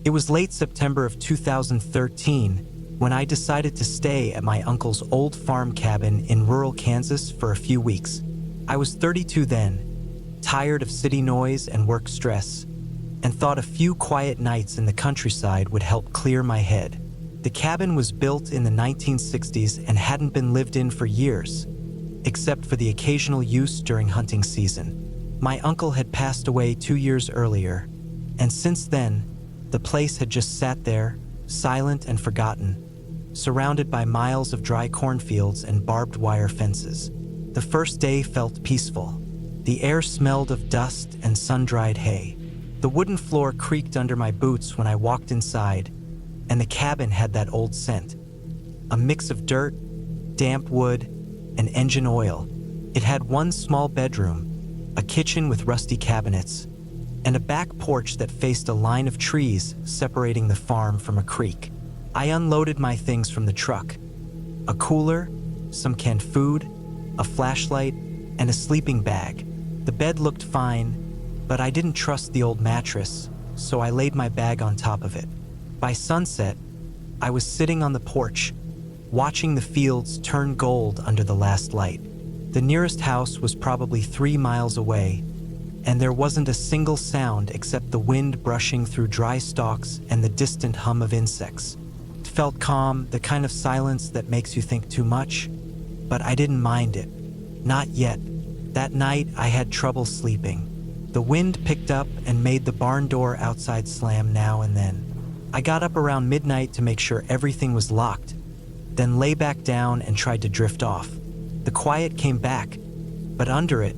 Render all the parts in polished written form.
It was late September of 2013 when I decided to stay at my uncle's old farm cabin in rural Kansas for a few weeks. I was 32 then, tired of city noise and work stress, and thought a few quiet nights in the countryside would help clear my head. The cabin was built in the 1960s and hadn't been lived in for years, except for the occasional use during hunting season. My uncle had passed away 2 years earlier, and since then, the place had just sat there, silent and forgotten, surrounded by miles of dry cornfields and barbed wire fences. The first day felt peaceful. The air smelled of dust and sun-dried hay. The wooden floor creaked under my boots when I walked inside, and the cabin had that old scent. A mix of dirt, damp wood, and engine oil. It had one small bedroom, a kitchen with rusty cabinets, and a back porch that faced a line of trees separating the farm from a creek. I unloaded my things from the truck: a cooler, some canned food, a flashlight, and a sleeping bag. The bed looked fine, but I didn't trust the old mattress, so I laid my bag on top of it. By sunset, I was sitting on the porch, watching the fields turn gold under the last light. The nearest house was probably 3 miles away, and there wasn't a single sound except the wind brushing through dry stalks and the distant hum of insects. It felt calm, the kind of silence that makes you think too much, but I didn't mind it. Not yet. That night, I had trouble sleeping. The wind picked up and made the barn door outside slam now and then. I got up around midnight to make sure everything was locked, then lay back down and tried to drift off. The quiet came back, but under it,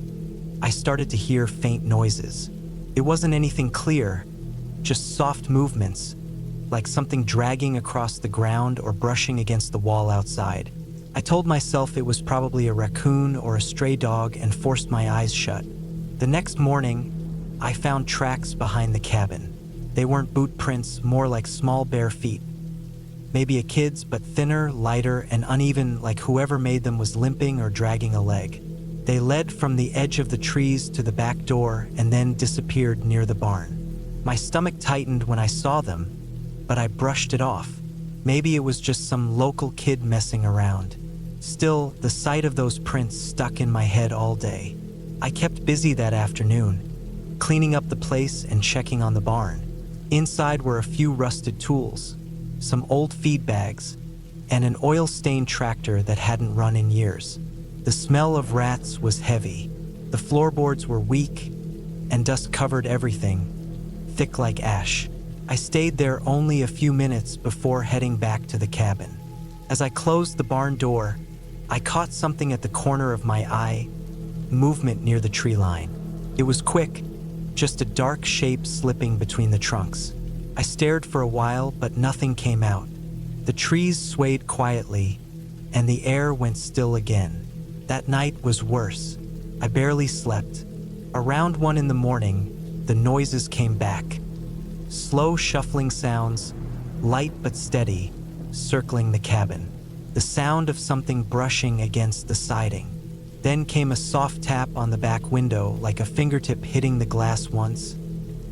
I started to hear faint noises. It wasn't anything clear, just soft movements, like something dragging across the ground or brushing against the wall outside. I told myself it was probably a raccoon or a stray dog and forced my eyes shut. The next morning, I found tracks behind the cabin. They weren't boot prints, more like small bare feet. Maybe a kid's, but thinner, lighter, and uneven, like whoever made them was limping or dragging a leg. They led from the edge of the trees to the back door and then disappeared near the barn. My stomach tightened when I saw them, but I brushed it off. Maybe it was just some local kid messing around. Still, the sight of those prints stuck in my head all day. I kept busy that afternoon, cleaning up the place and checking on the barn. Inside were a few rusted tools, some old feed bags, and an oil-stained tractor that hadn't run in years. The smell of rats was heavy. The floorboards were weak, and dust covered everything, thick like ash. I stayed there only a few minutes before heading back to the cabin. As I closed the barn door, I caught something at the corner of my eye, movement near the tree line. It was quick, just a dark shape slipping between the trunks. I stared for a while, but nothing came out. The trees swayed quietly, and the air went still again. That night was worse. I barely slept. Around 1 in the morning, the noises came back. Slow shuffling sounds, light but steady, circling the cabin. The sound of something brushing against the siding. Then came a soft tap on the back window, like a fingertip hitting the glass once,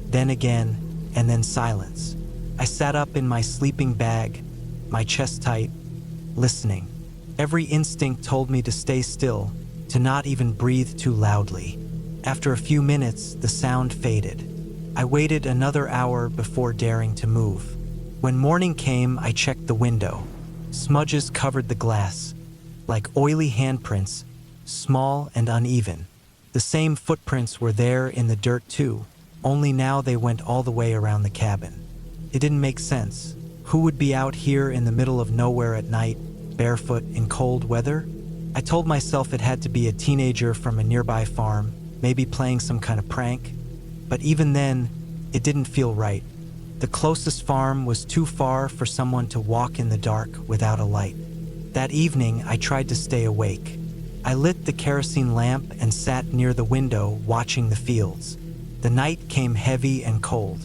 then again, and then silence. I sat up in my sleeping bag, my chest tight, listening. Every instinct told me to stay still, to not even breathe too loudly. After a few minutes, the sound faded. I waited another hour before daring to move. When morning came, I checked the window. Smudges covered the glass, like oily handprints, small and uneven. The same footprints were there in the dirt too, only now they went all the way around the cabin. It didn't make sense. Who would be out here in the middle of nowhere at night, barefoot in cold weather? I told myself it had to be a teenager from a nearby farm, maybe playing some kind of prank. But even then, it didn't feel right. The closest farm was too far for someone to walk in the dark without a light. That evening, I tried to stay awake. I lit the kerosene lamp and sat near the window watching the fields. The night came heavy and cold.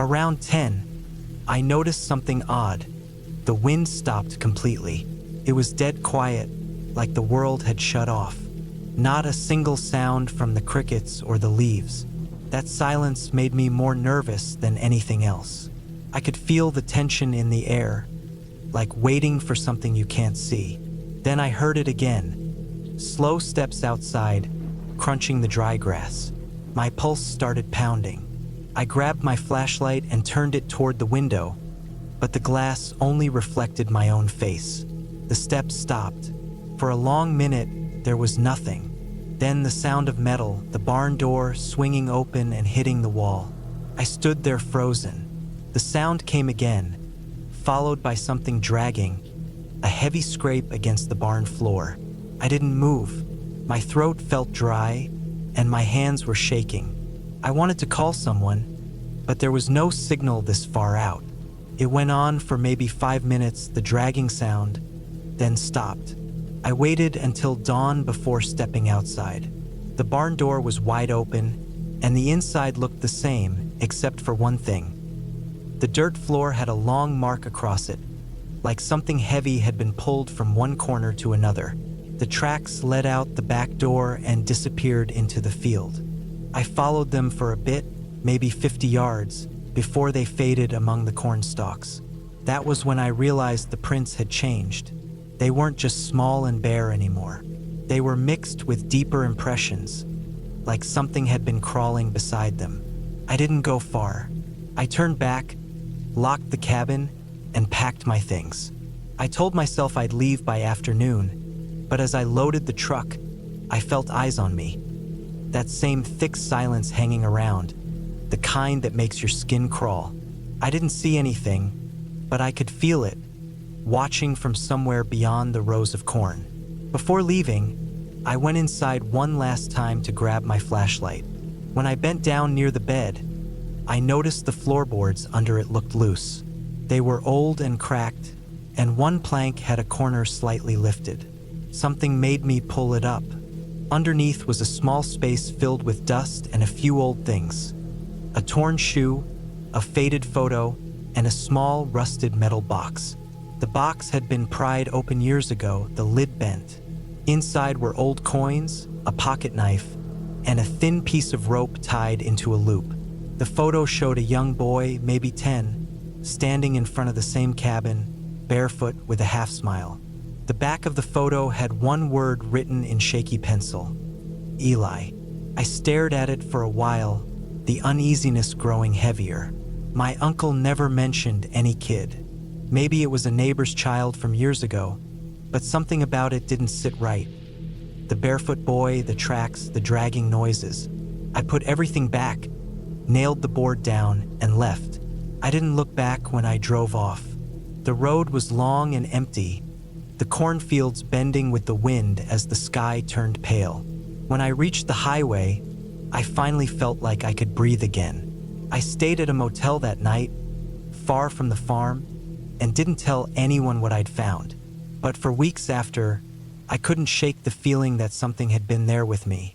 Around 10, I noticed something odd. The wind stopped completely. It was dead quiet, like the world had shut off. Not a single sound from the crickets or the leaves. That silence made me more nervous than anything else. I could feel the tension in the air, like waiting for something you can't see. Then I heard it again. Slow steps outside, crunching the dry grass. My pulse started pounding. I grabbed my flashlight and turned it toward the window, but the glass only reflected my own face. The steps stopped. For a long minute, there was nothing. Then the sound of metal, the barn door swinging open and hitting the wall. I stood there frozen. The sound came again, followed by something dragging, a heavy scrape against the barn floor. I didn't move. My throat felt dry, and my hands were shaking. I wanted to call someone, but there was no signal this far out. It went on for maybe 5 minutes, the dragging sound, then stopped. I waited until dawn before stepping outside. The barn door was wide open, and the inside looked the same, except for one thing. The dirt floor had a long mark across it, like something heavy had been pulled from one corner to another. The tracks led out the back door and disappeared into the field. I followed them for a bit, maybe 50 yards, before they faded among the corn stalks. That was when I realized the prints had changed. They weren't just small and bare anymore. They were mixed with deeper impressions, like something had been crawling beside them. I didn't go far. I turned back, locked the cabin, and packed my things. I told myself I'd leave by afternoon, but as I loaded the truck, I felt eyes on me. That same thick silence hanging around, the kind that makes your skin crawl. I didn't see anything, but I could feel it, watching from somewhere beyond the rows of corn. Before leaving, I went inside one last time to grab my flashlight. When I bent down near the bed, I noticed the floorboards under it looked loose. They were old and cracked, and one plank had a corner slightly lifted. Something made me pull it up. Underneath was a small space filled with dust and a few old things. A torn shoe, a faded photo, and a small rusted metal box. The box had been pried open years ago, the lid bent. Inside were old coins, a pocket knife, and a thin piece of rope tied into a loop. The photo showed a young boy, maybe 10, standing in front of the same cabin, barefoot with a half smile. The back of the photo had one word written in shaky pencil: Eli. I stared at it for a while, the uneasiness growing heavier. My uncle never mentioned any kid. Maybe it was a neighbor's child from years ago, but something about it didn't sit right. The barefoot boy, the tracks, the dragging noises. I put everything back, nailed the board down, and left. I didn't look back when I drove off. The road was long and empty, the cornfields bending with the wind as the sky turned pale. When I reached the highway, I finally felt like I could breathe again. I stayed at a motel that night, far from the farm, and didn't tell anyone what I'd found. But for weeks after, I couldn't shake the feeling that something had been there with me.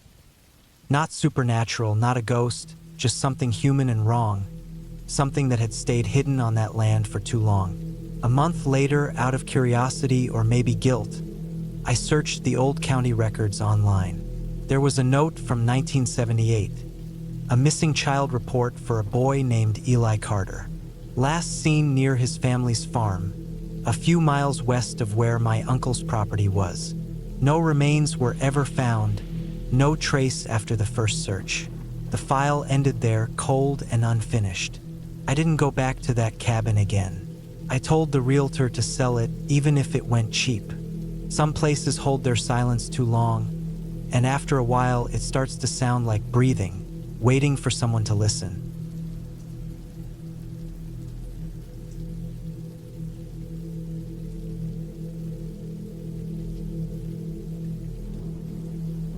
Not supernatural, not a ghost, just something human and wrong. Something that had stayed hidden on that land for too long. A month later, out of curiosity or maybe guilt, I searched the old county records online. There was a note from 1978, a missing child report for a boy named Eli Carter. Last seen near his family's farm, a few miles west of where my uncle's property was. No remains were ever found, no trace after the first search. The file ended there, cold and unfinished. I didn't go back to that cabin again. I told the realtor to sell it even if it went cheap. Some places hold their silence too long, and after a while it starts to sound like breathing, waiting for someone to listen.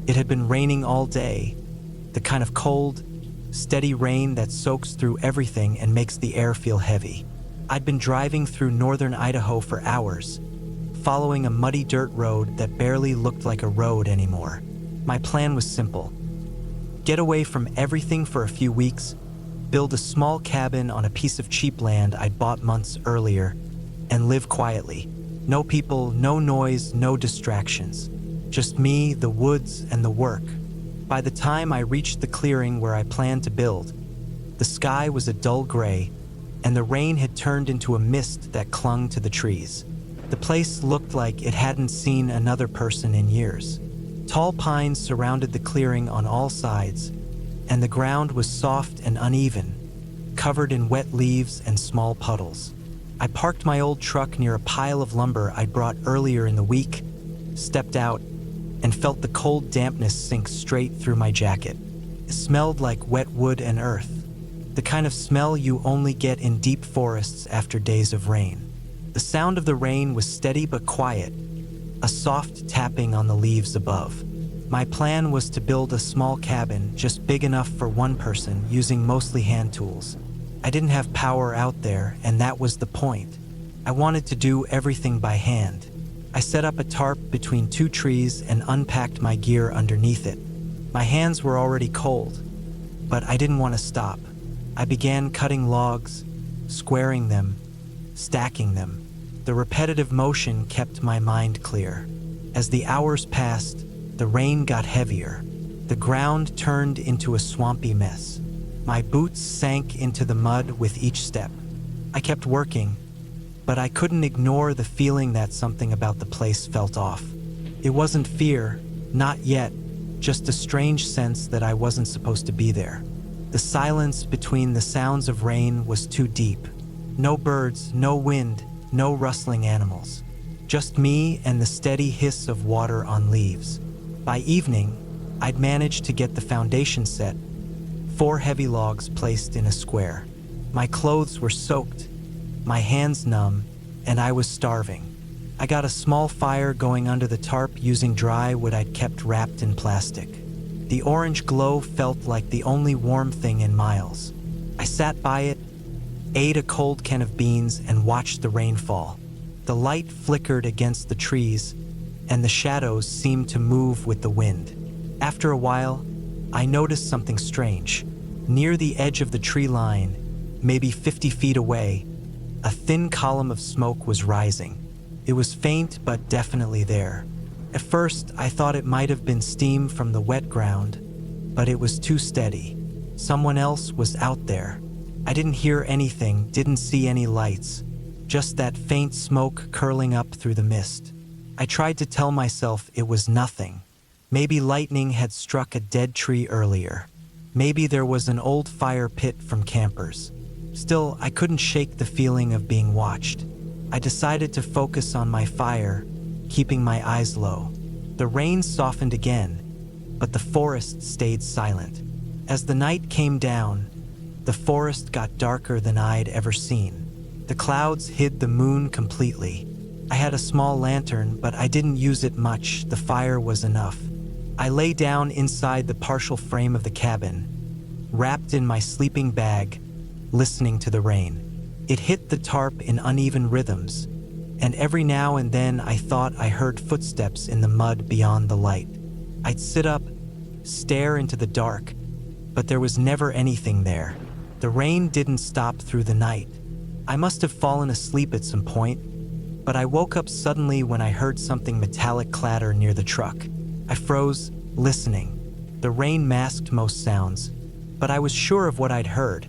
It had been raining all day, the kind of cold, steady rain that soaks through everything and makes the air feel heavy. I'd been driving through northern Idaho for hours, following a muddy dirt road that barely looked like a road anymore. My plan was simple: get away from everything for a few weeks, build a small cabin on a piece of cheap land I'd bought months earlier, and live quietly. No people, no noise, no distractions. Just me, the woods, and the work. By the time I reached the clearing where I planned to build, the sky was a dull gray, and the rain had turned into a mist that clung to the trees. The place looked like it hadn't seen another person in years. Tall pines surrounded the clearing on all sides, and the ground was soft and uneven, covered in wet leaves and small puddles. I parked my old truck near a pile of lumber I'd brought earlier in the week, stepped out, and felt the cold dampness sink straight through my jacket. It smelled like wet wood and earth, the kind of smell you only get in deep forests after days of rain. The sound of the rain was steady but quiet, a soft tapping on the leaves above. My plan was to build a small cabin just big enough for one person, using mostly hand tools. I didn't have power out there, and that was the point. I wanted to do everything by hand. I set up a tarp between two trees and unpacked my gear underneath it. My hands were already cold, but I didn't want to stop. I began cutting logs, squaring them, stacking them. The repetitive motion kept my mind clear. As the hours passed, the rain got heavier. The ground turned into a swampy mess. My boots sank into the mud with each step. I kept working, but I couldn't ignore the feeling that something about the place felt off. It wasn't fear, not yet, just a strange sense that I wasn't supposed to be there. The silence between the sounds of rain was too deep. No birds, no wind, no rustling animals. Just me and the steady hiss of water on leaves. By evening, I'd managed to get the foundation set, 4 heavy logs placed in a square. My clothes were soaked, my hands numb, and I was starving. I got a small fire going under the tarp using dry wood I'd kept wrapped in plastic. The orange glow felt like the only warm thing in miles. I sat by it, ate a cold can of beans, and watched the rain fall. The light flickered against the trees, and the shadows seemed to move with the wind. After a while, I noticed something strange. Near the edge of the tree line, maybe 50 feet away, a thin column of smoke was rising. It was faint but definitely there. At first, I thought it might have been steam from the wet ground, but it was too steady. Someone else was out there. I didn't hear anything, didn't see any lights, just that faint smoke curling up through the mist. I tried to tell myself it was nothing. Maybe lightning had struck a dead tree earlier. Maybe there was an old fire pit from campers. Still, I couldn't shake the feeling of being watched. I decided to focus on my fire, keeping my eyes low. The rain softened again, but the forest stayed silent. As the night came down, the forest got darker than I'd ever seen. The clouds hid the moon completely. I had a small lantern, but I didn't use it much. The fire was enough. I lay down inside the partial frame of the cabin, wrapped in my sleeping bag, listening to the rain. It hit the tarp in uneven rhythms, and every now and then I thought I heard footsteps in the mud beyond the light. I'd sit up, stare into the dark, but there was never anything there. The rain didn't stop through the night. I must have fallen asleep at some point, but I woke up suddenly when I heard something metallic clatter near the truck. I froze, listening. The rain masked most sounds, but I was sure of what I'd heard.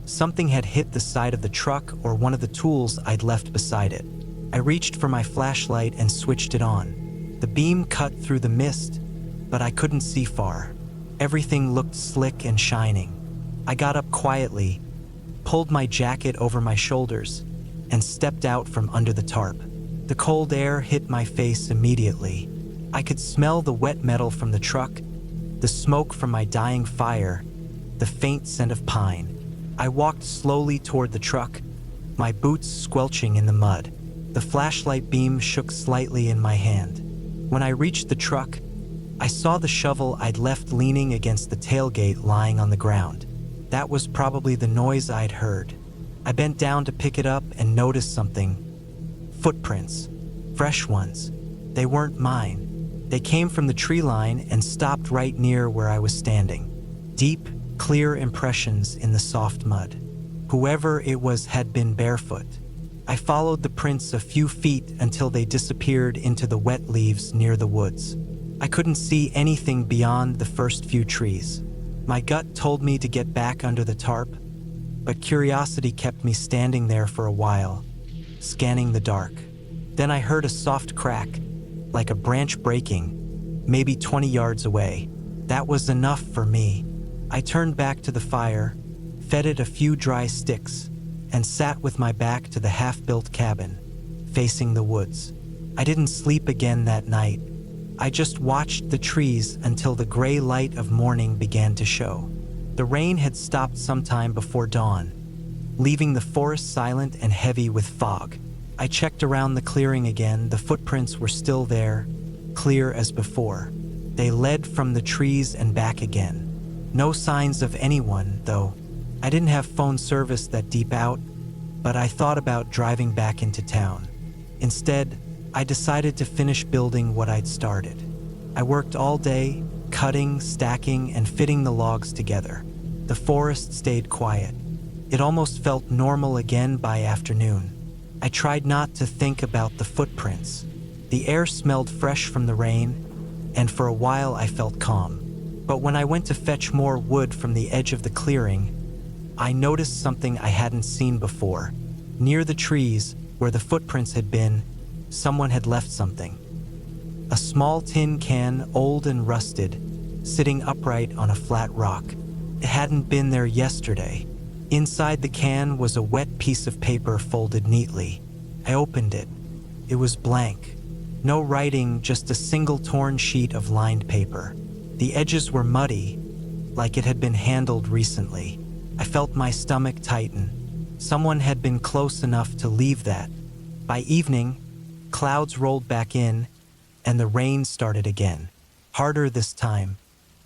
Something had hit the side of the truck or one of the tools I'd left beside it. I reached for my flashlight and switched it on. The beam cut through the mist, but I couldn't see far. Everything looked slick and shining. I got up quietly, pulled my jacket over my shoulders, and stepped out from under the tarp. The cold air hit my face immediately. I could smell the wet metal from the truck, the smoke from my dying fire, the faint scent of pine. I walked slowly toward the truck, my boots squelching in the mud. The flashlight beam shook slightly in my hand. When I reached the truck, I saw the shovel I'd left leaning against the tailgate lying on the ground. That was probably the noise I'd heard. I bent down to pick it up and noticed something. Footprints. Fresh ones. They weren't mine. They came from the tree line and stopped right near where I was standing. Deep, clear impressions in the soft mud. Whoever it was had been barefoot. I followed the prints a few feet until they disappeared into the wet leaves near the woods. I couldn't see anything beyond the first few trees. My gut told me to get back under the tarp, but curiosity kept me standing there for a while, scanning the dark. Then I heard a soft crack, like a branch breaking, maybe 20 yards away. That was enough for me. I turned back to the fire, fed it a few dry sticks, and sat with my back to the half-built cabin, facing the woods. I didn't sleep again that night. I just watched the trees until the gray light of morning began to show. The rain had stopped sometime before dawn, leaving the forest silent and heavy with fog. I checked around the clearing again. The footprints were still there, clear as before. They led from the trees and back again. No signs of anyone, though. I didn't have phone service that deep out, but I thought about driving back into town. Instead, I decided to finish building what I'd started. I worked all day, cutting, stacking, and fitting the logs together. The forest stayed quiet. It almost felt normal again by afternoon. I tried not to think about the footprints. The air smelled fresh from the rain, and for a while I felt calm. But when I went to fetch more wood from the edge of the clearing, I noticed something I hadn't seen before. Near the trees, where the footprints had been, someone had left something. A small tin can, old and rusted, sitting upright on a flat rock. It hadn't been there yesterday. Inside the can was a wet piece of paper folded neatly. I opened it. It was blank. No writing, just a single torn sheet of lined paper. The edges were muddy, like it had been handled recently. I felt my stomach tighten. Someone had been close enough to leave that. By evening, clouds rolled back in, and the rain started again. Harder this time.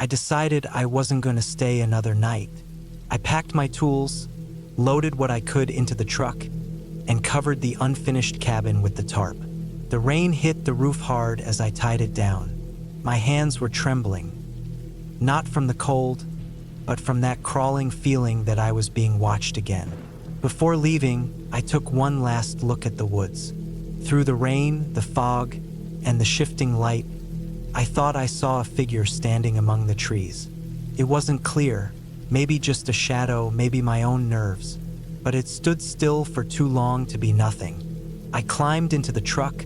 I decided I wasn't going to stay another night. I packed my tools, loaded what I could into the truck, and covered the unfinished cabin with the tarp. The rain hit the roof hard as I tied it down. My hands were trembling, not from the cold, but from that crawling feeling that I was being watched again. Before leaving, I took one last look at the woods. Through the rain, the fog, and the shifting light, I thought I saw a figure standing among the trees. It wasn't clear, maybe just a shadow, maybe my own nerves, but it stood still for too long to be nothing. I climbed into the truck,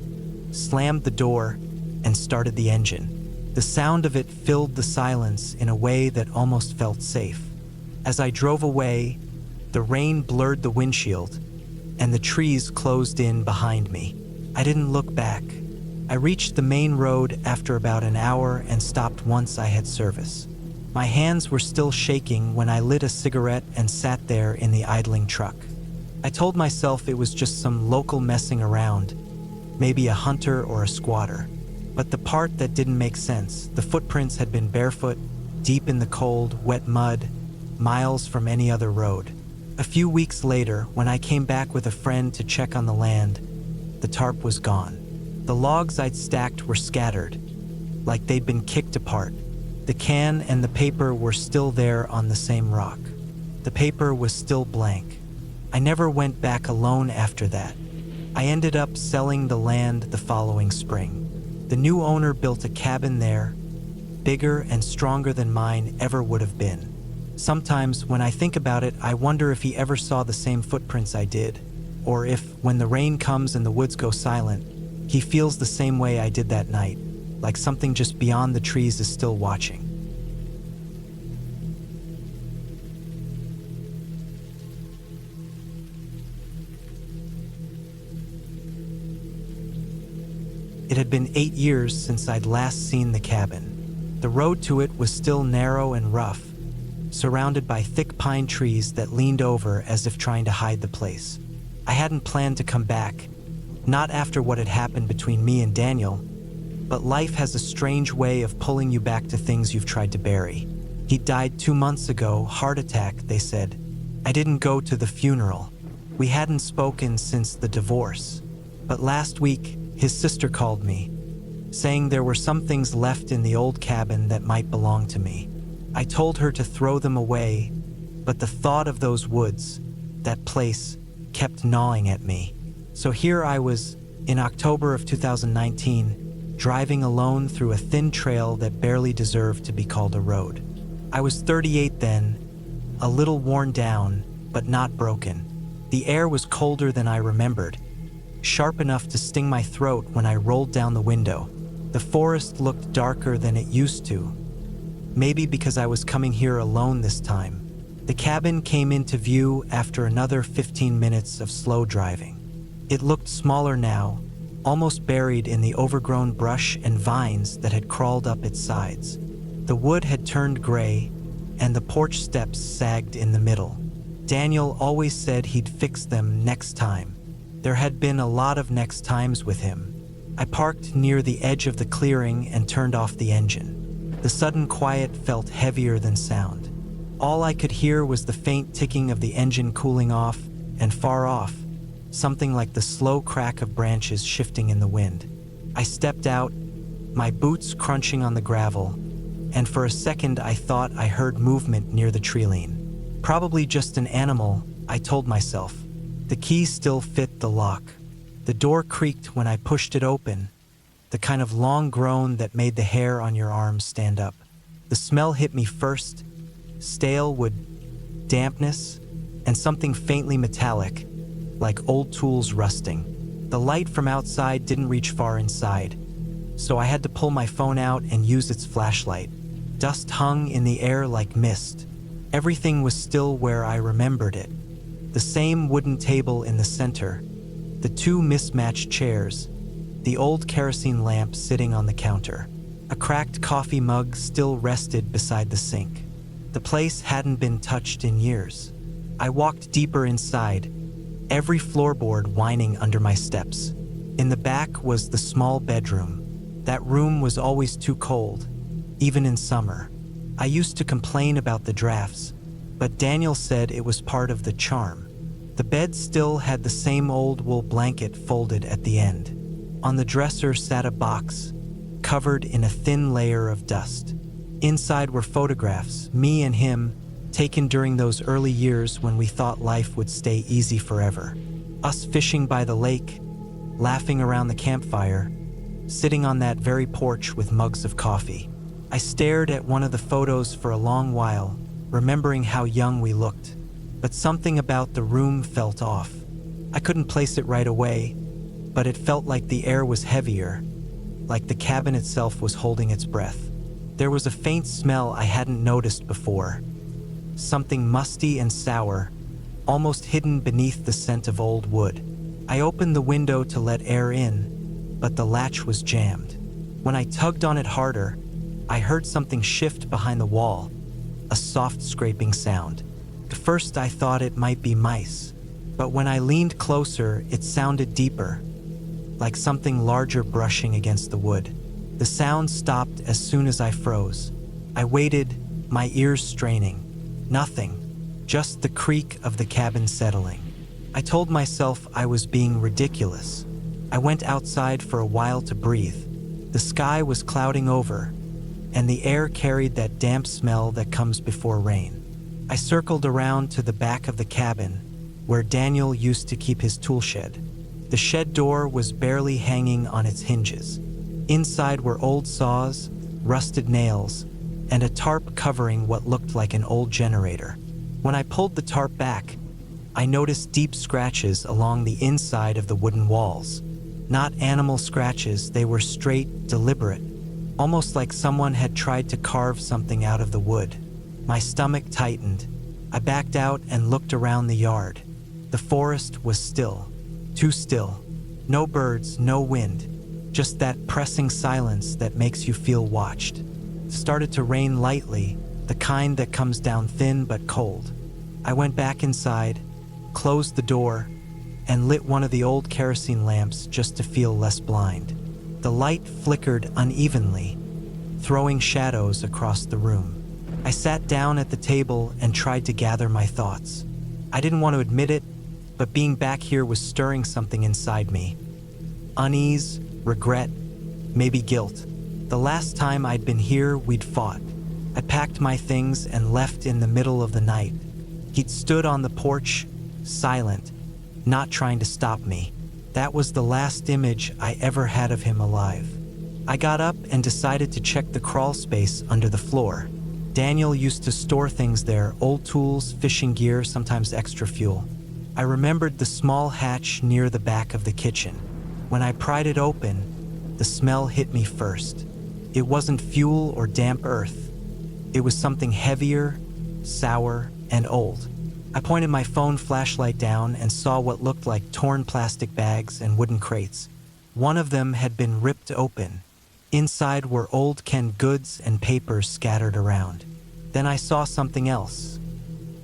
slammed the door, and started the engine. The sound of it filled the silence in a way that almost felt safe. As I drove away, the rain blurred the windshield, and the trees closed in behind me. I didn't look back. I reached the main road after about an hour and stopped once I had service. My hands were still shaking when I lit a cigarette and sat there in the idling truck. I told myself it was just some local messing around, maybe a hunter or a squatter. But the part that didn't make sense, the footprints had been barefoot, deep in the cold, wet mud, miles from any other road. A few weeks later, when I came back with a friend to check on the land, the tarp was gone. The logs I'd stacked were scattered, like they'd been kicked apart. The can and the paper were still there on the same rock. The paper was still blank. I never went back alone after that. I ended up selling the land the following spring. The new owner built a cabin there, bigger and stronger than mine ever would have been. Sometimes, when I think about it, I wonder if he ever saw the same footprints I did, or if, when the rain comes and the woods go silent, he feels the same way I did that night, like something just beyond the trees is still watching. It had been 8 years since I'd last seen the cabin. The road to it was still narrow and rough, surrounded by thick pine trees that leaned over as if trying to hide the place. I hadn't planned to come back, not after what had happened between me and Daniel, but life has a strange way of pulling you back to things you've tried to bury. He died 2 months ago, heart attack, they said. I didn't go to the funeral. We hadn't spoken since the divorce. But last week, his sister called me, saying there were some things left in the old cabin that might belong to me. I told her to throw them away, but the thought of those woods, that place, kept gnawing at me. So here I was, in October of 2019, driving alone through a thin trail that barely deserved to be called a road. I was 38 then, a little worn down, but not broken. The air was colder than I remembered, sharp enough to sting my throat when I rolled down the window. The forest looked darker than it used to, maybe because I was coming here alone this time. The cabin came into view after another 15 minutes of slow driving. It looked smaller now, almost buried in the overgrown brush and vines that had crawled up its sides. The wood had turned gray, and the porch steps sagged in the middle. Daniel always said he'd fix them next time. There had been a lot of next times with him. I parked near the edge of the clearing and turned off the engine. The sudden quiet felt heavier than sound. All I could hear was the faint ticking of the engine cooling off, and far off, something like the slow crack of branches shifting in the wind. I stepped out, my boots crunching on the gravel, and for a second I thought I heard movement near the treeline. Probably just an animal, I told myself. The key still fit the lock. The door creaked when I pushed it open, the kind of long groan that made the hair on your arms stand up. The smell hit me first, stale wood, dampness, and something faintly metallic, like old tools rusting. The light from outside didn't reach far inside, so I had to pull my phone out and use its flashlight. Dust hung in the air like mist. Everything was still where I remembered it. The same wooden table in the center, the two mismatched chairs, the old kerosene lamp sitting on the counter. A cracked coffee mug still rested beside the sink. The place hadn't been touched in years. I walked deeper inside, every floorboard whining under my steps. In the back was the small bedroom. That room was always too cold, even in summer. I used to complain about the drafts, but Daniel said it was part of the charm. The bed still had the same old wool blanket folded at the end. On the dresser sat a box, covered in a thin layer of dust. Inside were photographs, me and him, taken during those early years when we thought life would stay easy forever. Us fishing by the lake, laughing around the campfire, sitting on that very porch with mugs of coffee. I stared at one of the photos for a long while, remembering how young we looked. But something about the room felt off. I couldn't place it right away, but it felt like the air was heavier, like the cabin itself was holding its breath. There was a faint smell I hadn't noticed before, something musty and sour, almost hidden beneath the scent of old wood. I opened the window to let air in, but the latch was jammed. When I tugged on it harder, I heard something shift behind the wall, a soft scraping sound. At first I thought it might be mice, but when I leaned closer, it sounded deeper, like something larger brushing against the wood. The sound stopped as soon as I froze. I waited, my ears straining. Nothing, just the creak of the cabin settling. I told myself I was being ridiculous. I went outside for a while to breathe. The sky was clouding over, and the air carried that damp smell that comes before rain. I circled around to the back of the cabin, where Daniel used to keep his tool shed. The shed door was barely hanging on its hinges. Inside were old saws, rusted nails, and a tarp covering what looked like an old generator. When I pulled the tarp back, I noticed deep scratches along the inside of the wooden walls. Not animal scratches, they were straight, deliberate, almost like someone had tried to carve something out of the wood. My stomach tightened. I backed out and looked around the yard. The forest was still, too still. No birds, no wind, just that pressing silence that makes you feel watched. It started to rain lightly, the kind that comes down thin but cold. I went back inside, closed the door, and lit one of the old kerosene lamps just to feel less blind. The light flickered unevenly, throwing shadows across the room. I sat down at the table and tried to gather my thoughts. I didn't want to admit it, but being back here was stirring something inside me. Unease, regret, maybe guilt. The last time I'd been here, we'd fought. I packed my things and left in the middle of the night. He'd stood on the porch, silent, not trying to stop me. That was the last image I ever had of him alive. I got up and decided to check the crawl space under the floor. Daniel used to store things there, old tools, fishing gear, sometimes extra fuel. I remembered the small hatch near the back of the kitchen. When I pried it open, the smell hit me first. It wasn't fuel or damp earth. It was something heavier, sour, and old. I pointed my phone flashlight down and saw what looked like torn plastic bags and wooden crates. One of them had been ripped open. Inside were old canned goods and papers scattered around. Then I saw something else.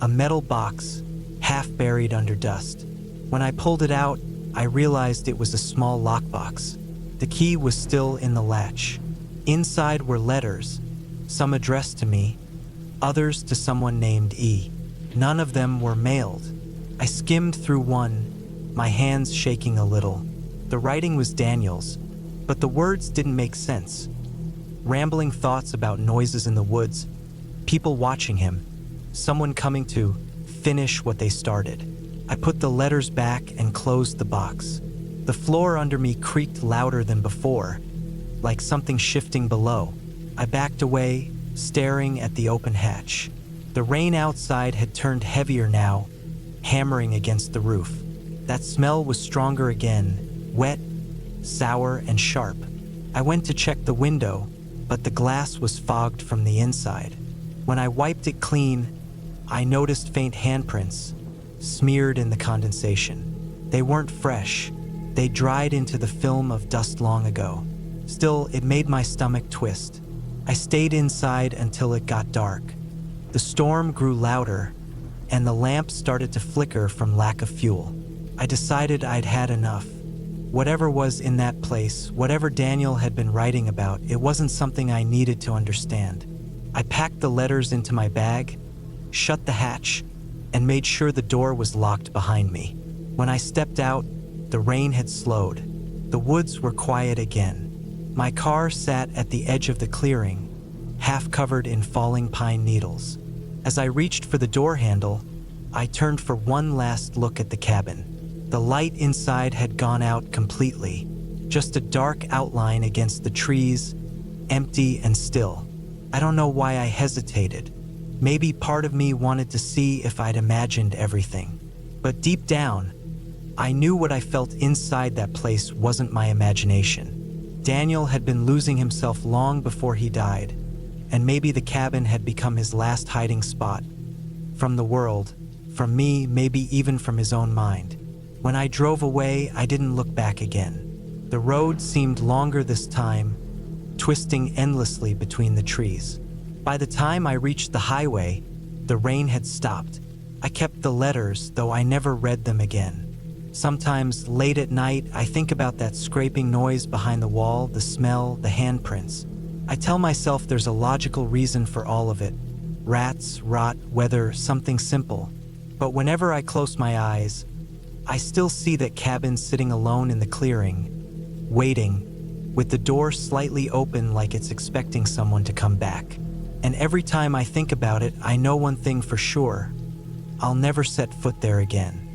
A metal box, half buried under dust. When I pulled it out, I realized it was a small lockbox. The key was still in the latch. Inside were letters, some addressed to me, others to someone named E. None of them were mailed. I skimmed through one, my hands shaking a little. The writing was Daniel's, but the words didn't make sense. Rambling thoughts about noises in the woods, people watching him, someone coming to finish what they started. I put the letters back and closed the box. The floor under me creaked louder than before, like something shifting below. I backed away, staring at the open hatch. The rain outside had turned heavier now, hammering against the roof. That smell was stronger again, wet, sour, and sharp. I went to check the window, but the glass was fogged from the inside. When I wiped it clean, I noticed faint handprints, smeared in the condensation. They weren't fresh. They dried into the film of dust long ago. Still, it made my stomach twist. I stayed inside until it got dark. The storm grew louder, and the lamp started to flicker from lack of fuel. I decided I'd had enough. Whatever was in that place, whatever Daniel had been writing about, it wasn't something I needed to understand. I packed the letters into my bag, shut the hatch, and made sure the door was locked behind me. When I stepped out, the rain had slowed. The woods were quiet again. My car sat at the edge of the clearing, half covered in falling pine needles. As I reached for the door handle, I turned for one last look at the cabin. The light inside had gone out completely, just a dark outline against the trees, empty and still. I don't know why I hesitated. Maybe part of me wanted to see if I'd imagined everything. But deep down, I knew what I felt inside that place wasn't my imagination. Daniel had been losing himself long before he died, and maybe the cabin had become his last hiding spot. From the world, from me, maybe even from his own mind. When I drove away, I didn't look back again. The road seemed longer this time, twisting endlessly between the trees. By the time I reached the highway, the rain had stopped. I kept the letters, though I never read them again. Sometimes, late at night, I think about that scraping noise behind the wall, the smell, the handprints. I tell myself there's a logical reason for all of it. Rats, rot, weather, something simple. But whenever I close my eyes, I still see that cabin sitting alone in the clearing, waiting, with the door slightly open like it's expecting someone to come back. And every time I think about it, I know one thing for sure. I'll never set foot there again.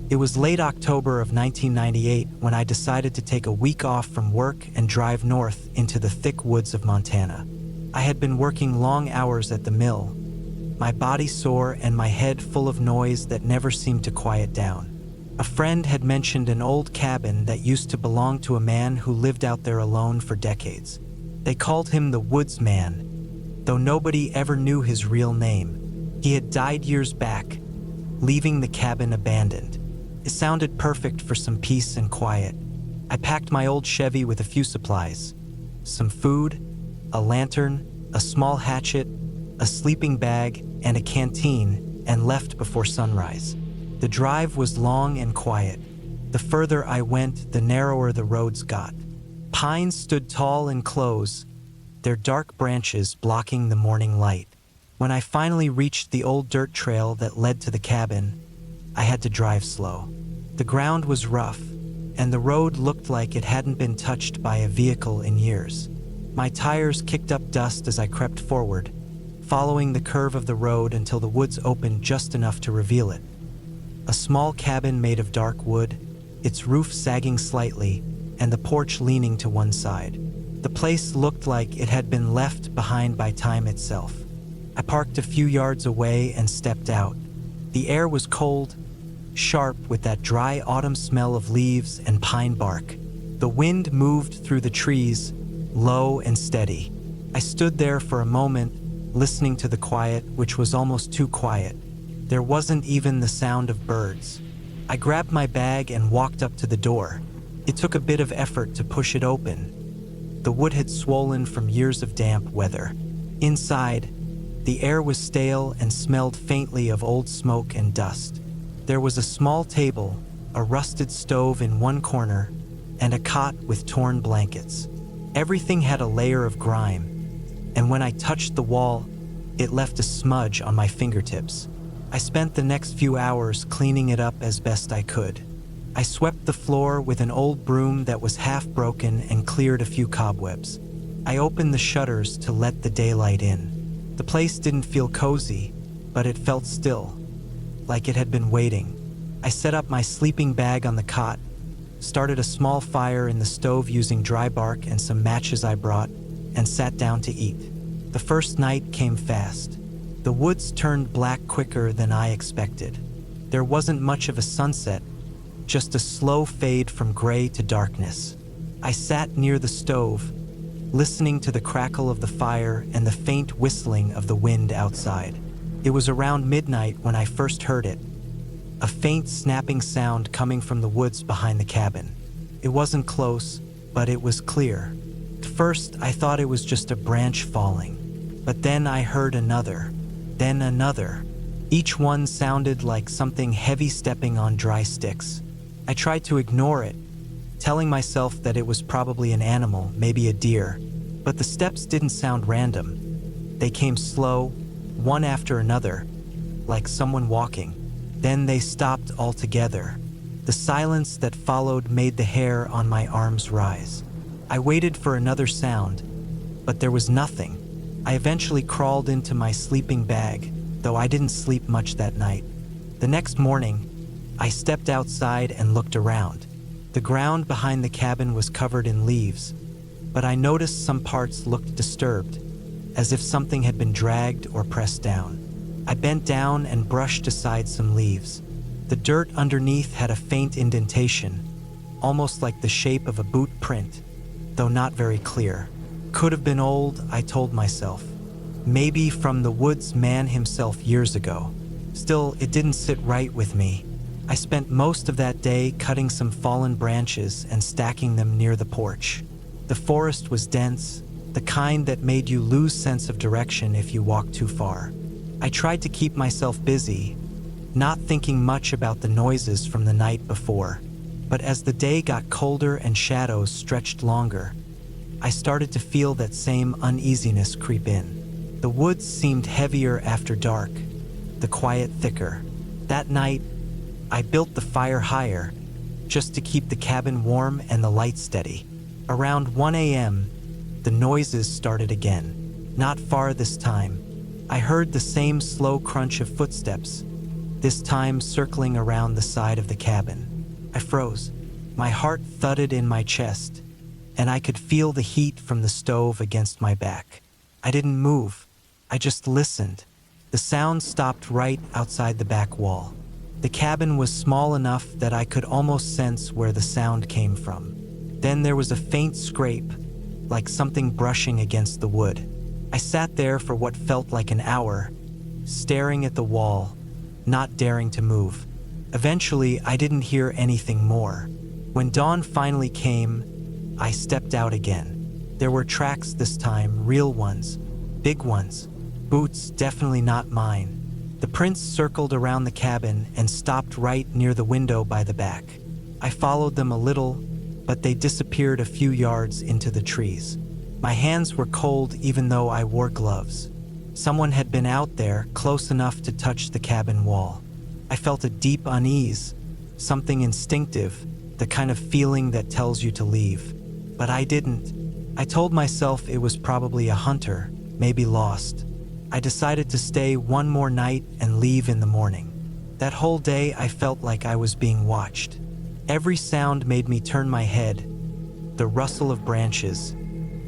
It was late October of 1998 when I decided to take a week off from work and drive north into the thick woods of Montana. I had been working long hours at the mill, my body sore and my head full of noise that never seemed to quiet down. A friend had mentioned an old cabin that used to belong to a man who lived out there alone for decades. They called him the Woods Man, though nobody ever knew his real name. He had died years back, leaving the cabin abandoned. It sounded perfect for some peace and quiet. I packed my old Chevy with a few supplies, some food, a lantern, a small hatchet, a sleeping bag, and a canteen, and left before sunrise. The drive was long and quiet. The further I went, the narrower the roads got. Pines stood tall and close, their dark branches blocking the morning light. When I finally reached the old dirt trail that led to the cabin, I had to drive slow. The ground was rough, and the road looked like it hadn't been touched by a vehicle in years. My tires kicked up dust as I crept forward, following the curve of the road until the woods opened just enough to reveal it. A small cabin made of dark wood, its roof sagging slightly, and the porch leaning to one side. The place looked like it had been left behind by time itself. I parked a few yards away and stepped out. The air was cold, sharp with that dry autumn smell of leaves and pine bark. The wind moved through the trees, low and steady. I stood there for a moment, listening to the quiet, which was almost too quiet. There wasn't even the sound of birds. I grabbed my bag and walked up to the door. It took a bit of effort to push it open. The wood had swollen from years of damp weather. Inside, the air was stale and smelled faintly of old smoke and dust. There was a small table, a rusted stove in one corner, and a cot with torn blankets. Everything had a layer of grime, and when I touched the wall, it left a smudge on my fingertips. I spent the next few hours cleaning it up as best I could. I swept the floor with an old broom that was half broken and cleared a few cobwebs. I opened the shutters to let the daylight in. The place didn't feel cozy, but it felt still, like it had been waiting. I set up my sleeping bag on the cot, started a small fire in the stove using dry bark and some matches I brought, and sat down to eat. The first night came fast. The woods turned black quicker than I expected. There wasn't much of a sunset, just a slow fade from gray to darkness. I sat near the stove, listening to the crackle of the fire and the faint whistling of the wind outside. It was around midnight when I first heard it, a faint snapping sound coming from the woods behind the cabin. It wasn't close, but it was clear. At first, I thought it was just a branch falling, but then I heard another, then another. Each one sounded like something heavy stepping on dry sticks. I tried to ignore it, telling myself that it was probably an animal, maybe a deer, but the steps didn't sound random. They came slow, one after another, like someone walking. Then they stopped altogether. The silence that followed made the hair on my arms rise. I waited for another sound, but there was nothing. I eventually crawled into my sleeping bag, though I didn't sleep much that night. The next morning, I stepped outside and looked around. The ground behind the cabin was covered in leaves, but I noticed some parts looked disturbed, as if something had been dragged or pressed down. I bent down and brushed aside some leaves. The dirt underneath had a faint indentation, almost like the shape of a boot print, though not very clear. Could have been old, I told myself. Maybe from the woods man himself years ago. Still, it didn't sit right with me. I spent most of that day cutting some fallen branches and stacking them near the porch. The forest was dense, the kind that made you lose sense of direction if you walked too far. I tried to keep myself busy, not thinking much about the noises from the night before. But as the day got colder and shadows stretched longer, I started to feel that same uneasiness creep in. The woods seemed heavier after dark, the quiet thicker. That night, I built the fire higher, just to keep the cabin warm and the light steady. Around 1 a.m., the noises started again. Not far this time. I heard the same slow crunch of footsteps, this time circling around the side of the cabin. I froze. My heart thudded in my chest, and I could feel the heat from the stove against my back. I didn't move. I just listened. The sound stopped right outside the back wall. The cabin was small enough that I could almost sense where the sound came from. Then there was a faint scrape, like something brushing against the wood. I sat there for what felt like an hour, staring at the wall, not daring to move. Eventually, I didn't hear anything more. When dawn finally came, I stepped out again. There were tracks this time, real ones, big ones. Boots, definitely not mine. The prints circled around the cabin and stopped right near the window by the back. I followed them a little, but they disappeared a few yards into the trees. My hands were cold even though I wore gloves. Someone had been out there close enough to touch the cabin wall. I felt a deep unease, something instinctive, the kind of feeling that tells you to leave. But I didn't. I told myself it was probably a hunter, maybe lost. I decided to stay one more night and leave in the morning. That whole day I felt like I was being watched. Every sound made me turn my head. The rustle of branches,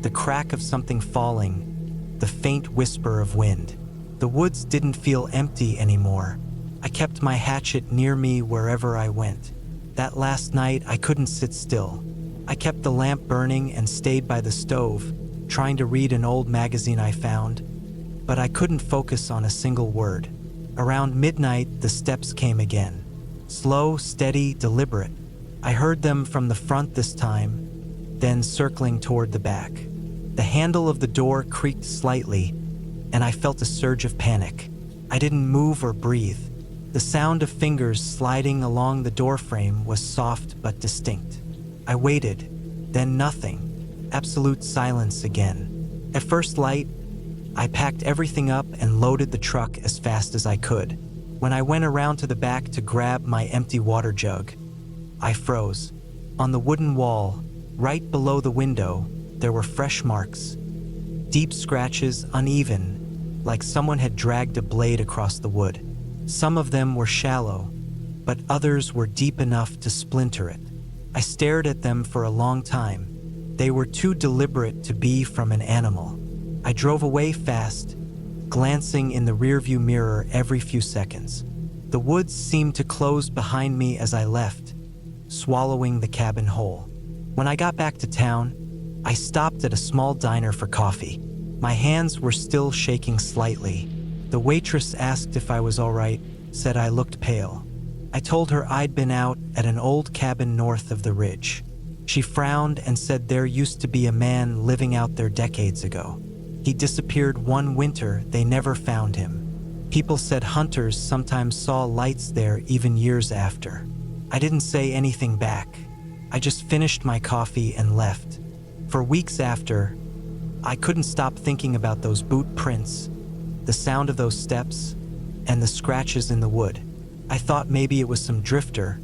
the crack of something falling, the faint whisper of wind. The woods didn't feel empty anymore. I kept my hatchet near me wherever I went. That last night I couldn't sit still. I kept the lamp burning and stayed by the stove, trying to read an old magazine I found, but I couldn't focus on a single word. Around midnight, the steps came again. Slow, steady, deliberate. I heard them from the front this time, then circling toward the back. The handle of the door creaked slightly, and I felt a surge of panic. I didn't move or breathe. The sound of fingers sliding along the doorframe was soft but distinct. I waited, then nothing. Absolute silence again. At first light, I packed everything up and loaded the truck as fast as I could. When I went around to the back to grab my empty water jug, I froze. On the wooden wall, right below the window, there were fresh marks. Deep scratches, uneven, like someone had dragged a blade across the wood. Some of them were shallow, but others were deep enough to splinter it. I stared at them for a long time. They were too deliberate to be from an animal. I drove away fast, glancing in the rearview mirror every few seconds. The woods seemed to close behind me as I left, swallowing the cabin whole. When I got back to town, I stopped at a small diner for coffee. My hands were still shaking slightly. The waitress asked if I was all right, said I looked pale. I told her I'd been out at an old cabin north of the ridge. She frowned and said there used to be a man living out there decades ago. He disappeared one winter, they never found him. People said hunters sometimes saw lights there even years after. I didn't say anything back. I just finished my coffee and left. For weeks after, I couldn't stop thinking about those boot prints, the sound of those steps, and the scratches in the wood. I thought maybe it was some drifter,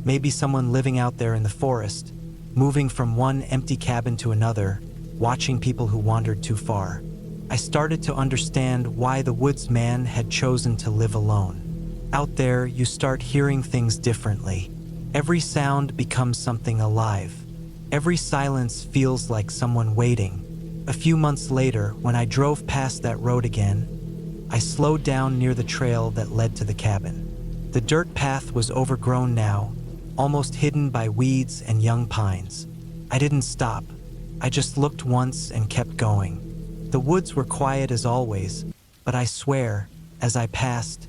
maybe someone living out there in the forest, moving from one empty cabin to another, watching people who wandered too far. I started to understand why the woodsman had chosen to live alone. Out there, you start hearing things differently. Every sound becomes something alive. Every silence feels like someone waiting. A few months later, when I drove past that road again, I slowed down near the trail that led to the cabin. The dirt path was overgrown now, almost hidden by weeds and young pines. I didn't stop. I just looked once and kept going. The woods were quiet as always, but I swear, as I passed,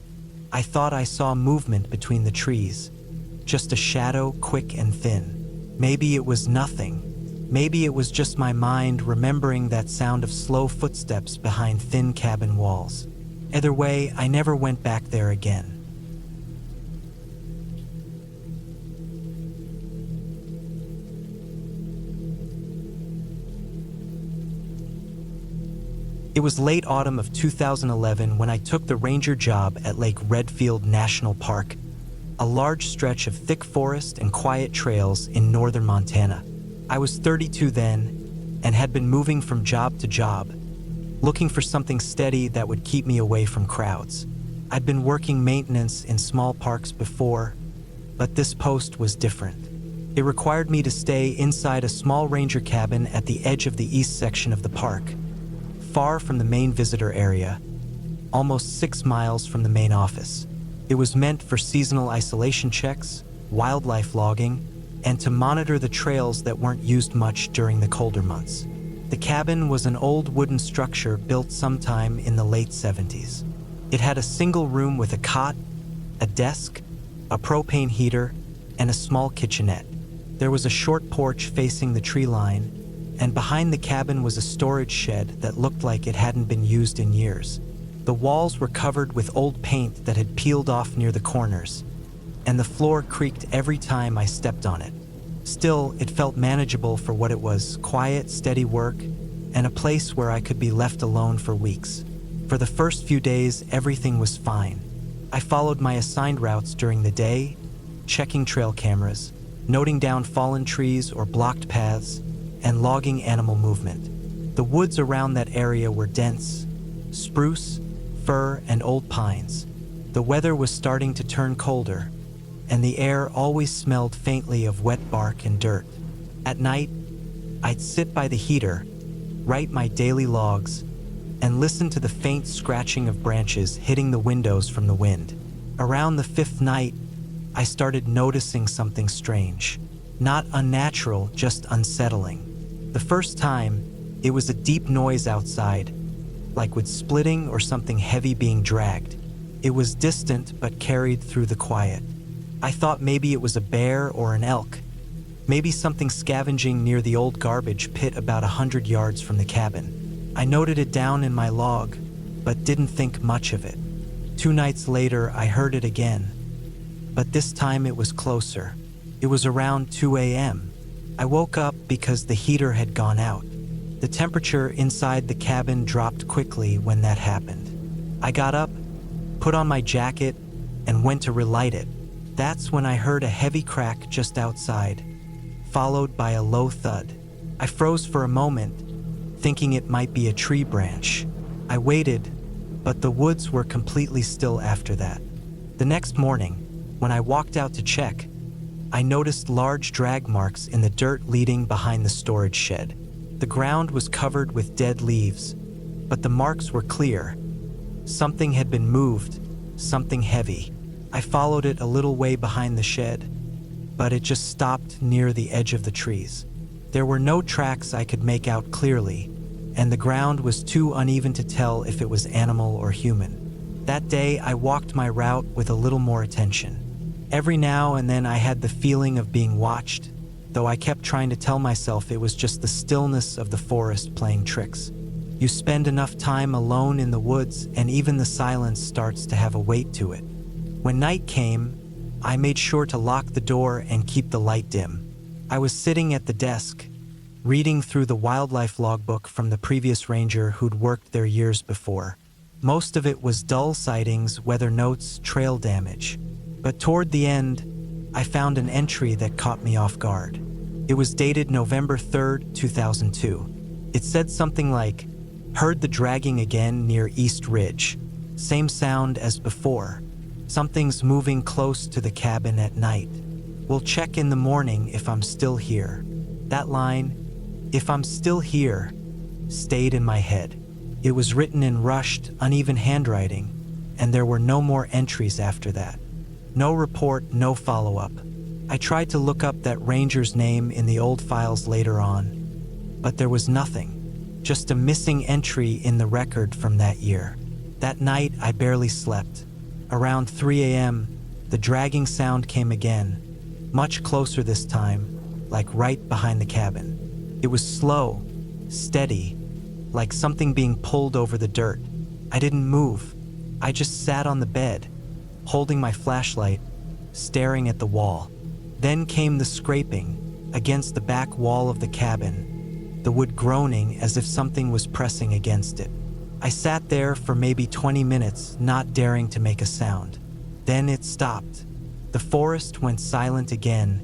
I thought I saw movement between the trees. Just a shadow, quick and thin. Maybe it was nothing. Maybe it was just my mind remembering that sound of slow footsteps behind thin cabin walls. Either way, I never went back there again. It was late autumn of 2011 when I took the ranger job at Lake Redfield National Park, a large stretch of thick forest and quiet trails in northern Montana. I was 32 then and had been moving from job to job, looking for something steady that would keep me away from crowds. I'd been working maintenance in small parks before, but this post was different. It required me to stay inside a small ranger cabin at the edge of the east section of the park, far from the main visitor area, almost 6 miles from the main office. It was meant for seasonal isolation checks, wildlife logging, and to monitor the trails that weren't used much during the colder months. The cabin was an old wooden structure built sometime in the late 70s. It had a single room with a cot, a desk, a propane heater, and a small kitchenette. There was a short porch facing the tree line, and behind the cabin was a storage shed that looked like it hadn't been used in years. The walls were covered with old paint that had peeled off near the corners, and the floor creaked every time I stepped on it. Still, it felt manageable for what it was: quiet, steady work, and a place where I could be left alone for weeks. For the first few days, everything was fine. I followed my assigned routes during the day, checking trail cameras, noting down fallen trees or blocked paths, and logging animal movement. The woods around that area were dense: spruce, fir, and old pines. The weather was starting to turn colder, and the air always smelled faintly of wet bark and dirt. At night, I'd sit by the heater, write my daily logs, and listen to the faint scratching of branches hitting the windows from the wind. Around the fifth night, I started noticing something strange. Not unnatural, just unsettling. The first time, it was a deep noise outside, like wood splitting or something heavy being dragged. It was distant but carried through the quiet. I thought maybe it was a bear or an elk, maybe something scavenging near the old garbage pit about 100 yards from the cabin. I noted it down in my log, but didn't think much of it. 2 nights later, I heard it again, but this time it was closer. It was around 2 a.m. I woke up because the heater had gone out. The temperature inside the cabin dropped quickly when that happened. I got up, put on my jacket, and went to relight it. That's when I heard a heavy crack just outside, followed by a low thud. I froze for a moment, thinking it might be a tree branch. I waited, but the woods were completely still after that. The next morning, when I walked out to check, I noticed large drag marks in the dirt leading behind the storage shed. The ground was covered with dead leaves, but the marks were clear. Something had been moved, something heavy. I followed it a little way behind the shed, but it just stopped near the edge of the trees. There were no tracks I could make out clearly, and the ground was too uneven to tell if it was animal or human. That day, I walked my route with a little more attention. Every now and then I had the feeling of being watched, though I kept trying to tell myself it was just the stillness of the forest playing tricks. You spend enough time alone in the woods and even the silence starts to have a weight to it. When night came, I made sure to lock the door and keep the light dim. I was sitting at the desk, reading through the wildlife logbook from the previous ranger who'd worked there years before. Most of it was dull sightings, weather notes, trail damage. But toward the end, I found an entry that caught me off guard. It was dated November 3rd, 2002. It said something like, "Heard the dragging again near East Ridge. Same sound as before. Something's moving close to the cabin at night. We'll check in the morning if I'm still here." That line, "if I'm still here," stayed in my head. It was written in rushed, uneven handwriting, and there were no more entries after that. No report, no follow-up. I tried to look up that ranger's name in the old files later on, but there was nothing. Just a missing entry in the record from that year. That night, I barely slept. Around 3 a.m., the dragging sound came again, much closer this time, like right behind the cabin. It was slow, steady, like something being pulled over the dirt. I didn't move. I just sat on the bed, holding my flashlight, staring at the wall. Then came the scraping against the back wall of the cabin, the wood groaning as if something was pressing against it. I sat there for maybe 20 minutes, not daring to make a sound. Then it stopped. The forest went silent again,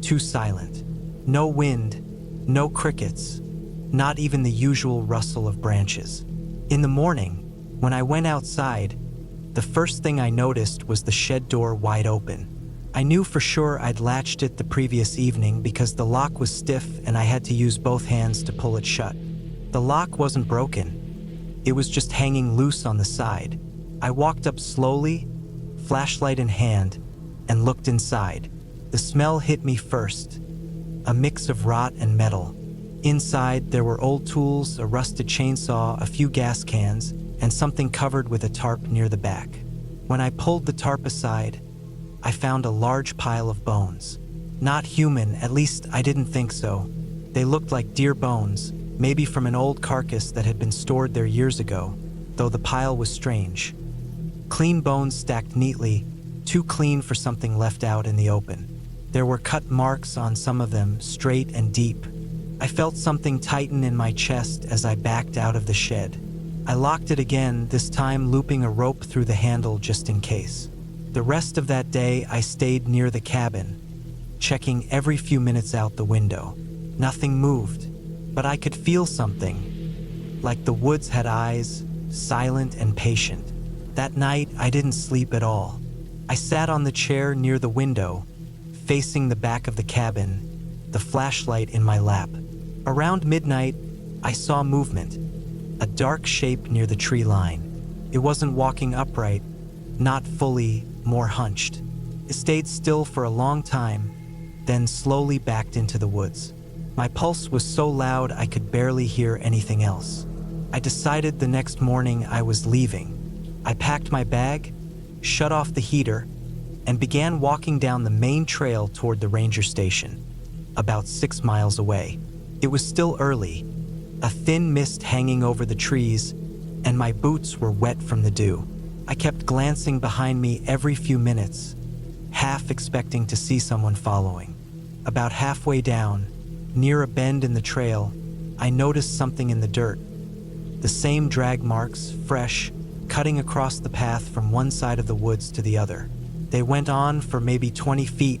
too silent. No wind, no crickets, not even the usual rustle of branches. In the morning, when I went outside, the first thing I noticed was the shed door wide open. I knew for sure I'd latched it the previous evening because the lock was stiff and I had to use both hands to pull it shut. The lock wasn't broken. It was just hanging loose on the side. I walked up slowly, flashlight in hand, and looked inside. The smell hit me first, a mix of rot and metal. Inside, there were old tools, a rusted chainsaw, a few gas cans, and something covered with a tarp near the back. When I pulled the tarp aside, I found a large pile of bones. Not human, at least I didn't think so. They looked like deer bones, maybe from an old carcass that had been stored there years ago, though the pile was strange. Clean bones stacked neatly, too clean for something left out in the open. There were cut marks on some of them, straight and deep. I felt something tighten in my chest as I backed out of the shed. I locked it again, this time looping a rope through the handle just in case. The rest of that day, I stayed near the cabin, checking every few minutes out the window. Nothing moved, but I could feel something, like the woods had eyes, silent and patient. That night, I didn't sleep at all. I sat on the chair near the window, facing the back of the cabin, the flashlight in my lap. Around midnight, I saw movement, a dark shape near the tree line. It wasn't walking upright, not fully, more hunched. It stayed still for a long time, then slowly backed into the woods. My pulse was so loud I could barely hear anything else. I decided the next morning I was leaving. I packed my bag, shut off the heater, and began walking down the main trail toward the ranger station, about 6 miles away. It was still early, a thin mist hanging over the trees, and my boots were wet from the dew. I kept glancing behind me every few minutes, half expecting to see someone following. About halfway down, near a bend in the trail, I noticed something in the dirt. The same drag marks, fresh, cutting across the path from one side of the woods to the other. They went on for maybe 20 feet,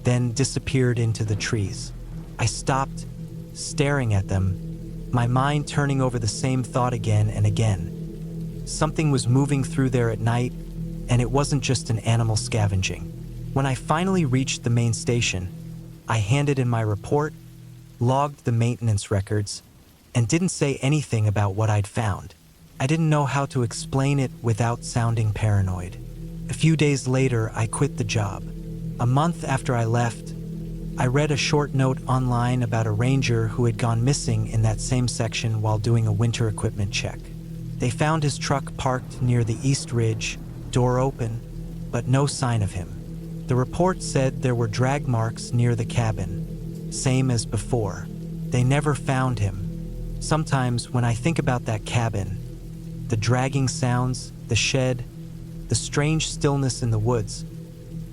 then disappeared into the trees. I stopped, staring at them, my mind turning over the same thought again and again. Something was moving through there at night, and it wasn't just an animal scavenging. When I finally reached the main station, I handed in my report, logged the maintenance records, and didn't say anything about what I'd found. I didn't know how to explain it without sounding paranoid. A few days later, I quit the job. A month after I left, I read a short note online about a ranger who had gone missing in that same section while doing a winter equipment check. They found his truck parked near the East Ridge, door open, but no sign of him. The report said there were drag marks near the cabin, same as before. They never found him. Sometimes when I think about that cabin, the dragging sounds, the shed, the strange stillness in the woods,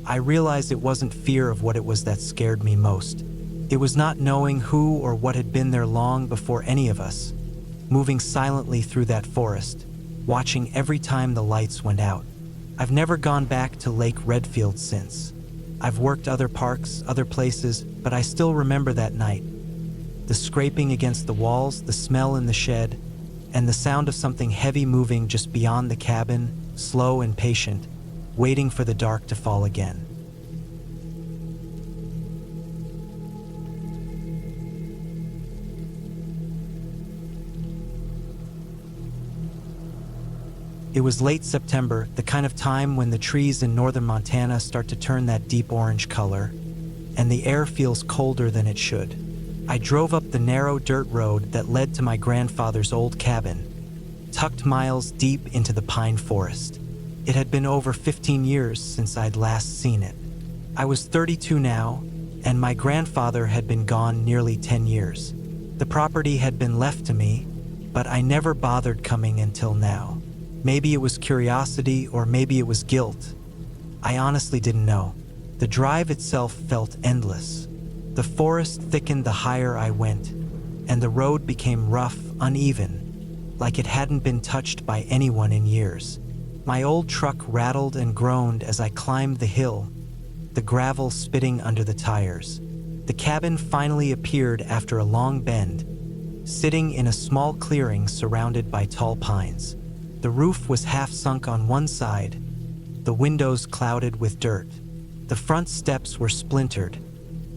I realized it wasn't fear of what it was that scared me most. It was not knowing who or what had been there long before any of us, moving silently through that forest, watching every time the lights went out. I've never gone back to Lake Redfield since. I've worked other parks, other places, but I still remember that night. The scraping against the walls, the smell in the shed, and the sound of something heavy moving just beyond the cabin, slow and patient, waiting for the dark to fall again. It was late September, the kind of time when the trees in northern Montana start to turn that deep orange color, and the air feels colder than it should. I drove up the narrow dirt road that led to my grandfather's old cabin, tucked miles deep into the pine forest. It had been over 15 years since I'd last seen it. I was 32 now, and my grandfather had been gone nearly 10 years. The property had been left to me, but I never bothered coming until now. Maybe it was curiosity, or maybe it was guilt. I honestly didn't know. The drive itself felt endless. The forest thickened the higher I went, and the road became rough, uneven, like it hadn't been touched by anyone in years. My old truck rattled and groaned as I climbed the hill, the gravel spitting under the tires. The cabin finally appeared after a long bend, sitting in a small clearing surrounded by tall pines. The roof was half sunk on one side, the windows clouded with dirt. The front steps were splintered,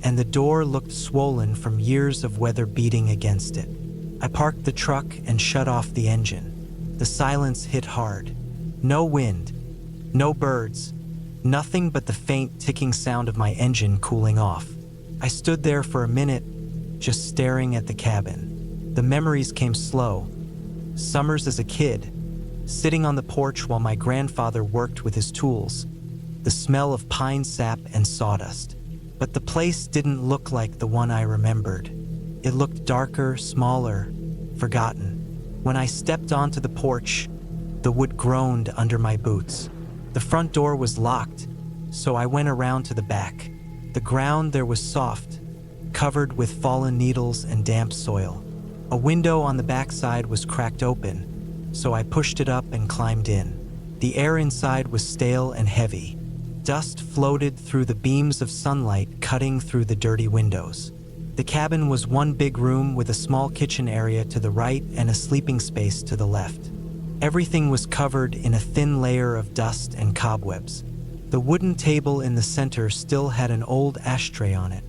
and the door looked swollen from years of weather beating against it. I parked the truck and shut off the engine. The silence hit hard. No wind, no birds, nothing but the faint ticking sound of my engine cooling off. I stood there for a minute, just staring at the cabin. The memories came slow. Summers as a kid, sitting on the porch while my grandfather worked with his tools, the smell of pine sap and sawdust. But the place didn't look like the one I remembered. It looked darker, smaller, forgotten. When I stepped onto the porch, the wood groaned under my boots. The front door was locked, so I went around to the back. The ground there was soft, covered with fallen needles and damp soil. A window on the backside was cracked open, so I pushed it up and climbed in. The air inside was stale and heavy. Dust floated through the beams of sunlight cutting through the dirty windows. The cabin was one big room with a small kitchen area to the right and a sleeping space to the left. Everything was covered in a thin layer of dust and cobwebs. The wooden table in the center still had an old ashtray on it,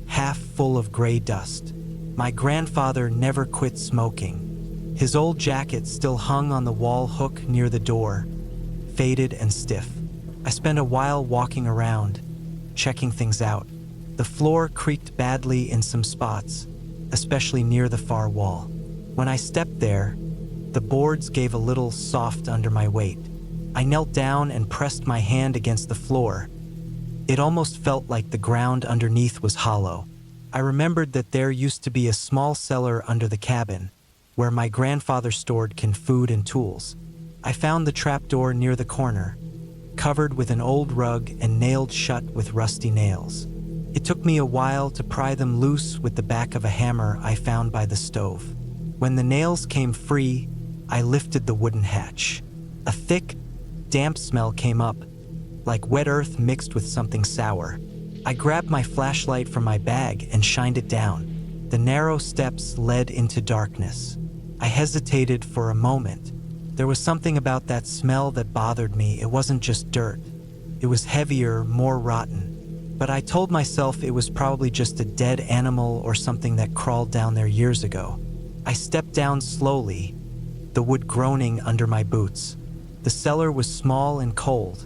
half full of gray dust. My grandfather never quit smoking. His old jacket still hung on the wall hook near the door, faded and stiff. I spent a while walking around, checking things out. The floor creaked badly in some spots, especially near the far wall. When I stepped there, the boards gave a little soft under my weight. I knelt down and pressed my hand against the floor. It almost felt like the ground underneath was hollow. I remembered that there used to be a small cellar under the cabin, where my grandfather stored canned food and tools. I found the trapdoor near the corner, covered with an old rug and nailed shut with rusty nails. It took me a while to pry them loose with the back of a hammer I found by the stove. When the nails came free, I lifted the wooden hatch. A thick, damp smell came up, like wet earth mixed with something sour. I grabbed my flashlight from my bag and shined it down. The narrow steps led into darkness. I hesitated for a moment. There was something about that smell that bothered me. It wasn't just dirt. It was heavier, more rotten. But I told myself it was probably just a dead animal or something that crawled down there years ago. I stepped down slowly, the wood groaning under my boots. The cellar was small and cold,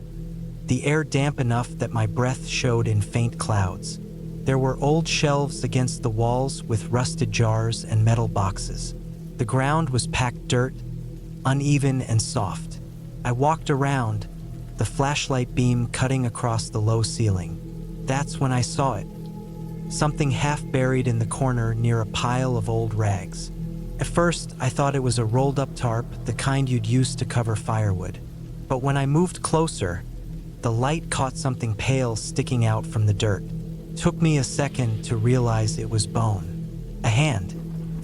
the air damp enough that my breath showed in faint clouds. There were old shelves against the walls with rusted jars and metal boxes. The ground was packed dirt, uneven and soft. I walked around, the flashlight beam cutting across the low ceiling. That's when I saw it. Something half buried in the corner near a pile of old rags. At first, I thought it was a rolled-up tarp, the kind you'd use to cover firewood. But when I moved closer, the light caught something pale sticking out from the dirt. It took me a second to realize it was bone. A hand.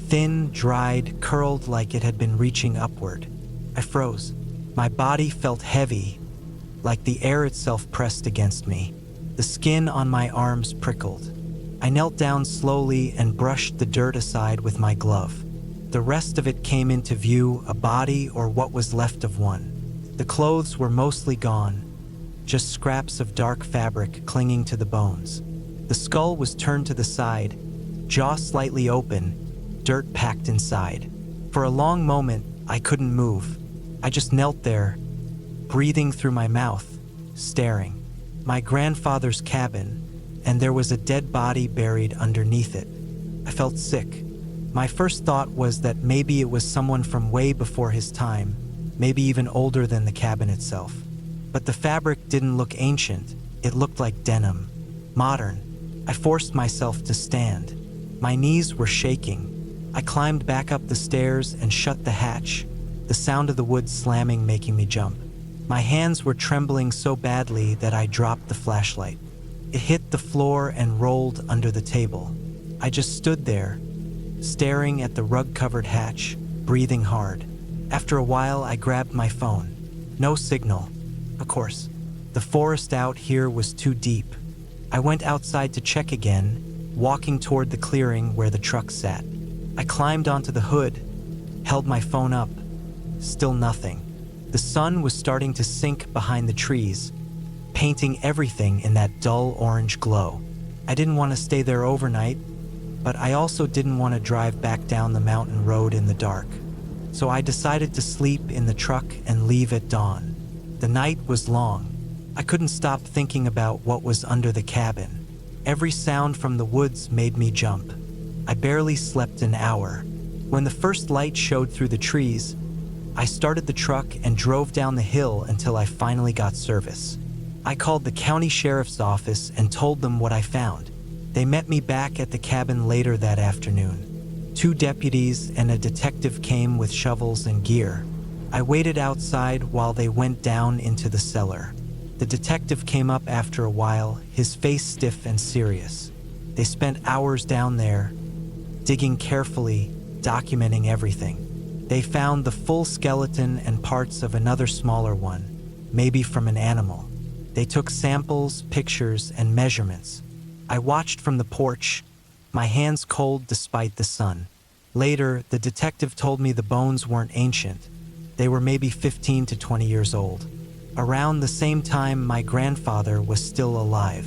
Thin, dried, curled like it had been reaching upward. I froze. My body felt heavy, like the air itself pressed against me. The skin on my arms prickled. I knelt down slowly and brushed the dirt aside with my glove. The rest of it came into view, a body or what was left of one. The clothes were mostly gone, just scraps of dark fabric clinging to the bones. The skull was turned to the side, jaw slightly open, dirt packed inside. For a long moment, I couldn't move. I just knelt there, breathing through my mouth, staring. My grandfather's cabin, and there was a dead body buried underneath it. I felt sick. My first thought was that maybe it was someone from way before his time, maybe even older than the cabin itself. But the fabric didn't look ancient. It looked like denim, modern. I forced myself to stand. My knees were shaking. I climbed back up the stairs and shut the hatch, the sound of the wood slamming making me jump. My hands were trembling so badly that I dropped the flashlight. It hit the floor and rolled under the table. I just stood there, staring at the rug-covered hatch, breathing hard. After a while, I grabbed my phone. No signal. Of course, the forest out here was too deep. I went outside to check again, walking toward the clearing where the truck sat. I climbed onto the hood, held my phone up. Still nothing. The sun was starting to sink behind the trees, painting everything in that dull orange glow. I didn't want to stay there overnight, but I also didn't want to drive back down the mountain road in the dark. So I decided to sleep in the truck and leave at dawn. The night was long. I couldn't stop thinking about what was under the cabin. Every sound from the woods made me jump. I barely slept an hour. When the first light showed through the trees, I started the truck and drove down the hill until I finally got service. I called the county sheriff's office and told them what I found. They met me back at the cabin later that afternoon. 2 deputies and a detective came with shovels and gear. I waited outside while they went down into the cellar. The detective came up after a while, his face stiff and serious. They spent hours down there, digging carefully, documenting everything. They found the full skeleton and parts of another smaller one, maybe from an animal. They took samples, pictures, and measurements. I watched from the porch, my hands cold despite the sun. Later, the detective told me the bones weren't ancient. They were maybe 15 to 20 years old. Around the same time my grandfather was still alive.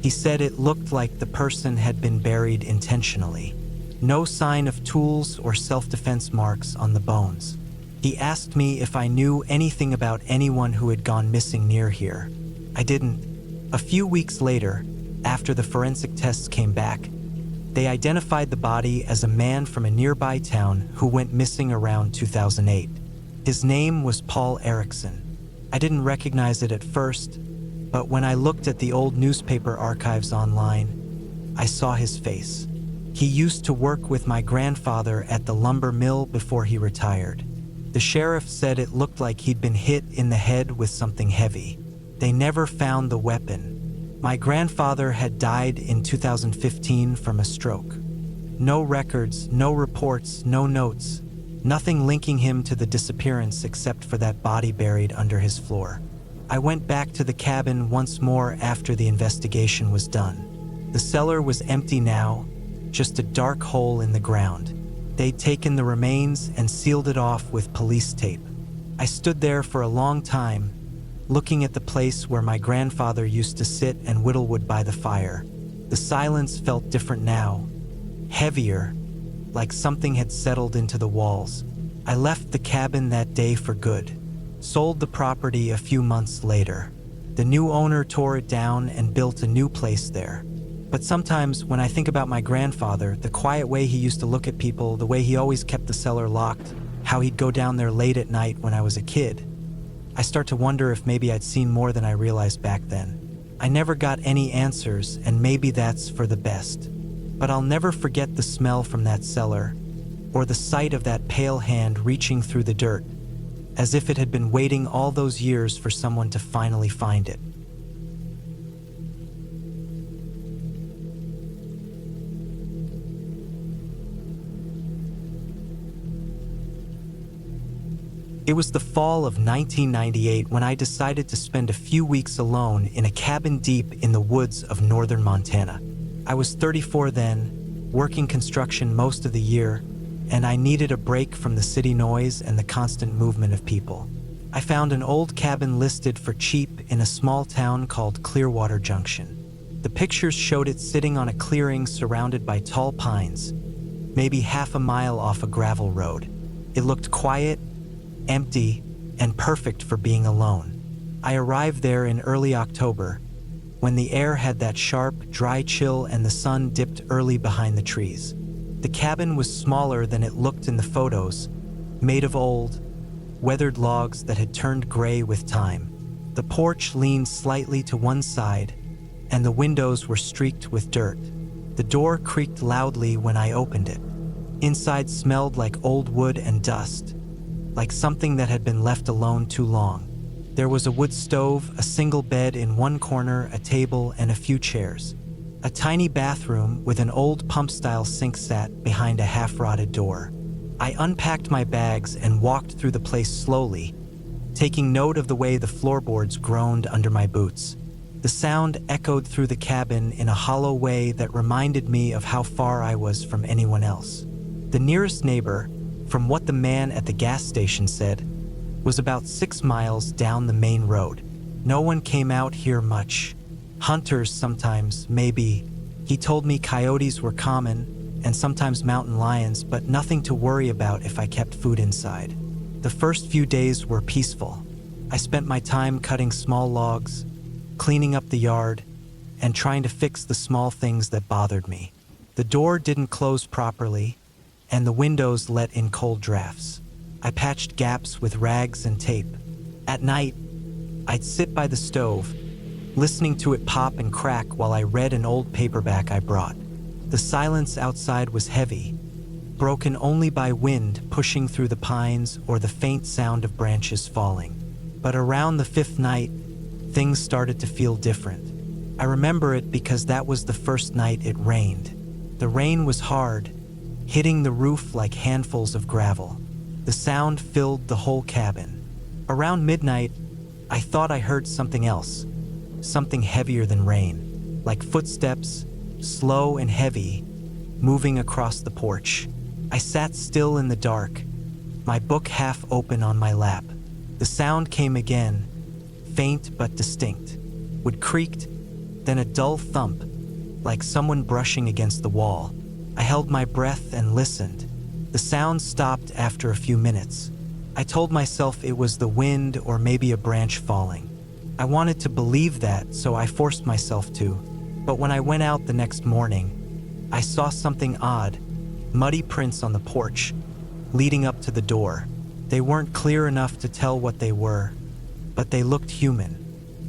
He said it looked like the person had been buried intentionally. No sign of tools or self-defense marks on the bones. He asked me if I knew anything about anyone who had gone missing near here. I didn't. A few weeks later, after the forensic tests came back, they identified the body as a man from a nearby town who went missing around 2008. His name was Paul Erickson. I didn't recognize it at first, but when I looked at the old newspaper archives online, I saw his face. He used to work with my grandfather at the lumber mill before he retired. The sheriff said it looked like he'd been hit in the head with something heavy. They never found the weapon. My grandfather had died in 2015 from a stroke. No records, no reports, no notes. Nothing linking him to the disappearance except for that body buried under his floor. I went back to the cabin once more after the investigation was done. The cellar was empty now, just a dark hole in the ground. They'd taken the remains and sealed it off with police tape. I stood there for a long time, looking at the place where my grandfather used to sit and whittle wood by the fire. The silence felt different now, heavier, like something had settled into the walls. I left the cabin that day for good, sold the property a few months later. The new owner tore it down and built a new place there. But sometimes when I think about my grandfather, the quiet way he used to look at people, the way he always kept the cellar locked, how he'd go down there late at night when I was a kid, I start to wonder if maybe I'd seen more than I realized back then. I never got any answers, and maybe that's for the best. But I'll never forget the smell from that cellar, or the sight of that pale hand reaching through the dirt, as if it had been waiting all those years for someone to finally find it. It was the fall of 1998 when I decided to spend a few weeks alone in a cabin deep in the woods of northern Montana. I was 34 then, working construction most of the year, and I needed a break from the city noise and the constant movement of people. I found an old cabin listed for cheap in a small town called Clearwater Junction. The pictures showed it sitting on a clearing surrounded by tall pines, maybe half a mile off a gravel road. It looked quiet, empty, and perfect for being alone. I arrived there in early October, when the air had that sharp, dry chill and the sun dipped early behind the trees. The cabin was smaller than it looked in the photos, made of old, weathered logs that had turned gray with time. The porch leaned slightly to one side, and the windows were streaked with dirt. The door creaked loudly when I opened it. Inside smelled like old wood and dust, like something that had been left alone too long. There was a wood stove, a single bed in one corner, a table, and a few chairs. A tiny bathroom with an old pump-style sink sat behind a half-rotted door. I unpacked my bags and walked through the place slowly, taking note of the way the floorboards groaned under my boots. The sound echoed through the cabin in a hollow way that reminded me of how far I was from anyone else. The nearest neighbor, from what the man at the gas station said, was about 6 miles down the main road. No one came out here much. Hunters sometimes, maybe. He told me coyotes were common, and sometimes mountain lions, but nothing to worry about if I kept food inside. The first few days were peaceful. I spent my time cutting small logs, cleaning up the yard, and trying to fix the small things that bothered me. The door didn't close properly, and the windows let in cold drafts. I patched gaps with rags and tape. At night, I'd sit by the stove, listening to it pop and crack while I read an old paperback I brought. The silence outside was heavy, broken only by wind pushing through the pines or the faint sound of branches falling. But around the 5th night, things started to feel different. I remember it because that was the first night it rained. The rain was hard, hitting the roof like handfuls of gravel. The sound filled the whole cabin. Around midnight, I thought I heard something else, something heavier than rain, like footsteps, slow and heavy, moving across the porch. I sat still in the dark, my book half open on my lap. The sound came again, faint but distinct. Wood creaked, then a dull thump, like someone brushing against the wall. I held my breath and listened. The sound stopped after a few minutes. I told myself it was the wind or maybe a branch falling. I wanted to believe that, so I forced myself to. But when I went out the next morning, I saw something odd, muddy prints on the porch, leading up to the door. They weren't clear enough to tell what they were, but they looked human.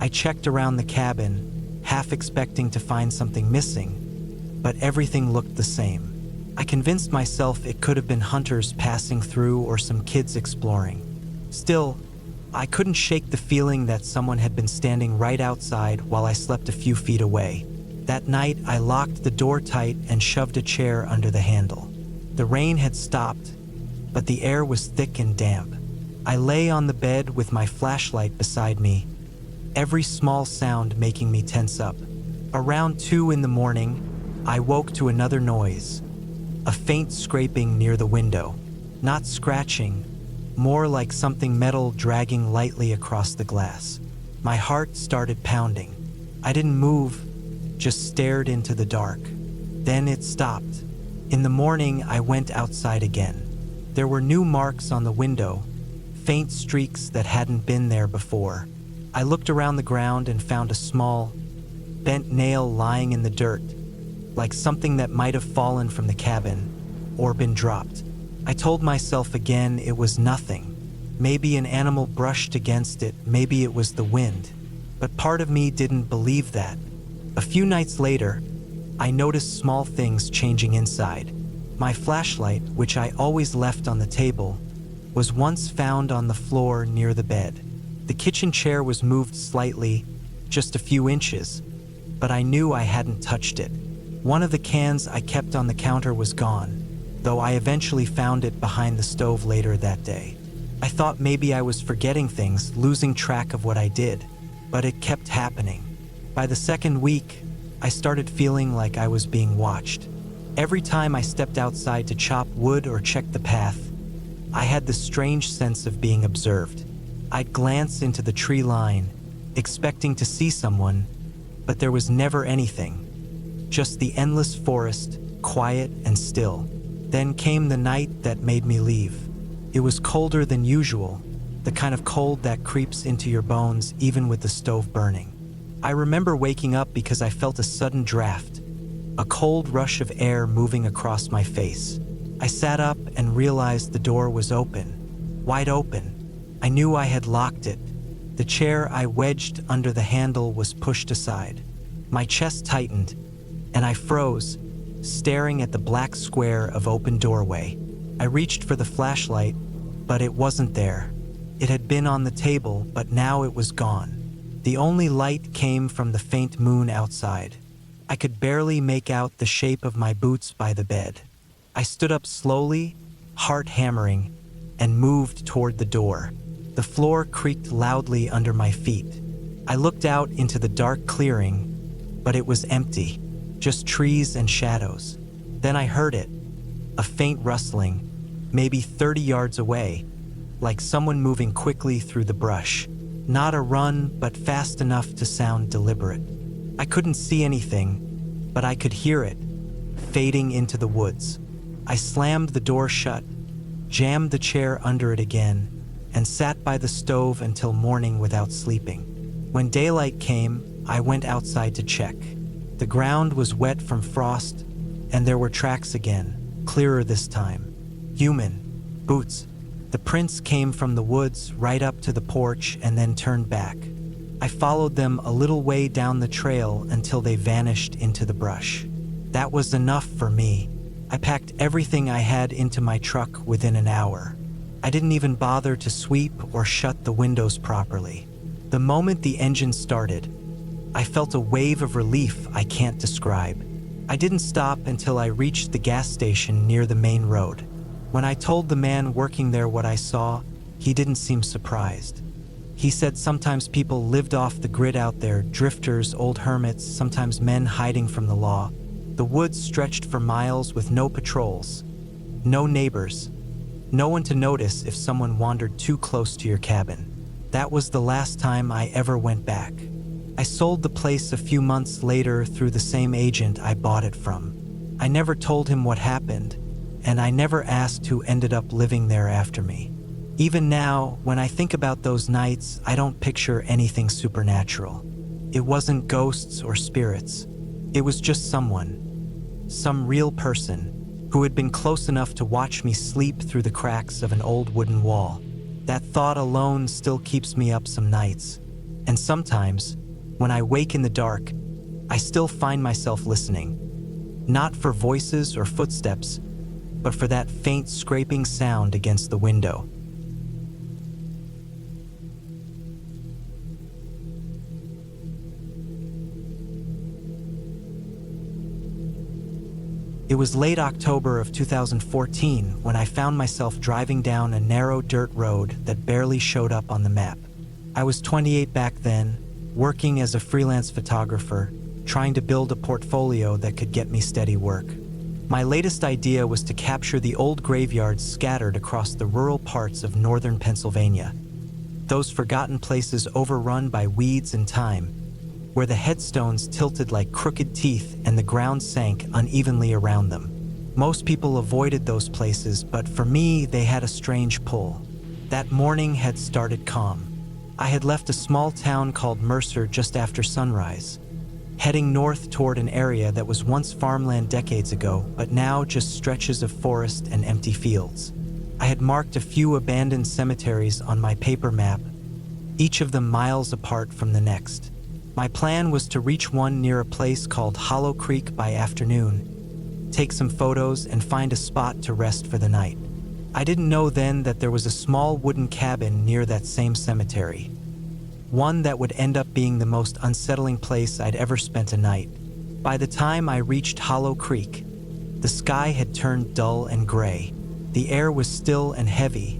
I checked around the cabin, half expecting to find something missing, but everything looked the same. I convinced myself it could have been hunters passing through or some kids exploring. Still, I couldn't shake the feeling that someone had been standing right outside while I slept a few feet away. That night, I locked the door tight and shoved a chair under the handle. The rain had stopped, but the air was thick and damp. I lay on the bed with my flashlight beside me, every small sound making me tense up. Around 2 in the morning, I woke to another noise, a faint scraping near the window. Not scratching, more like something metal dragging lightly across the glass. My heart started pounding. I didn't move, just stared into the dark. Then it stopped. In the morning, I went outside again. There were new marks on the window, faint streaks that hadn't been there before. I looked around the ground and found a small, bent nail lying in the dirt, like something that might have fallen from the cabin or been dropped. I told myself again it was nothing. Maybe an animal brushed against it, maybe it was the wind. But part of me didn't believe that. A few nights later, I noticed small things changing inside. My flashlight, which I always left on the table, was once found on the floor near the bed. The kitchen chair was moved slightly, just a few inches, but I knew I hadn't touched it. One of the cans I kept on the counter was gone, though I eventually found it behind the stove later that day. I thought maybe I was forgetting things, losing track of what I did, but it kept happening. By the second week, I started feeling like I was being watched. Every time I stepped outside to chop wood or check the path, I had this strange sense of being observed. I'd glance into the tree line, expecting to see someone, but there was never anything. Just the endless forest, quiet and still. Then came the night that made me leave. It was colder than usual, the kind of cold that creeps into your bones even with the stove burning. I remember waking up because I felt a sudden draft, a cold rush of air moving across my face. I sat up and realized the door was open, wide open. I knew I had locked it. The chair I wedged under the handle was pushed aside. My chest tightened, and I froze, staring at the black square of open doorway. I reached for the flashlight, but it wasn't there. It had been on the table, but now it was gone. The only light came from the faint moon outside. I could barely make out the shape of my boots by the bed. I stood up slowly, heart hammering, and moved toward the door. The floor creaked loudly under my feet. I looked out into the dark clearing, but it was empty, just trees and shadows. Then I heard it, a faint rustling, maybe 30 yards away, like someone moving quickly through the brush. Not a run, but fast enough to sound deliberate. I couldn't see anything, but I could hear it, fading into the woods. I slammed the door shut, jammed the chair under it again, and sat by the stove until morning without sleeping. When daylight came, I went outside to check. The ground was wet from frost, and there were tracks again, clearer this time. Human, boots. The prints came from the woods right up to the porch and then turned back. I followed them a little way down the trail until they vanished into the brush. That was enough for me. I packed everything I had into my truck within an hour. I didn't even bother to sweep or shut the windows properly. The moment the engine started, I felt a wave of relief I can't describe. I didn't stop until I reached the gas station near the main road. When I told the man working there what I saw, he didn't seem surprised. He said sometimes people lived off the grid out there, drifters, old hermits, sometimes men hiding from the law. The woods stretched for miles with no patrols, no neighbors, No one to notice if someone wandered too close to your cabin. That was the last time I ever went back. I sold the place a few months later through the same agent I bought it from. I never told him what happened, and I never asked who ended up living there after me. Even now, when I think about those nights, I don't picture anything supernatural. It wasn't ghosts or spirits. It was just someone, some real person, who had been close enough to watch me sleep through the cracks of an old wooden wall. That thought alone still keeps me up some nights. And sometimes, when I wake in the dark, I still find myself listening. Not for voices or footsteps, but for that faint scraping sound against the window. It was late October of 2014 when I found myself driving down a narrow dirt road that barely showed up on the map. I was 28 back then, working as a freelance photographer, trying to build a portfolio that could get me steady work. My latest idea was to capture the old graveyards scattered across the rural parts of northern Pennsylvania. Those forgotten places overrun by weeds and time, where the headstones tilted like crooked teeth and the ground sank unevenly around them. Most people avoided those places, but for me, they had a strange pull. That morning had started calm. I had left a small town called Mercer just after sunrise, heading north toward an area that was once farmland decades ago, but now just stretches of forest and empty fields. I had marked a few abandoned cemeteries on my paper map, each of them miles apart from the next. My plan was to reach one near a place called Hollow Creek by afternoon, take some photos, and find a spot to rest for the night. I didn't know then that there was a small wooden cabin near that same cemetery, one that would end up being the most unsettling place I'd ever spent a night. By the time I reached Hollow Creek, the sky had turned dull and gray. The air was still and heavy,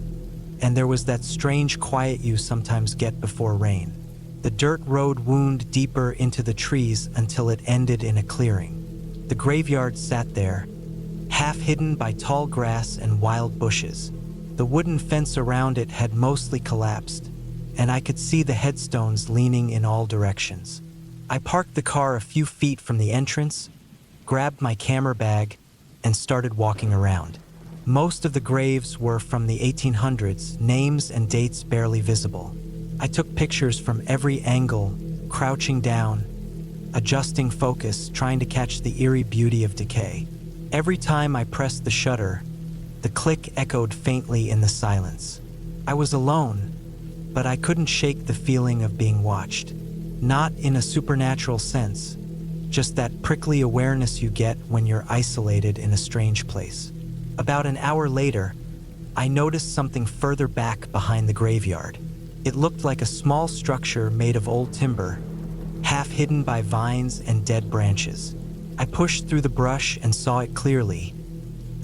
and there was that strange quiet you sometimes get before rain. The dirt road wound deeper into the trees until it ended in a clearing. The graveyard sat there, half hidden by tall grass and wild bushes. The wooden fence around it had mostly collapsed, and I could see the headstones leaning in all directions. I parked the car a few feet from the entrance, grabbed my camera bag, and started walking around. Most of the graves were from the 1800s, names and dates barely visible. I took pictures from every angle, crouching down, adjusting focus, trying to catch the eerie beauty of decay. Every time I pressed the shutter, the click echoed faintly in the silence. I was alone, but I couldn't shake the feeling of being watched. Not in a supernatural sense, just that prickly awareness you get when you're isolated in a strange place. About an hour later, I noticed something further back behind the graveyard. It looked like a small structure made of old timber, half hidden by vines and dead branches. I pushed through the brush and saw it clearly.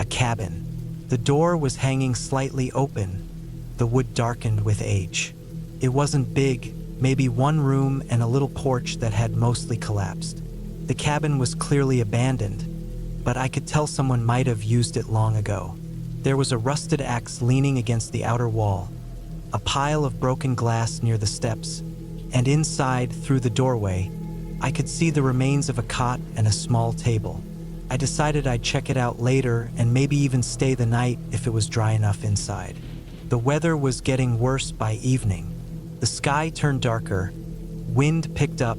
A cabin. The door was hanging slightly open, the wood darkened with age. It wasn't big, maybe one room and a little porch that had mostly collapsed. The cabin was clearly abandoned, but I could tell someone might have used it long ago. There was a rusted axe leaning against the outer wall, a pile of broken glass near the steps, and inside, through the doorway, I could see the remains of a cot and a small table. I decided I'd check it out later and maybe even stay the night if it was dry enough inside. The weather was getting worse by evening. The sky turned darker, wind picked up,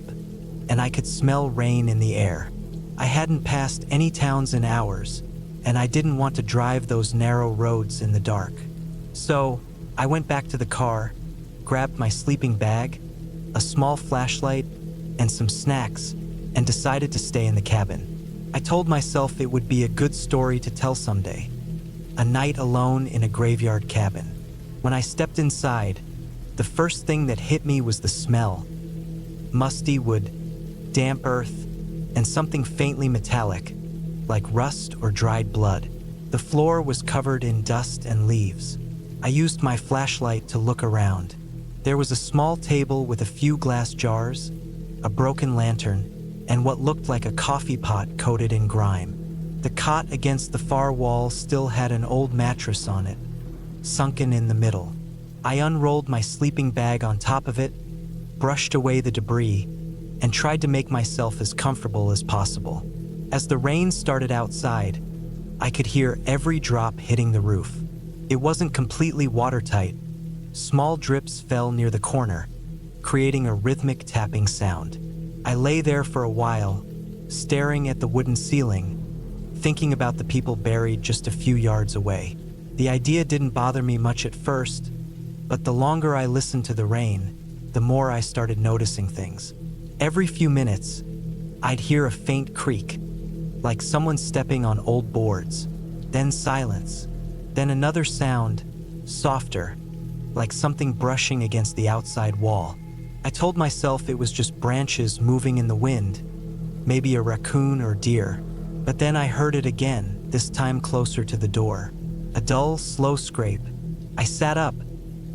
and I could smell rain in the air. I hadn't passed any towns in hours, and I didn't want to drive those narrow roads in the dark. So, I went back to the car, grabbed my sleeping bag, a small flashlight, and some snacks, and decided to stay in the cabin. I told myself it would be a good story to tell someday. A night alone in a graveyard cabin. When I stepped inside, the first thing that hit me was the smell. Musty wood, damp earth, and something faintly metallic, like rust or dried blood. The floor was covered in dust and leaves. I used my flashlight to look around. There was a small table with a few glass jars, a broken lantern, and what looked like a coffee pot coated in grime. The cot against the far wall still had an old mattress on it, sunken in the middle. I unrolled my sleeping bag on top of it, brushed away the debris, and tried to make myself as comfortable as possible. As the rain started outside, I could hear every drop hitting the roof. It wasn't completely watertight. Small drips fell near the corner, creating a rhythmic tapping sound. I lay there for a while, staring at the wooden ceiling, thinking about the people buried just a few yards away. The idea didn't bother me much at first, but the longer I listened to the rain, the more I started noticing things. Every few minutes, I'd hear a faint creak, like someone stepping on old boards, then silence, then another sound, softer, like something brushing against the outside wall. I told myself it was just branches moving in the wind, maybe a raccoon or deer. But then I heard it again, this time closer to the door. A dull, slow scrape. I sat up,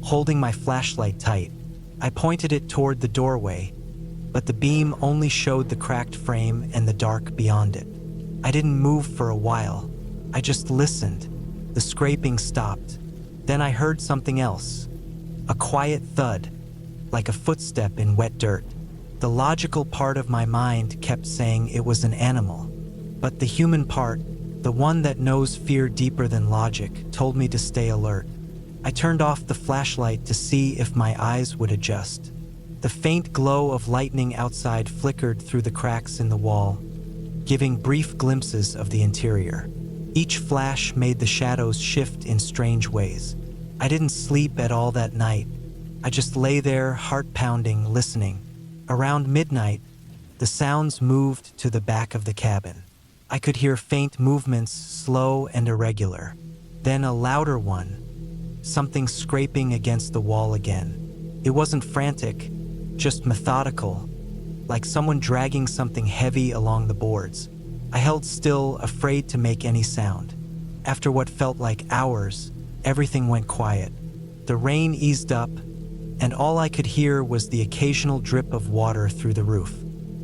holding my flashlight tight. I pointed it toward the doorway, but the beam only showed the cracked frame and the dark beyond it. I didn't move for a while. I just listened. The scraping stopped. Then I heard something else. A quiet thud, like a footstep in wet dirt. The logical part of my mind kept saying it was an animal, but the human part, the one that knows fear deeper than logic, told me to stay alert. I turned off the flashlight to see if my eyes would adjust. The faint glow of lightning outside flickered through the cracks in the wall, giving brief glimpses of the interior. Each flash made the shadows shift in strange ways. I didn't sleep at all that night. I just lay there, heart pounding, listening. Around midnight, the sounds moved to the back of the cabin. I could hear faint movements, slow and irregular. Then a louder one, something scraping against the wall again. It wasn't frantic, just methodical, like someone dragging something heavy along the boards. I held still, afraid to make any sound. After what felt like hours, everything went quiet. The rain eased up, and all I could hear was the occasional drip of water through the roof.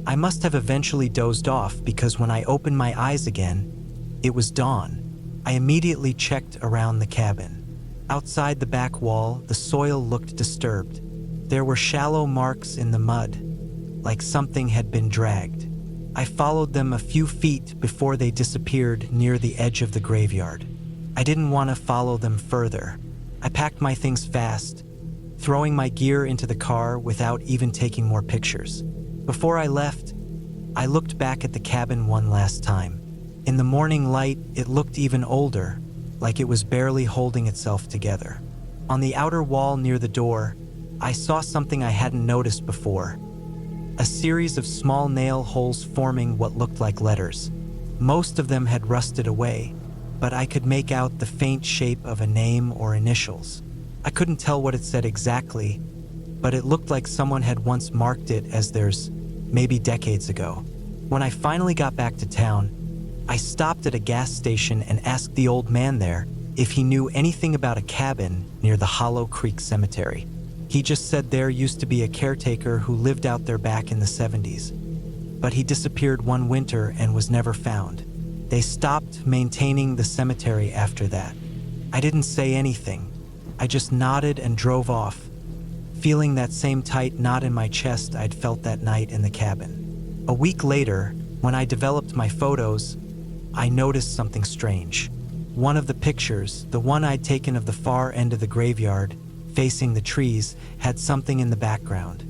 I must have eventually dozed off because when I opened my eyes again, it was dawn. I immediately checked around the cabin. Outside the back wall, the soil looked disturbed. There were shallow marks in the mud, like something had been dragged. I followed them a few feet before they disappeared near the edge of the graveyard. I didn't want to follow them further. I packed my things fast, throwing my gear into the car without even taking more pictures. Before I left, I looked back at the cabin one last time. In the morning light, it looked even older, like it was barely holding itself together. On the outer wall near the door, I saw something I hadn't noticed before. A series of small nail holes forming what looked like letters. Most of them had rusted away, but I could make out the faint shape of a name or initials. I couldn't tell what it said exactly, but it looked like someone had once marked it as theirs, maybe decades ago. When I finally got back to town, I stopped at a gas station and asked the old man there if he knew anything about a cabin near the Hollow Creek Cemetery. He just said there used to be a caretaker who lived out there back in the 70s, but he disappeared one winter and was never found. They stopped maintaining the cemetery after that. I didn't say anything. I just nodded and drove off, feeling that same tight knot in my chest I'd felt that night in the cabin. A week later, when I developed my photos, I noticed something strange. One of the pictures, the one I'd taken of the far end of the graveyard, facing the trees, had something in the background.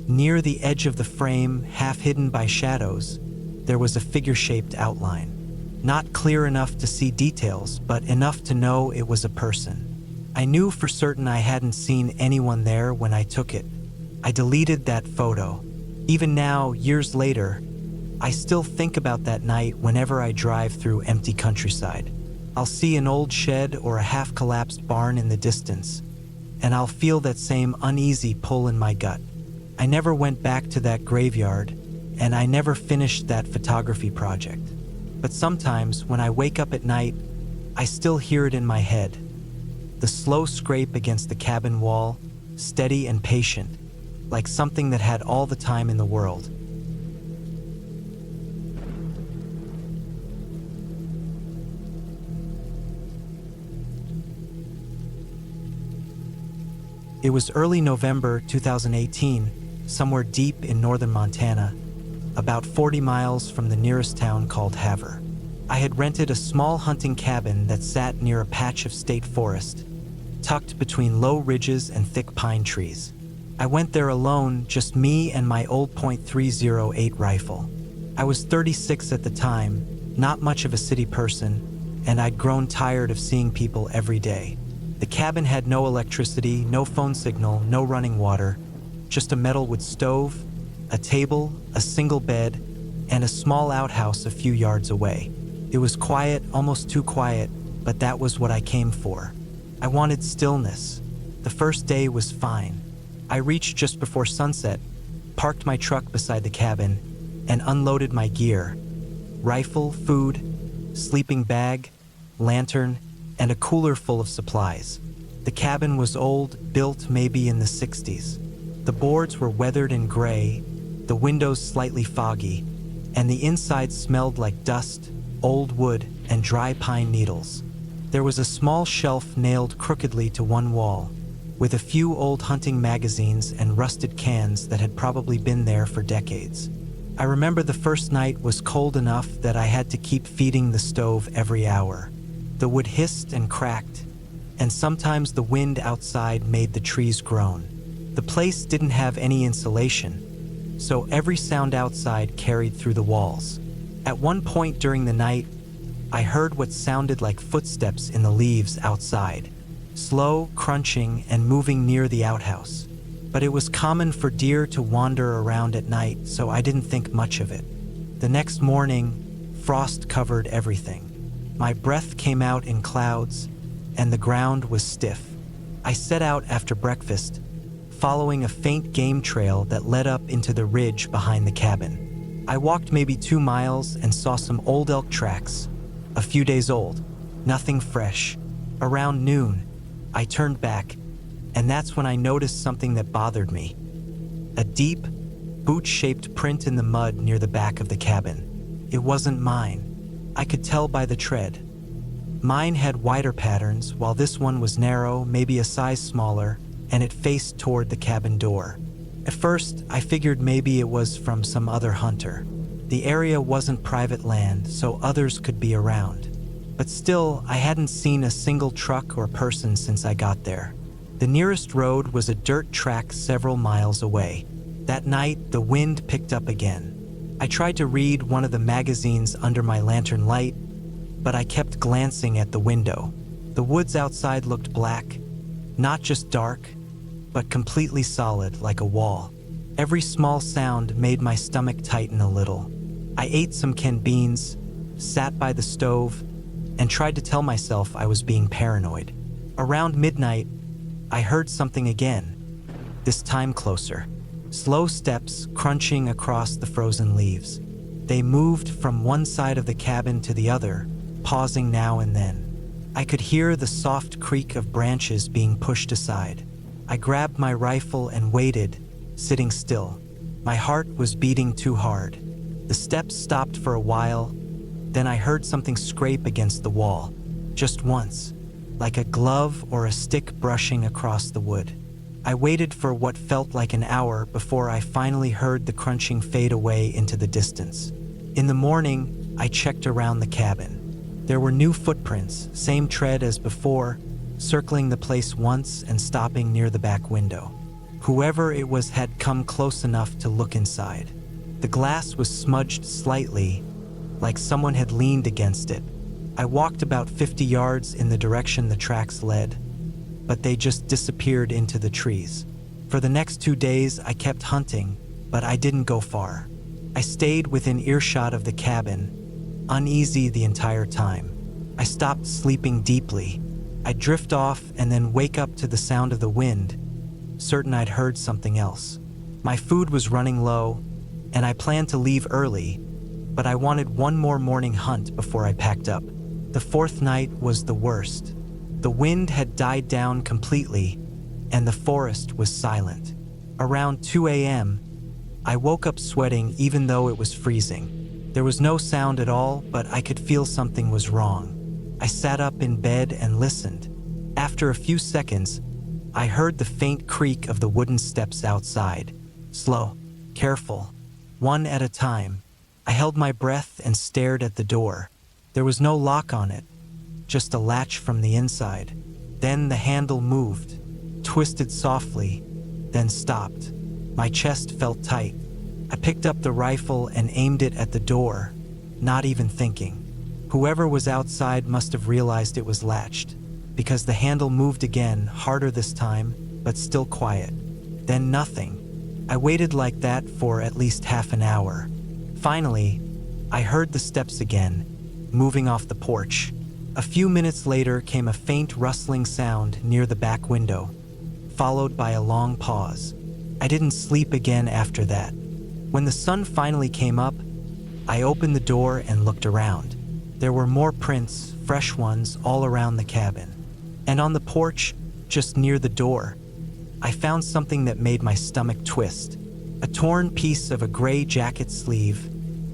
Near the edge of the frame, half hidden by shadows, there was a figure-shaped outline. Not clear enough to see details, but enough to know it was a person. I knew for certain I hadn't seen anyone there when I took it. I deleted that photo. Even now, years later, I still think about that night whenever I drive through empty countryside. I'll see an old shed or a half-collapsed barn in the distance, and I'll feel that same uneasy pull in my gut. I never went back to that graveyard, and I never finished that photography project. But sometimes, when I wake up at night, I still hear it in my head. The slow scrape against the cabin wall, steady and patient, like something that had all the time in the world. It was early November 2018, somewhere deep in northern Montana, about 40 miles from the nearest town called Havre. I had rented a small hunting cabin that sat near a patch of state forest, tucked between low ridges and thick pine trees. I went there alone, just me and my old .308 rifle. I was 36 at the time, not much of a city person, and I'd grown tired of seeing people every day. The cabin had no electricity, no phone signal, no running water, just a metal wood stove, a table, a single bed, and a small outhouse a few yards away. It was quiet, almost too quiet, but that was what I came for. I wanted stillness. The first day was fine. I reached just before sunset, parked my truck beside the cabin, and unloaded my gear: rifle, food, sleeping bag, lantern, and a cooler full of supplies. The cabin was old, built maybe in the 60s. The boards were weathered and gray, the windows slightly foggy, and the inside smelled like dust, old wood, and dry pine needles. There was a small shelf nailed crookedly to one wall, with a few old hunting magazines and rusted cans that had probably been there for decades. I remember the first night was cold enough that I had to keep feeding the stove every hour. The wood hissed and cracked, and sometimes the wind outside made the trees groan. The place didn't have any insulation, so every sound outside carried through the walls. At one point during the night, I heard what sounded like footsteps in the leaves outside, slow, crunching, and moving near the outhouse. But it was common for deer to wander around at night, so I didn't think much of it. The next morning, frost covered everything. My breath came out in clouds, and the ground was stiff. I set out after breakfast, following a faint game trail that led up into the ridge behind the cabin. I walked maybe 2 miles and saw some old elk tracks, a few days old, nothing fresh. Around noon, I turned back, and that's when I noticed something that bothered me. A deep, boot-shaped print in the mud near the back of the cabin. It wasn't mine. I could tell by the tread. Mine had wider patterns, while this one was narrow, maybe a size smaller, and it faced toward the cabin door. At first, I figured maybe it was from some other hunter. The area wasn't private land, so others could be around. But still, I hadn't seen a single truck or person since I got there. The nearest road was a dirt track several miles away. That night, the wind picked up again. I tried to read one of the magazines under my lantern light, but I kept glancing at the window. The woods outside looked black, not just dark, but completely solid like a wall. Every small sound made my stomach tighten a little. I ate some canned beans, sat by the stove, and tried to tell myself I was being paranoid. Around midnight, I heard something again, this time closer. Slow steps crunching across the frozen leaves. They moved from one side of the cabin to the other, pausing now and then. I could hear the soft creak of branches being pushed aside. I grabbed my rifle and waited, sitting still. My heart was beating too hard. The steps stopped for a while, then I heard something scrape against the wall, just once, like a glove or a stick brushing across the wood. I waited for what felt like an hour before I finally heard the crunching fade away into the distance. In the morning, I checked around the cabin. There were new footprints, same tread as before, circling the place once and stopping near the back window. Whoever it was had come close enough to look inside. The glass was smudged slightly, like someone had leaned against it. I walked about 50 yards in the direction the tracks led, but they just disappeared into the trees. For the next 2 days, I kept hunting, but I didn't go far. I stayed within earshot of the cabin, uneasy the entire time. I stopped sleeping deeply. I'd drift off and then wake up to the sound of the wind, certain I'd heard something else. My food was running low, and I planned to leave early, but I wanted one more morning hunt before I packed up. The fourth night was the worst. The wind had died down completely, and the forest was silent. Around 2 a.m., I woke up sweating even though it was freezing. There was no sound at all, but I could feel something was wrong. I sat up in bed and listened. After a few seconds, I heard the faint creak of the wooden steps outside. Slow, careful, one at a time. I held my breath and stared at the door. There was no lock on it, just a latch from the inside. Then the handle moved, twisted softly, then stopped. My chest felt tight. I picked up the rifle and aimed it at the door, not even thinking. Whoever was outside must have realized it was latched, because the handle moved again, harder this time, but still quiet. Then nothing. I waited like that for at least half an hour. Finally, I heard the steps again, moving off the porch. A few minutes later came a faint rustling sound near the back window, followed by a long pause. I didn't sleep again after that. When the sun finally came up, I opened the door and looked around. There were more prints, fresh ones, all around the cabin. And on the porch, just near the door, I found something that made my stomach twist. A torn piece of a gray jacket sleeve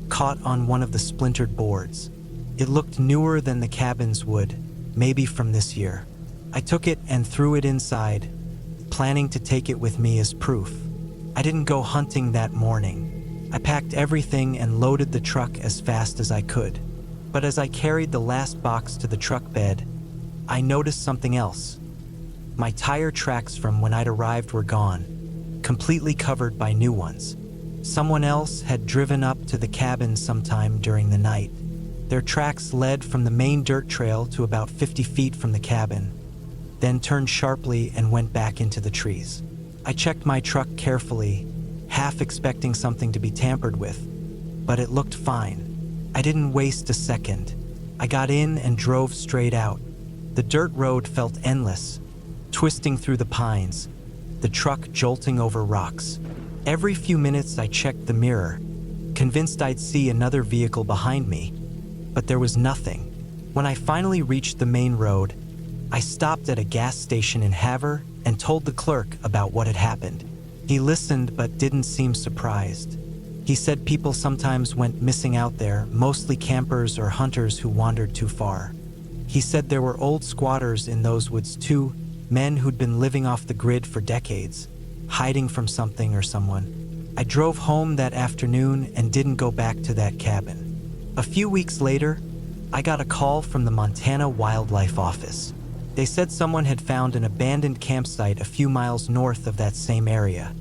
caught on one of the splintered boards. It looked newer than the cabin's wood, maybe from this year. I took it and threw it inside, planning to take it with me as proof. I didn't go hunting that morning. I packed everything and loaded the truck as fast as I could. But as I carried the last box to the truck bed, I noticed something else. My tire tracks from when I'd arrived were gone, completely covered by new ones. Someone else had driven up to the cabin sometime during the night. Their tracks led from the main dirt trail to about 50 feet from the cabin, then turned sharply and went back into the trees. I checked my truck carefully, half expecting something to be tampered with, but it looked fine. I didn't waste a second. I got in and drove straight out. The dirt road felt endless, twisting through the pines, the truck jolting over rocks. Every few minutes I checked the mirror, convinced I'd see another vehicle behind me, but there was nothing. When I finally reached the main road, I stopped at a gas station in Havre and told the clerk about what had happened. He listened but didn't seem surprised. He said people sometimes went missing out there, mostly campers or hunters who wandered too far. He said there were old squatters in those woods too, men who'd been living off the grid for decades, hiding from something or someone. I drove home that afternoon and didn't go back to that cabin. A few weeks later, I got a call from the Montana Wildlife Office. They said someone had found an abandoned campsite a few miles north of that same area.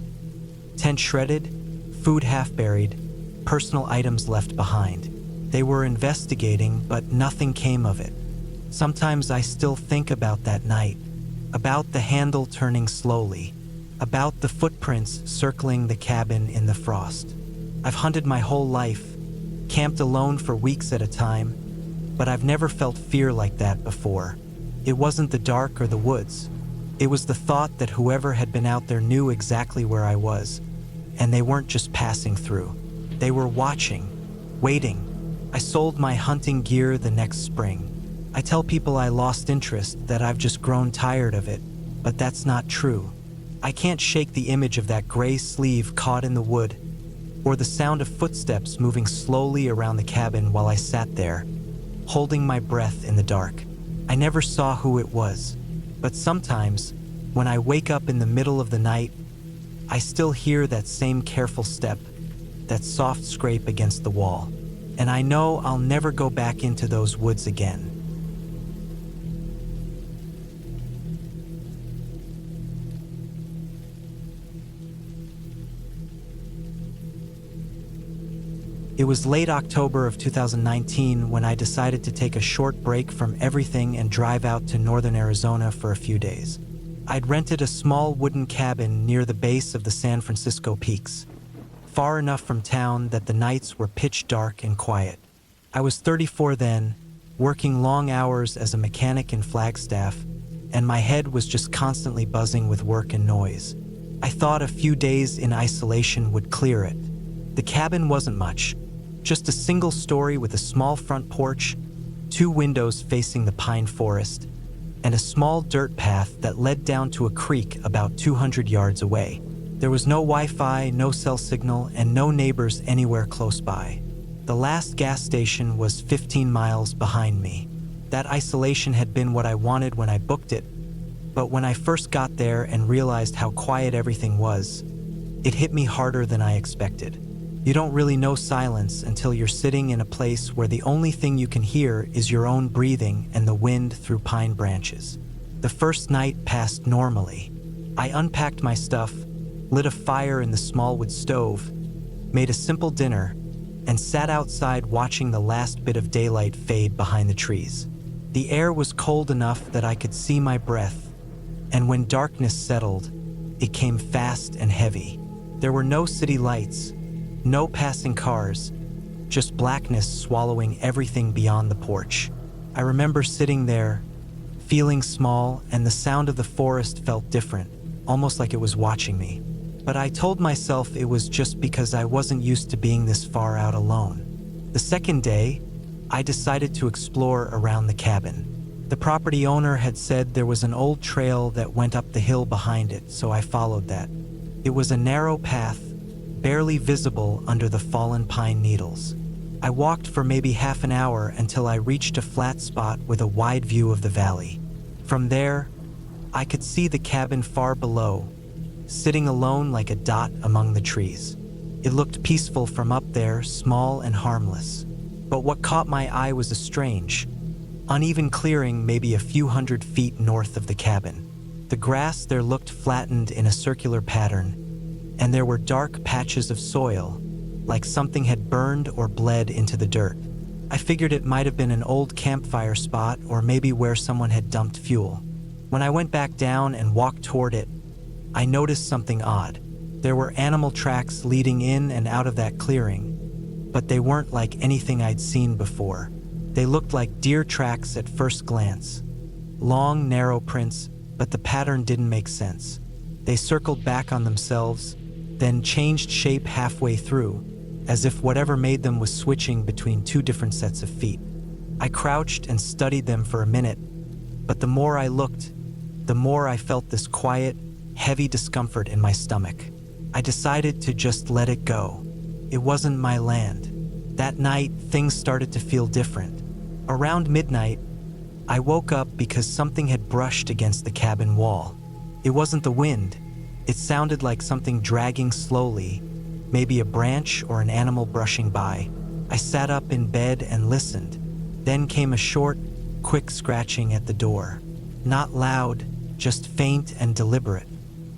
Tent shredded, food half buried, personal items left behind. They were investigating, but nothing came of it. Sometimes I still think about that night, about the handle turning slowly, about the footprints circling the cabin in the frost. I've hunted my whole life, camped alone for weeks at a time, but I've never felt fear like that before. It wasn't the dark or the woods. It was the thought that whoever had been out there knew exactly where I was, and they weren't just passing through. They were watching, waiting. I sold my hunting gear the next spring. I tell people I lost interest, that I've just grown tired of it, but that's not true. I can't shake the image of that gray sleeve caught in the wood, or the sound of footsteps moving slowly around the cabin while I sat there, holding my breath in the dark. I never saw who it was, but sometimes, when I wake up in the middle of the night, I still hear that same careful step, that soft scrape against the wall, and I know I'll never go back into those woods again. It was late October of 2019 when I decided to take a short break from everything and drive out to northern Arizona for a few days. I'd rented a small wooden cabin near the base of the San Francisco Peaks, far enough from town that the nights were pitch dark and quiet. I was 34 then, working long hours as a mechanic in Flagstaff, and my head was just constantly buzzing with work and noise. I thought a few days in isolation would clear it. The cabin wasn't much. Just a single story with a small front porch, 2 windows facing the pine forest, and a small dirt path that led down to a creek about 200 yards away. There was no Wi-Fi, no cell signal, and no neighbors anywhere close by. The last gas station was 15 miles behind me. That isolation had been what I wanted when I booked it, But when I first got there and realized how quiet everything was, it hit me harder than I expected. You don't really know silence until you're sitting in a place where the only thing you can hear is your own breathing and the wind through pine branches. The first night passed normally. I unpacked my stuff, lit a fire in the small wood stove, made a simple dinner, and sat outside watching the last bit of daylight fade behind the trees. The air was cold enough that I could see my breath, and when darkness settled, it came fast and heavy. There were no city lights, no passing cars, just blackness swallowing everything beyond the porch. I remember sitting there, feeling small, and the sound of the forest felt different, almost like it was watching me. But I told myself it was just because I wasn't used to being this far out alone. The second day, I decided to explore around the cabin. The property owner had said there was an old trail that went up the hill behind it, so I followed that. It was a narrow path, barely visible under the fallen pine needles. I walked for maybe half an hour until I reached a flat spot with a wide view of the valley. From there, I could see the cabin far below, sitting alone like a dot among the trees. It looked peaceful from up there, small and harmless. But what caught my eye was a strange, uneven clearing maybe a few hundred feet north of the cabin. The grass there looked flattened in a circular pattern, and there were dark patches of soil, like something had burned or bled into the dirt. I figured it might have been an old campfire spot or maybe where someone had dumped fuel. When I went back down and walked toward it, I noticed something odd. There were animal tracks leading in and out of that clearing, but they weren't like anything I'd seen before. They looked like deer tracks at first glance. Long, narrow prints, but the pattern didn't make sense. They circled back on themselves, then changed shape halfway through, as if whatever made them was switching between two different sets of feet. I crouched and studied them for a minute, but the more I looked, the more I felt this quiet, heavy discomfort in my stomach. I decided to just let it go. It wasn't my land. That night, things started to feel different. Around midnight, I woke up because something had brushed against the cabin wall. It wasn't the wind. It sounded like something dragging slowly, maybe a branch or an animal brushing by. I sat up in bed and listened. Then came a short, quick scratching at the door. Not loud, just faint and deliberate.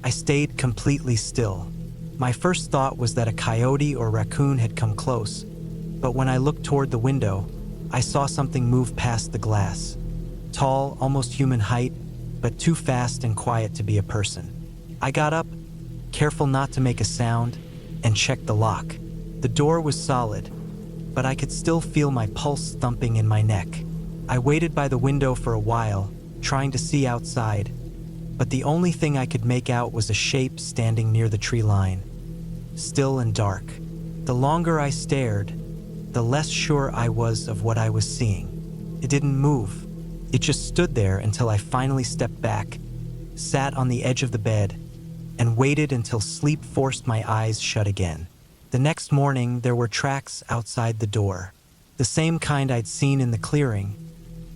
I stayed completely still. My first thought was that a coyote or raccoon had come close, but when I looked toward the window, I saw something move past the glass. Tall, almost human height, but too fast and quiet to be a person. I got up, careful not to make a sound, and checked the lock. The door was solid, but I could still feel my pulse thumping in my neck. I waited by the window for a while, trying to see outside, but the only thing I could make out was a shape standing near the tree line, still and dark. The longer I stared, the less sure I was of what I was seeing. It didn't move. It just stood there until I finally stepped back, sat on the edge of the bed, and waited until sleep forced my eyes shut again. The next morning, there were tracks outside the door, the same kind I'd seen in the clearing,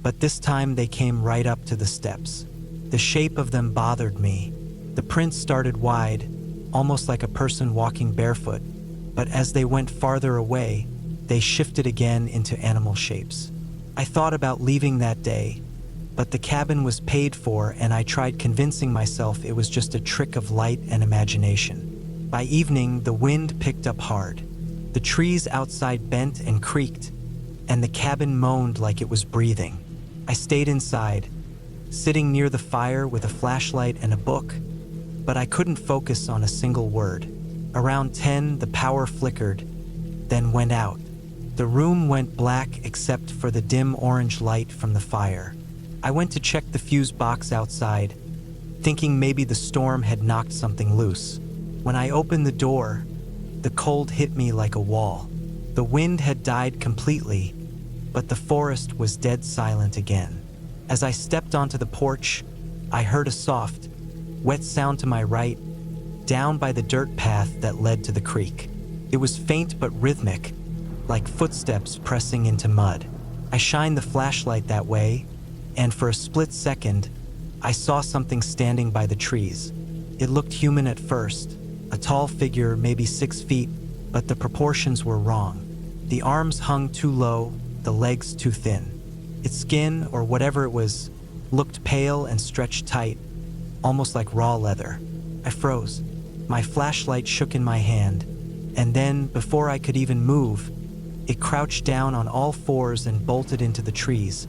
but this time they came right up to the steps. The shape of them bothered me. The prints started wide, almost like a person walking barefoot, but as they went farther away, they shifted again into animal shapes. I thought about leaving that day, but the cabin was paid for and I tried convincing myself it was just a trick of light and imagination. By evening, the wind picked up hard. The trees outside bent and creaked, and the cabin moaned like it was breathing. I stayed inside, sitting near the fire with a flashlight and a book, but I couldn't focus on a single word. Around 10, the power flickered, then went out. The room went black except for the dim orange light from the fire. I went to check the fuse box outside, thinking maybe the storm had knocked something loose. When I opened the door, the cold hit me like a wall. The wind had died completely, but the forest was dead silent again. As I stepped onto the porch, I heard a soft, wet sound to my right, down by the dirt path that led to the creek. It was faint but rhythmic, like footsteps pressing into mud. I shined the flashlight that way, and for a split second, I saw something standing by the trees. It looked human at first, a tall figure, maybe 6 feet, but the proportions were wrong. The arms hung too low, the legs too thin. Its skin, or whatever it was, looked pale and stretched tight, almost like raw leather. I froze. My flashlight shook in my hand, and then, before I could even move, it crouched down on all fours and bolted into the trees,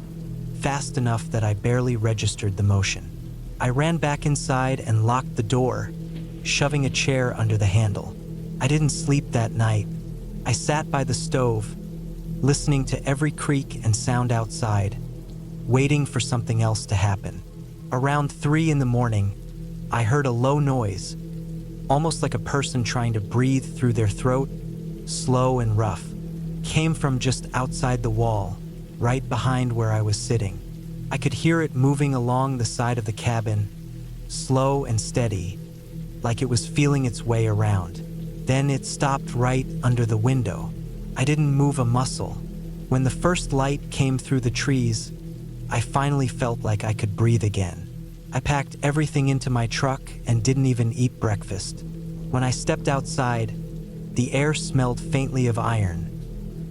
fast enough that I barely registered the motion. I ran back inside and locked the door, shoving a chair under the handle. I didn't sleep that night. I sat by the stove, listening to every creak and sound outside, waiting for something else to happen. Around 3 in the morning, I heard a low noise, almost like a person trying to breathe through their throat, slow and rough. Came from just outside the wall, right behind where I was sitting. I could hear it moving along the side of the cabin, slow and steady, like it was feeling its way around. Then it stopped right under the window. I didn't move a muscle. When the first light came through the trees, I finally felt like I could breathe again. I packed everything into my truck and didn't even eat breakfast. When I stepped outside, the air smelled faintly of iron,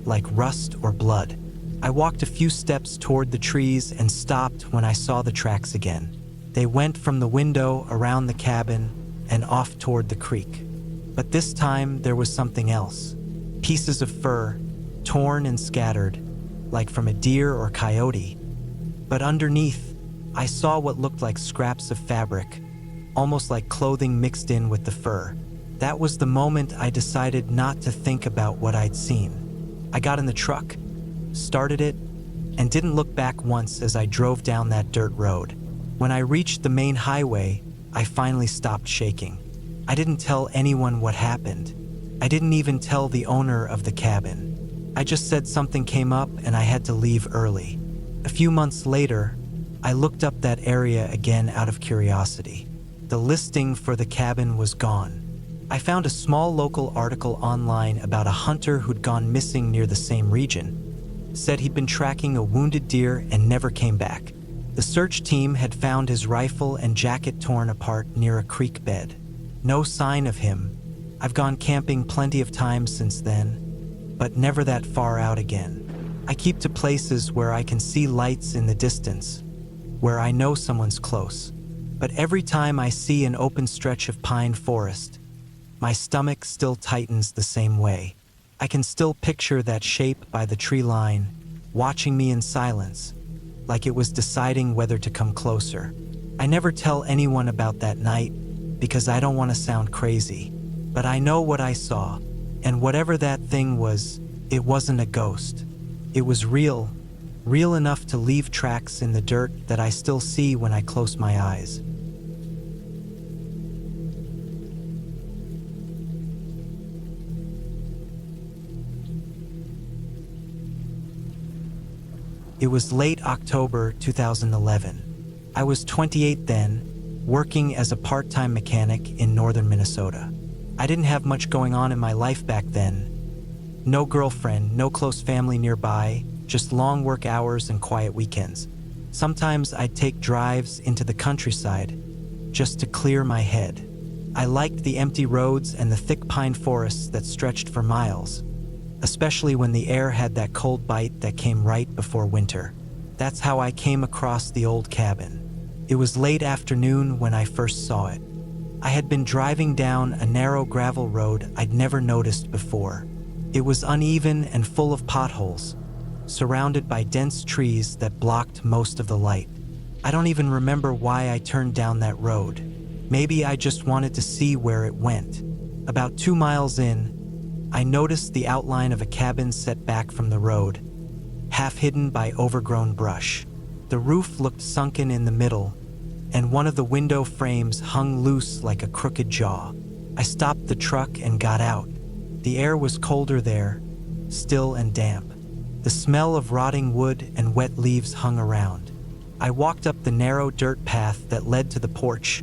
like rust or blood. I walked a few steps toward the trees and stopped when I saw the tracks again. They went from the window around the cabin and off toward the creek. But this time there was something else. Pieces of fur, torn and scattered, like from a deer or coyote. But underneath, I saw what looked like scraps of fabric, almost like clothing mixed in with the fur. That was the moment I decided not to think about what I'd seen. I got in the truck, started it, and didn't look back once as I drove down that dirt road. When I reached the main highway, I finally stopped shaking. I didn't tell anyone what happened. I didn't even tell the owner of the cabin. I just said something came up and I had to leave early. A few months later, I looked up that area again out of curiosity. The listing for the cabin was gone. I found a small local article online about a hunter who'd gone missing near the same region. Said he'd been tracking a wounded deer and never came back. The search team had found his rifle and jacket torn apart near a creek bed. No sign of him. I've gone camping plenty of times since then, but never that far out again. I keep to places where I can see lights in the distance, where I know someone's close. But every time I see an open stretch of pine forest, my stomach still tightens the same way. I can still picture that shape by the tree line, watching me in silence, like it was deciding whether to come closer. I never tell anyone about that night because I don't want to sound crazy, but I know what I saw, and whatever that thing was, it wasn't a ghost. It was real enough to leave tracks in the dirt that I still see when I close my eyes. It was late October 2011. I was 28 then, working as a part-time mechanic in northern Minnesota. I didn't have much going on in my life back then. No girlfriend, no close family nearby, just long work hours and quiet weekends. Sometimes I'd take drives into the countryside just to clear my head. I liked the empty roads and the thick pine forests that stretched for miles, especially when the air had that cold bite that came right before winter. That's how I came across the old cabin. It was late afternoon when I first saw it. I had been driving down a narrow gravel road I'd never noticed before. It was uneven and full of potholes, surrounded by dense trees that blocked most of the light. I don't even remember why I turned down that road. Maybe I just wanted to see where it went. About 2 miles in, I noticed the outline of a cabin set back from the road, half hidden by overgrown brush. The roof looked sunken in the middle, and one of the window frames hung loose like a crooked jaw. I stopped the truck and got out. The air was colder there, still and damp. The smell of rotting wood and wet leaves hung around. I walked up the narrow dirt path that led to the porch,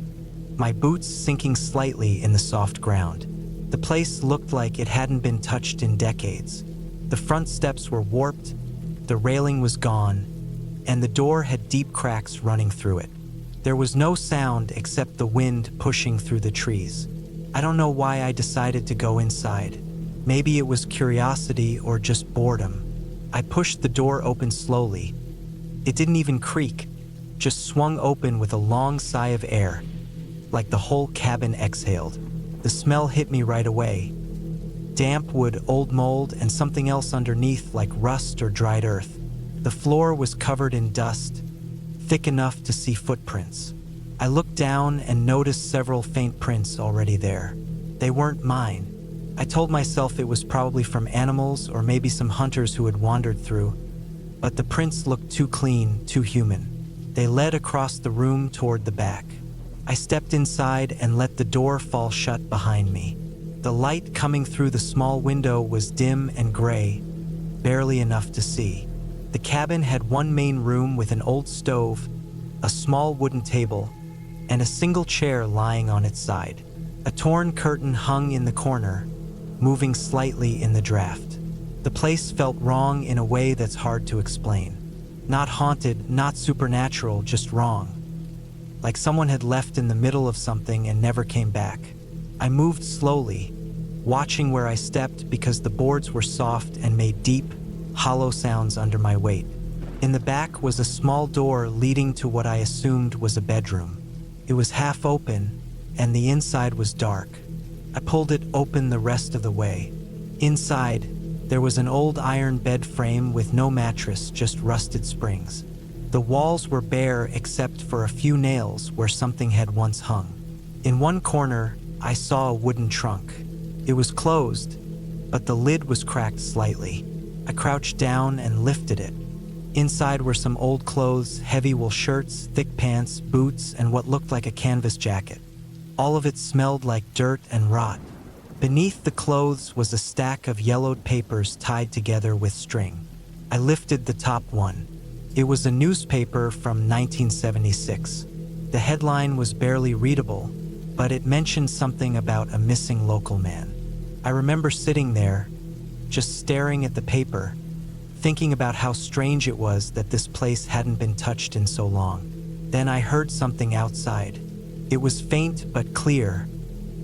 my boots sinking slightly in the soft ground. The place looked like it hadn't been touched in decades. The front steps were warped, the railing was gone, and the door had deep cracks running through it. There was no sound except the wind pushing through the trees. I don't know why I decided to go inside. Maybe it was curiosity or just boredom. I pushed the door open slowly. It didn't even creak, just swung open with a long sigh of air, like the whole cabin exhaled. The smell hit me right away. Damp wood, old mold, and something else underneath like rust or dried earth. The floor was covered in dust, thick enough to see footprints. I looked down and noticed several faint prints already there. They weren't mine. I told myself it was probably from animals or maybe some hunters who had wandered through, but the prints looked too clean, too human. They led across the room toward the back. I stepped inside and let the door fall shut behind me. The light coming through the small window was dim and gray, barely enough to see. The cabin had one main room with an old stove, a small wooden table, and a single chair lying on its side. A torn curtain hung in the corner, moving slightly in the draft. The place felt wrong in a way that's hard to explain. Not haunted, not supernatural, just wrong. Like someone had left in the middle of something and never came back. I moved slowly, watching where I stepped because the boards were soft and made deep, hollow sounds under my weight. In the back was a small door leading to what I assumed was a bedroom. It was half open, and the inside was dark. I pulled it open the rest of the way. Inside, there was an old iron bed frame with no mattress, just rusted springs. The walls were bare except for a few nails where something had once hung. In one corner, I saw a wooden trunk. It was closed, but the lid was cracked slightly. I crouched down and lifted it. Inside were some old clothes, heavy wool shirts, thick pants, boots, and what looked like a canvas jacket. All of it smelled like dirt and rot. Beneath the clothes was a stack of yellowed papers tied together with string. I lifted the top one. It was a newspaper from 1976. The headline was barely readable, but it mentioned something about a missing local man. I remember sitting there, just staring at the paper, thinking about how strange it was that this place hadn't been touched in so long. Then I heard something outside. It was faint but clear,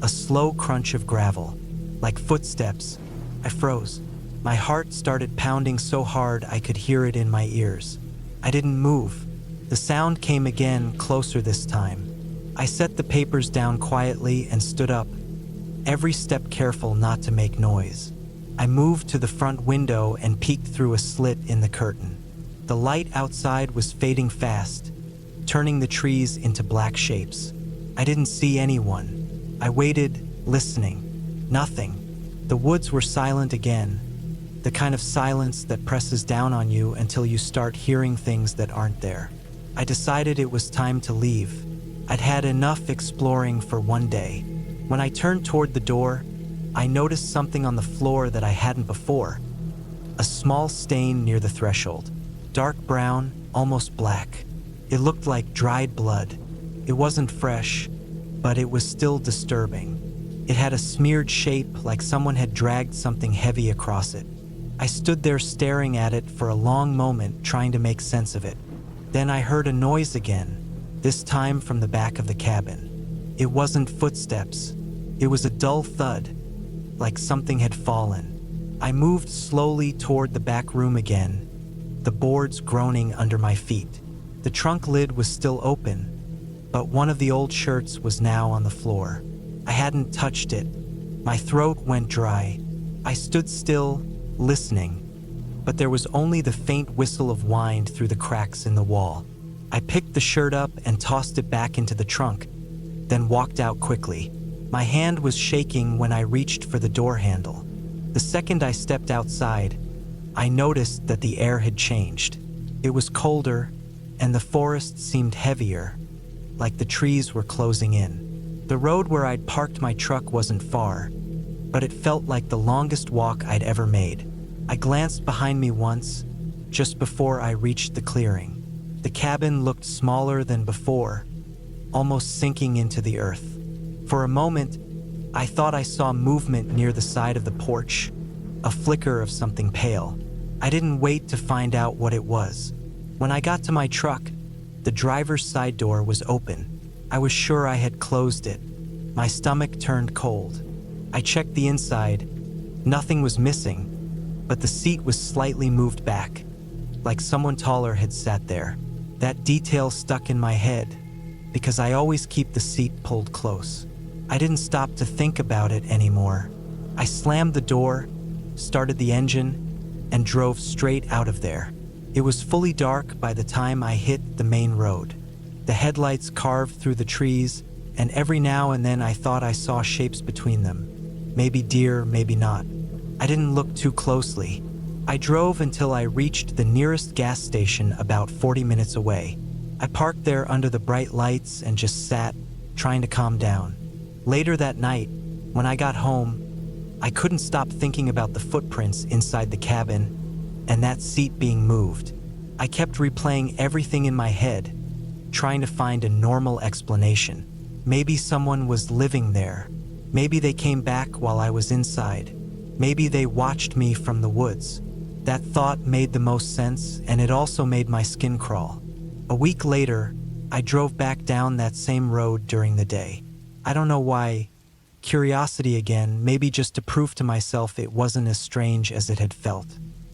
a slow crunch of gravel, like footsteps. I froze. My heart started pounding so hard I could hear it in my ears. I didn't move. The sound came again, closer this time. I set the papers down quietly and stood up, every step careful not to make noise. I moved to the front window and peeked through a slit in the curtain. The light outside was fading fast, turning the trees into black shapes. I didn't see anyone. I waited, listening. Nothing. The woods were silent again, the kind of silence that presses down on you until you start hearing things that aren't there. I decided it was time to leave. I'd had enough exploring for one day. When I turned toward the door, I noticed something on the floor that I hadn't before. A small stain near the threshold. Dark brown, almost black. It looked like dried blood. It wasn't fresh, but it was still disturbing. It had a smeared shape like someone had dragged something heavy across it. I stood there staring at it for a long moment, trying to make sense of it. Then I heard a noise again, this time from the back of the cabin. It wasn't footsteps. It was a dull thud, like something had fallen. I moved slowly toward the back room again, the boards groaning under my feet. The trunk lid was still open, but one of the old shirts was now on the floor. I hadn't touched it. My throat went dry. I stood still, listening, but there was only the faint whistle of wind through the cracks in the wall. I picked the shirt up and tossed it back into the trunk, then walked out quickly. My hand was shaking when I reached for the door handle. The second I stepped outside, I noticed that the air had changed. It was colder, and the forest seemed heavier, like the trees were closing in. The road where I'd parked my truck wasn't far, but it felt like the longest walk I'd ever made. I glanced behind me once, just before I reached the clearing. The cabin looked smaller than before, almost sinking into the earth. For a moment, I thought I saw movement near the side of the porch, a flicker of something pale. I didn't wait to find out what it was. When I got to my truck, The driver's side door was open. I was sure I had closed it. My stomach turned cold. I checked the inside. Nothing was missing, but the seat was slightly moved back, like someone taller had sat there. That detail stuck in my head, because I always keep the seat pulled close. I didn't stop to think about it anymore. I slammed the door, started the engine, and drove straight out of there. It was fully dark by the time I hit the main road. The headlights carved through the trees, and every now and then I thought I saw shapes between them. Maybe deer, maybe not. I didn't look too closely. I drove until I reached the nearest gas station about 40 minutes away. I parked there under the bright lights and just sat, trying to calm down. Later that night, when I got home, I couldn't stop thinking about the footprints inside the cabin and that seat being moved. I kept replaying everything in my head, trying to find a normal explanation. Maybe someone was living there. Maybe they came back while I was inside. Maybe they watched me from the woods. That thought made the most sense, and it also made my skin crawl. A week later, I drove back down that same road during the day. I don't know why. Curiosity again, maybe just to prove to myself it wasn't as strange as it had felt.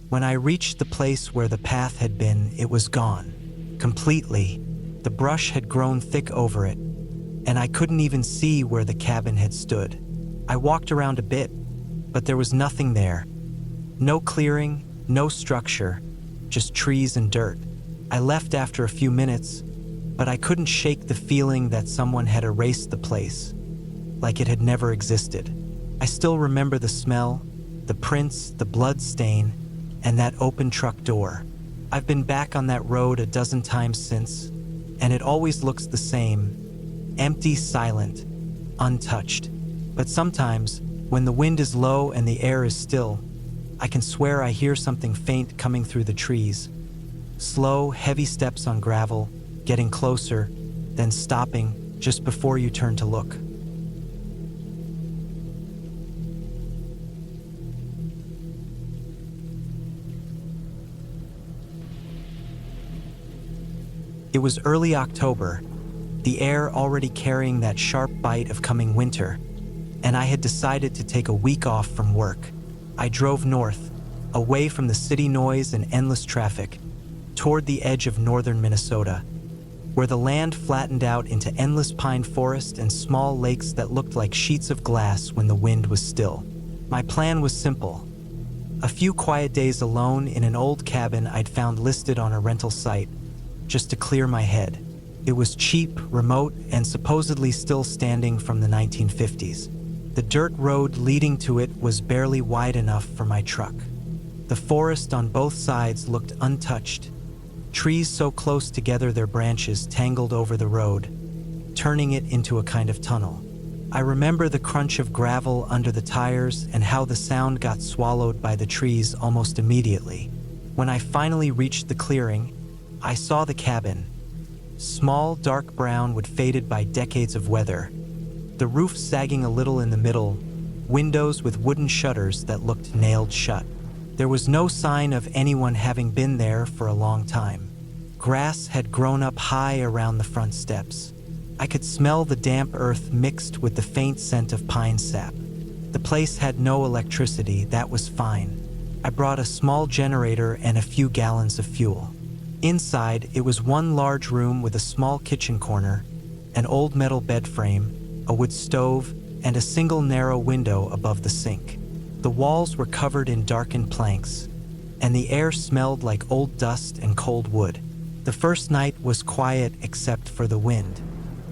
When I reached the place where the path had been, it was gone. Completely. The brush had grown thick over it, and I couldn't even see where the cabin had stood. I walked around a bit, but there was nothing there. No clearing, no structure, just trees and dirt. I left after a few minutes, but I couldn't shake the feeling that someone had erased the place, like it had never existed. I still remember the smell, the prints, the blood stain, and that open truck door. I've been back on that road a dozen times since, and it always looks the same, empty, silent, untouched. But sometimes, when the wind is low and the air is still, I can swear I hear something faint coming through the trees. Slow, heavy steps on gravel, getting closer, then stopping just before you turn to look. It was early October, the air already carrying that sharp bite of coming winter, and I had decided to take a week off from work. I drove north, away from the city noise and endless traffic, toward the edge of northern Minnesota, where the land flattened out into endless pine forest and small lakes that looked like sheets of glass when the wind was still. My plan was simple. A few quiet days alone in an old cabin I'd found listed on a rental site, just to clear my head. It was cheap, remote, and supposedly still standing from the 1950s. The dirt road leading to it was barely wide enough for my truck. The forest on both sides looked untouched, trees so close together their branches tangled over the road, turning it into a kind of tunnel. I remember the crunch of gravel under the tires and how the sound got swallowed by the trees almost immediately. When I finally reached the clearing, I saw the cabin. Small, dark brown, wood faded by decades of weather. The roof sagging a little in the middle, windows with wooden shutters that looked nailed shut. There was no sign of anyone having been there for a long time. Grass had grown up high around the front steps. I could smell the damp earth mixed with the faint scent of pine sap. The place had no electricity, that was fine. I brought a small generator and a few gallons of fuel. Inside, it was one large room with a small kitchen corner, an old metal bed frame, a wood stove, and a single narrow window above the sink. The walls were covered in darkened planks, and the air smelled like old dust and cold wood. The first night was quiet except for the wind.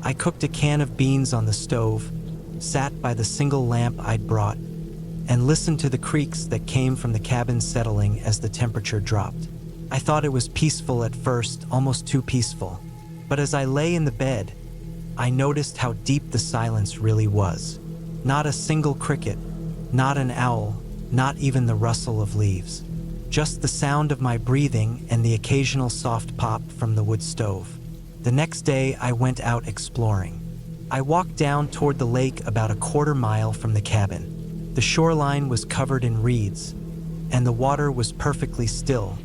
I cooked a can of beans on the stove, sat by the single lamp I'd brought, and listened to the creaks that came from the cabin settling as the temperature dropped. I thought it was peaceful at first, almost too peaceful. But as I lay in the bed, I noticed how deep the silence really was. Not a single cricket, not an owl, not even the rustle of leaves. Just the sound of my breathing and the occasional soft pop from the wood stove. The next day, I went out exploring. I walked down toward the lake about a quarter mile from the cabin. The shoreline was covered in reeds, and the water was perfectly still,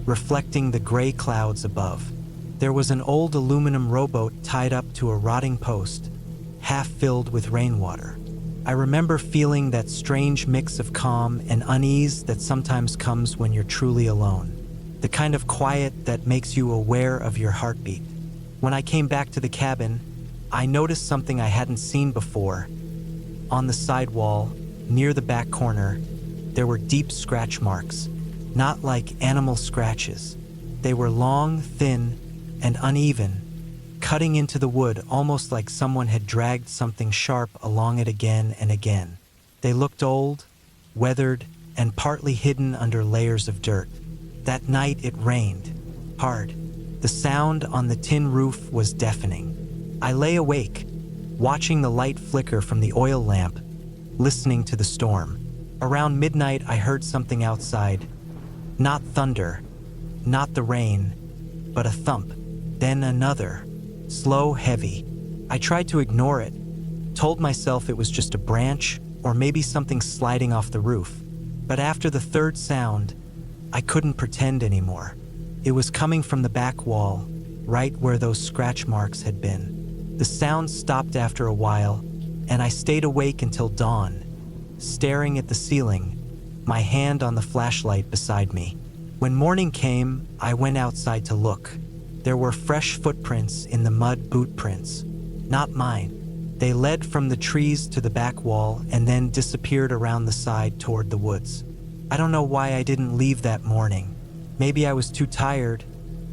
reflecting the gray clouds above. There was an old aluminum rowboat tied up to a rotting post, half filled with rainwater. I remember feeling that strange mix of calm and unease that sometimes comes when you're truly alone. The kind of quiet that makes you aware of your heartbeat. When I came back to the cabin, I noticed something I hadn't seen before. On the side wall, near the back corner, there were deep scratch marks, not like animal scratches. They were long, thin, and uneven, cutting into the wood almost like someone had dragged something sharp along it again and again. They looked old, weathered, and partly hidden under layers of dirt. That night it rained, hard. The sound on the tin roof was deafening. I lay awake, watching the light flicker from the oil lamp, listening to the storm. Around midnight I heard something outside. Not thunder, not the rain, but a thump. Then another, slow, heavy. I tried to ignore it, told myself it was just a branch or maybe something sliding off the roof. But after the third sound, I couldn't pretend anymore. It was coming from the back wall, right where those scratch marks had been. The sound stopped after a while, and I stayed awake until dawn, staring at the ceiling, my hand on the flashlight beside me. When morning came, I went outside to look. There were fresh footprints in the mud boot prints. Not mine. They led from the trees to the back wall and then disappeared around the side toward the woods. I don't know why I didn't leave that morning. Maybe I was too tired,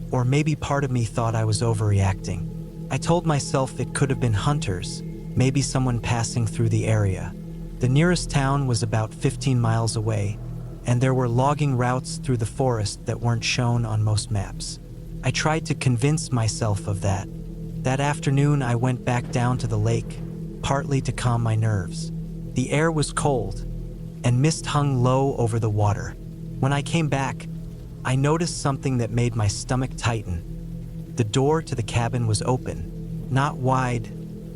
or maybe part of me thought I was overreacting. I told myself it could have been hunters, maybe someone passing through the area. The nearest town was about 15 miles away, and there were logging routes through the forest that weren't shown on most maps. I tried to convince myself of that. That afternoon, I went back down to the lake, partly to calm my nerves. The air was cold, and mist hung low over the water. When I came back, I noticed something that made my stomach tighten. The door to the cabin was open, not wide,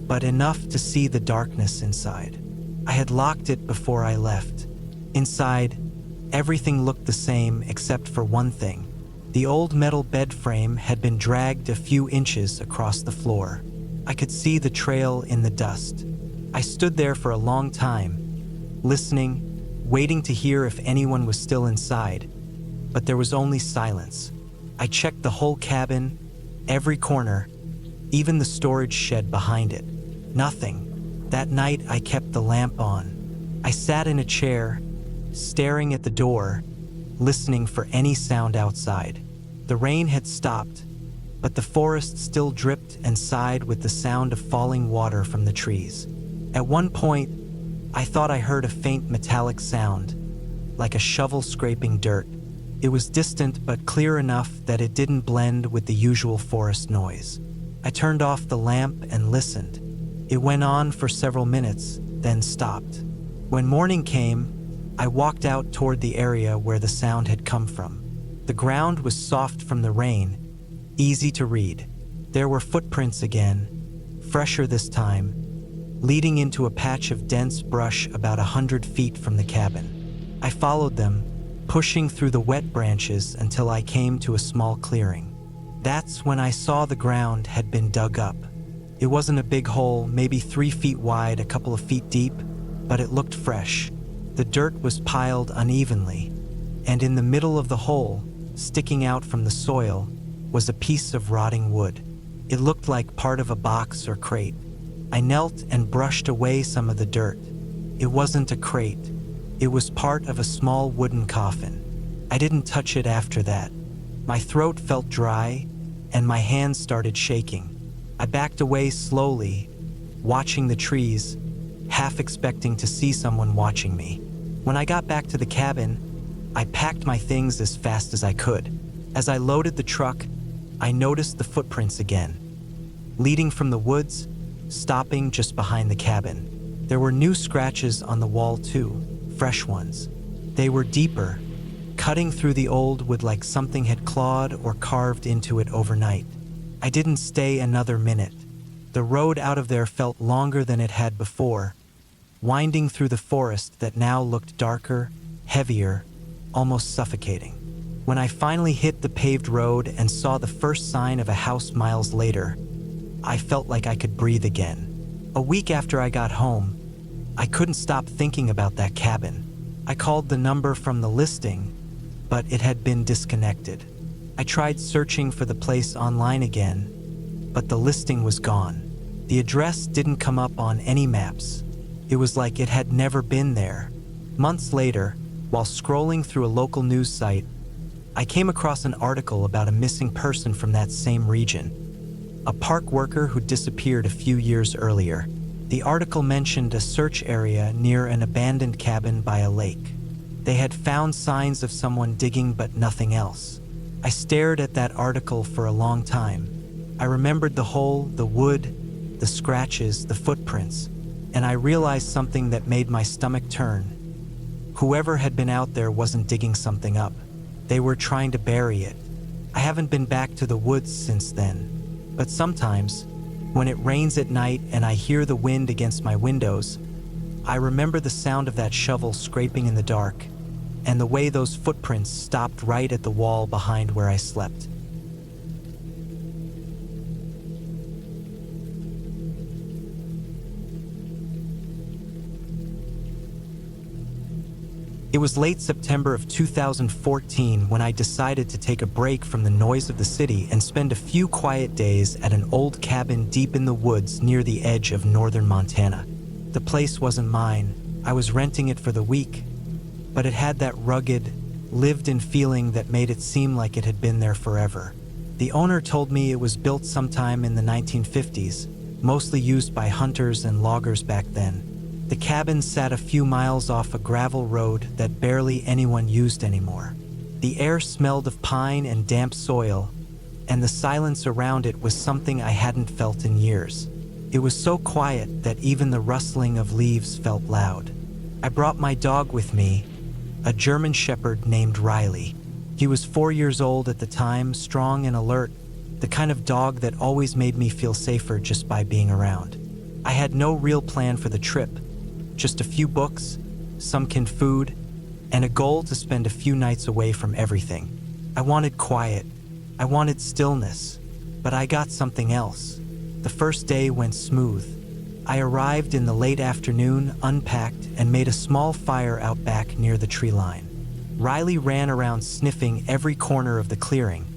but enough to see the darkness inside. I had locked it before I left. Inside, everything looked the same except for one thing. The old metal bed frame had been dragged a few inches across the floor. I could see the trail in the dust. I stood there for a long time, listening, waiting to hear if anyone was still inside, but there was only silence. I checked the whole cabin, every corner, even the storage shed behind it. Nothing. That night I kept the lamp on. I sat in a chair, staring at the door, listening for any sound outside. The rain had stopped, but the forest still dripped and sighed with the sound of falling water from the trees. At one point, I thought I heard a faint metallic sound, like a shovel scraping dirt. It was distant but clear enough that it didn't blend with the usual forest noise. I turned off the lamp and listened. It went on for several minutes, then stopped. When morning came, I walked out toward the area where the sound had come from. The ground was soft from the rain, easy to read. There were footprints again, fresher this time, leading into a patch of dense brush about 100 feet from the cabin. I followed them, pushing through the wet branches until I came to a small clearing. That's when I saw the ground had been dug up. It wasn't a big hole, maybe 3 feet wide, a couple of feet deep, but it looked fresh. The dirt was piled unevenly, and in the middle of the hole, sticking out from the soil, was a piece of rotting wood. It looked like part of a box or crate. I knelt and brushed away some of the dirt. It wasn't a crate. It was part of a small wooden coffin. I didn't touch it after that. My throat felt dry, and my hands started shaking. I backed away slowly, watching the trees, half expecting to see someone watching me. When I got back to the cabin, I packed my things as fast as I could. As I loaded the truck, I noticed the footprints again, leading from the woods, stopping just behind the cabin. There were new scratches on the wall too, fresh ones. They were deeper, cutting through the old wood like something had clawed or carved into it overnight. I didn't stay another minute. The road out of there felt longer than it had before, winding through the forest that now looked darker, heavier, almost suffocating. When I finally hit the paved road and saw the first sign of a house miles later, I felt like I could breathe again. A week after I got home, I couldn't stop thinking about that cabin. I called the number from the listing, but it had been disconnected. I tried searching for the place online again, but the listing was gone. The address didn't come up on any maps. It was like it had never been there. Months later, while scrolling through a local news site, I came across an article about a missing person from that same region, a park worker who disappeared a few years earlier. The article mentioned a search area near an abandoned cabin by a lake. They had found signs of someone digging but nothing else. I stared at that article for a long time. I remembered the hole, the wood, the scratches, the footprints, and I realized something that made my stomach turn. Whoever had been out there wasn't digging something up. They were trying to bury it. I haven't been back to the woods since then, but sometimes, when it rains at night and I hear the wind against my windows, I remember the sound of that shovel scraping in the dark and the way those footprints stopped right at the wall behind where I slept. It was late September of 2014 when I decided to take a break from the noise of the city and spend a few quiet days at an old cabin deep in the woods near the edge of northern Montana. The place wasn't mine. I was renting it for the week, but it had that rugged, lived-in feeling that made it seem like it had been there forever. The owner told me it was built sometime in the 1950s, mostly used by hunters and loggers back then. The cabin sat a few miles off a gravel road that barely anyone used anymore. The air smelled of pine and damp soil, and the silence around it was something I hadn't felt in years. It was so quiet that even the rustling of leaves felt loud. I brought my dog with me, a German Shepherd named Riley. He was 4 years old at the time, strong and alert, the kind of dog that always made me feel safer just by being around. I had no real plan for the trip, just a few books, some canned food, and a goal to spend a few nights away from everything. I wanted quiet. I wanted stillness. But I got something else. The first day went smooth. I arrived in the late afternoon, unpacked, and made a small fire out back near the tree line. Riley ran around sniffing every corner of the clearing,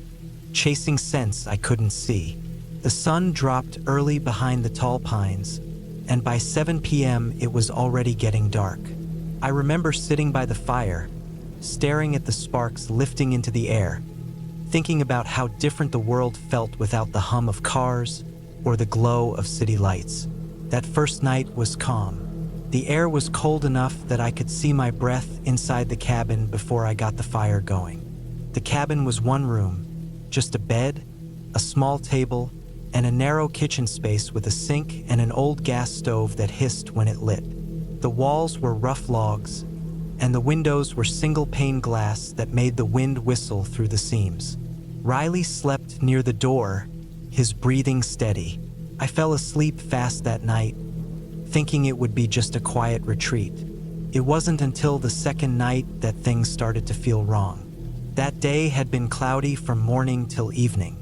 chasing scents I couldn't see. The sun dropped early behind the tall pines, and by 7 p.m. it was already getting dark. I remember sitting by the fire, staring at the sparks lifting into the air, thinking about how different the world felt without the hum of cars or the glow of city lights. That first night was calm. The air was cold enough that I could see my breath inside the cabin before I got the fire going. The cabin was one room, just a bed, a small table, and a narrow kitchen space with a sink and an old gas stove that hissed when it lit. The walls were rough logs, and the windows were single-pane glass that made the wind whistle through the seams. Riley slept near the door, his breathing steady. I fell asleep fast that night, thinking it would be just a quiet retreat. It wasn't until the second night that things started to feel wrong. That day had been cloudy from morning till evening.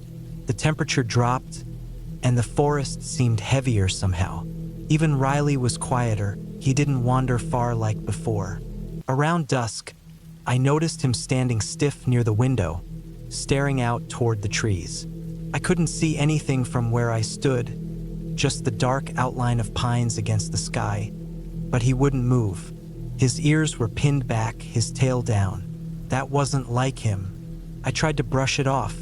The temperature dropped, and the forest seemed heavier somehow. Even Riley was quieter. He didn't wander far like before. Around dusk, I noticed him standing stiff near the window, staring out toward the trees. I couldn't see anything from where I stood, just the dark outline of pines against the sky, but he wouldn't move. His ears were pinned back, his tail down. That wasn't like him. I tried to brush it off,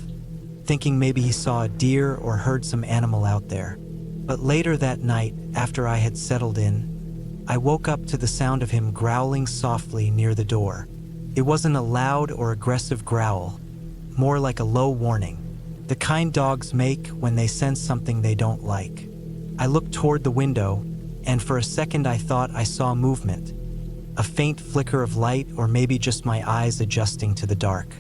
thinking maybe he saw a deer or heard some animal out there. But later that night, after I had settled in, I woke up to the sound of him growling softly near the door. It wasn't a loud or aggressive growl, more like a low warning, the kind dogs make when they sense something they don't like. I looked toward the window, and for a second I thought I saw movement, a faint flicker of light or maybe just my eyes adjusting to the dark.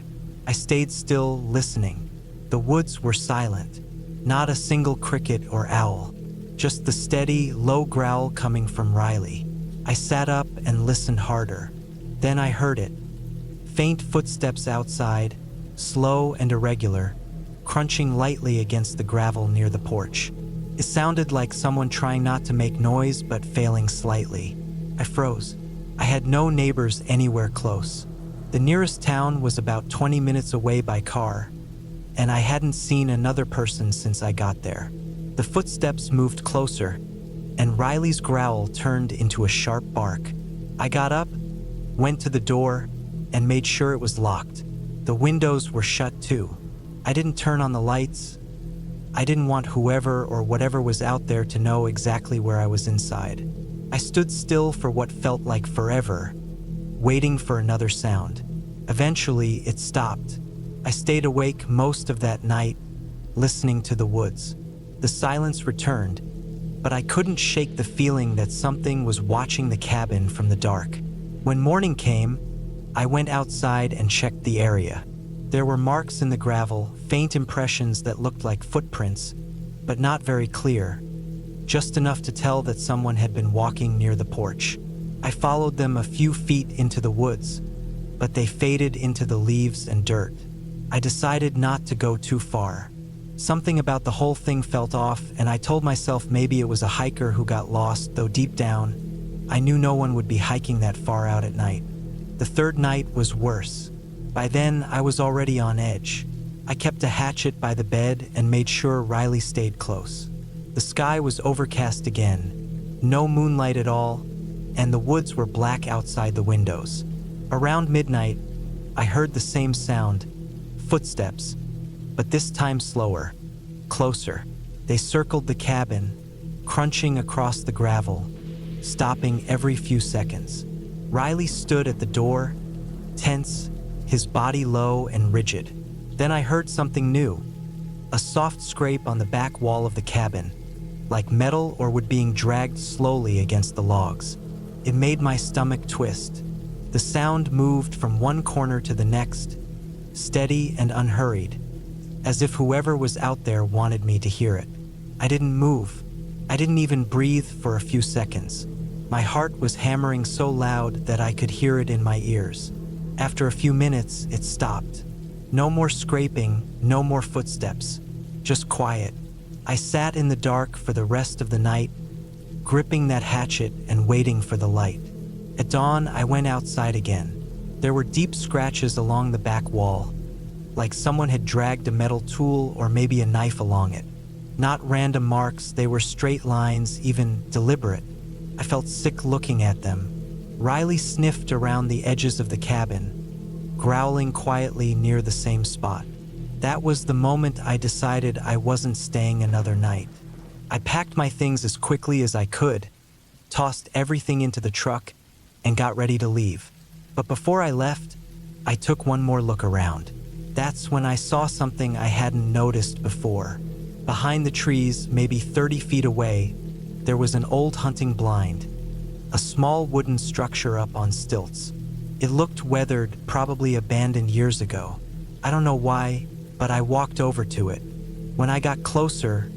I stayed still, listening. The woods were silent, not a single cricket or owl, just the steady, low growl coming from Riley. I sat up and listened harder. Then I heard it. Faint footsteps outside, slow and irregular, crunching lightly against the gravel near the porch. It sounded like someone trying not to make noise but failing slightly. I froze. I had no neighbors anywhere close. The nearest town was about 20 minutes away by car, and I hadn't seen another person since I got there. The footsteps moved closer, and Riley's growl turned into a sharp bark. I got up, went to the door, and made sure it was locked. The windows were shut too. I didn't turn on the lights. I didn't want whoever or whatever was out there to know exactly where I was inside. I stood still for what felt like forever, waiting for another sound. Eventually, it stopped. I stayed awake most of that night, listening to the woods. The silence returned, but I couldn't shake the feeling that something was watching the cabin from the dark. When morning came, I went outside and checked the area. There were marks in the gravel, faint impressions that looked like footprints, but not very clear, just enough to tell that someone had been walking near the porch. I followed them a few feet into the woods, but they faded into the leaves and dirt. I decided not to go too far. Something about the whole thing felt off, and I told myself maybe it was a hiker who got lost, though deep down, I knew no one would be hiking that far out at night. The third night was worse. By then, I was already on edge. I kept a hatchet by the bed and made sure Riley stayed close. The sky was overcast again, no moonlight at all, and the woods were black outside the windows. Around midnight, I heard the same sound, footsteps, but this time slower, closer. They circled the cabin, crunching across the gravel, stopping every few seconds. Riley stood at the door, tense, his body low and rigid. Then I heard something new, a soft scrape on the back wall of the cabin, like metal or wood being dragged slowly against the logs. It made my stomach twist. The sound moved from one corner to the next, steady and unhurried, as if whoever was out there wanted me to hear it. I didn't move. I didn't even breathe for a few seconds. My heart was hammering so loud that I could hear it in my ears. After a few minutes, it stopped. No more scraping, no more footsteps, just quiet. I sat in the dark for the rest of the night, gripping that hatchet and waiting for the light. At dawn, I went outside again. There were deep scratches along the back wall, like someone had dragged a metal tool or maybe a knife along it. Not random marks, they were straight lines, even deliberate. I felt sick looking at them. Riley sniffed around the edges of the cabin, growling quietly near the same spot. That was the moment I decided I wasn't staying another night. I packed my things as quickly as I could, tossed everything into the truck, and got ready to leave. But before I left, I took one more look around. That's when I saw something I hadn't noticed before. Behind the trees, maybe 30 feet away, there was an old hunting blind, a small wooden structure up on stilts. It looked weathered, probably abandoned years ago. I don't know why, but I walked over to it. When I got closer,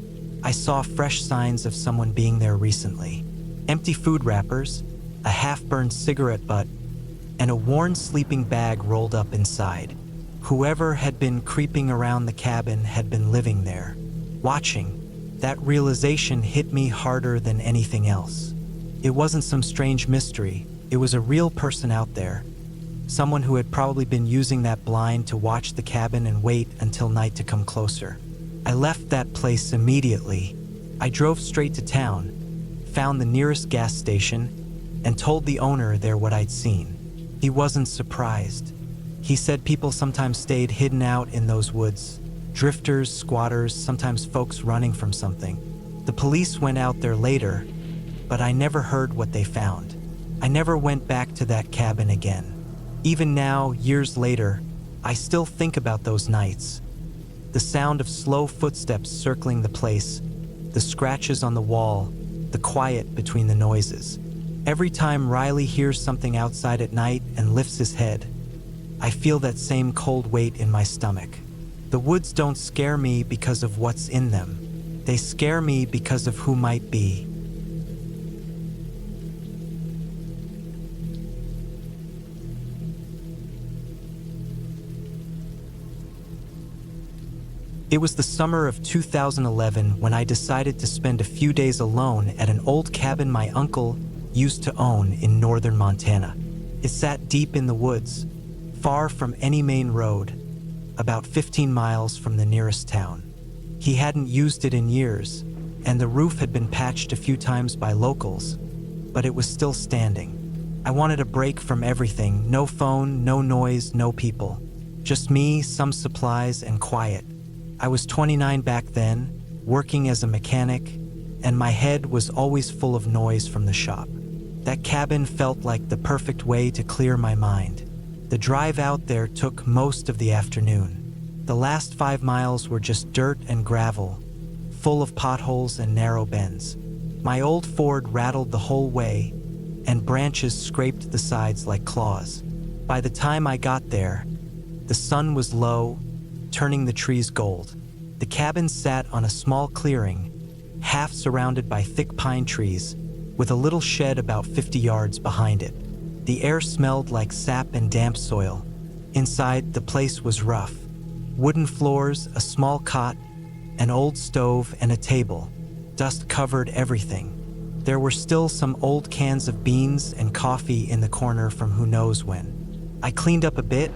I saw fresh signs of someone being there recently. Empty food wrappers, a half-burned cigarette butt, and a worn sleeping bag rolled up inside. Whoever had been creeping around the cabin had been living there, watching. That realization hit me harder than anything else. It wasn't some strange mystery. It was a real person out there. Someone who had probably been using that blind to watch the cabin and wait until night to come closer. I left that place immediately. I drove straight to town, found the nearest gas station, and told the owner there what I'd seen. He wasn't surprised. He said people sometimes stayed hidden out in those woods. Drifters, squatters, sometimes folks running from something. The police went out there later, but I never heard what they found. I never went back to that cabin again. Even now, years later, I still think about those nights. The sound of slow footsteps circling the place, the scratches on the wall, the quiet between the noises. Every time Riley hears something outside at night and lifts his head, I feel that same cold weight in my stomach. The woods don't scare me because of what's in them. They scare me because of who might be. It was the summer of 2011 when I decided to spend a few days alone at an old cabin my uncle used to own in northern Montana. It sat deep in the woods, far from any main road, about 15 miles from the nearest town. He hadn't used it in years, and the roof had been patched a few times by locals, but it was still standing. I wanted a break from everything, no phone, no noise, no people. Just me, some supplies, and quiet. I was 29 back then, working as a mechanic, and my head was always full of noise from the shop. That cabin felt like the perfect way to clear my mind. The drive out there took most of the afternoon. The last 5 miles were just dirt and gravel, full of potholes and narrow bends. My old Ford rattled the whole way, and branches scraped the sides like claws. By the time I got there, the sun was low, turning the trees gold. The cabin sat on a small clearing, half surrounded by thick pine trees, with a little shed about 50 yards behind it. The air smelled like sap and damp soil. Inside, the place was rough. Wooden floors, a small cot, an old stove, and a table. Dust covered everything. There were still some old cans of beans and coffee in the corner from who knows when. I cleaned up a bit,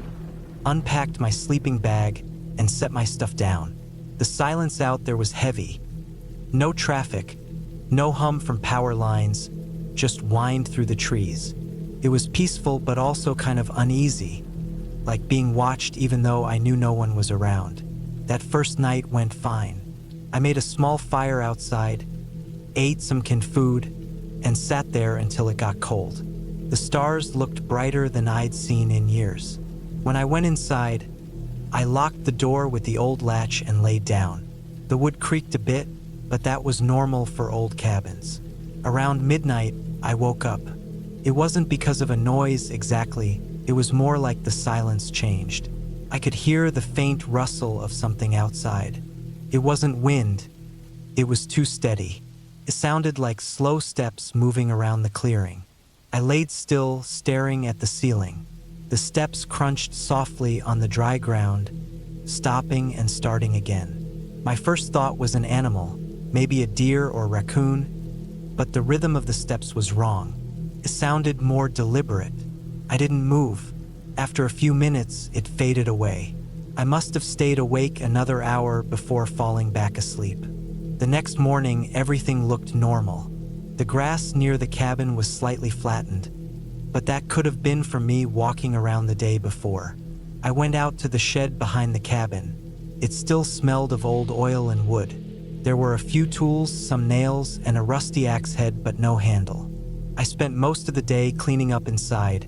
unpacked my sleeping bag, and set my stuff down. The silence out there was heavy. No traffic, no hum from power lines, just whined through the trees. It was peaceful but also kind of uneasy, like being watched even though I knew no one was around. That first night went fine. I made a small fire outside, ate some canned food, and sat there until it got cold. The stars looked brighter than I'd seen in years. When I went inside, I locked the door with the old latch and laid down. The wood creaked a bit, but that was normal for old cabins. Around midnight, I woke up. It wasn't because of a noise exactly, it was more like the silence changed. I could hear the faint rustle of something outside. It wasn't wind, it was too steady. It sounded like slow steps moving around the clearing. I laid still, staring at the ceiling. The steps crunched softly on the dry ground, stopping and starting again. My first thought was an animal, maybe a deer or raccoon, but the rhythm of the steps was wrong. It sounded more deliberate. I didn't move. After a few minutes, it faded away. I must have stayed awake another hour before falling back asleep. The next morning, everything looked normal. The grass near the cabin was slightly flattened, but that could have been from me walking around the day before. I went out to the shed behind the cabin. It still smelled of old oil and wood. There were a few tools, some nails, and a rusty axe head, but no handle. I spent most of the day cleaning up inside,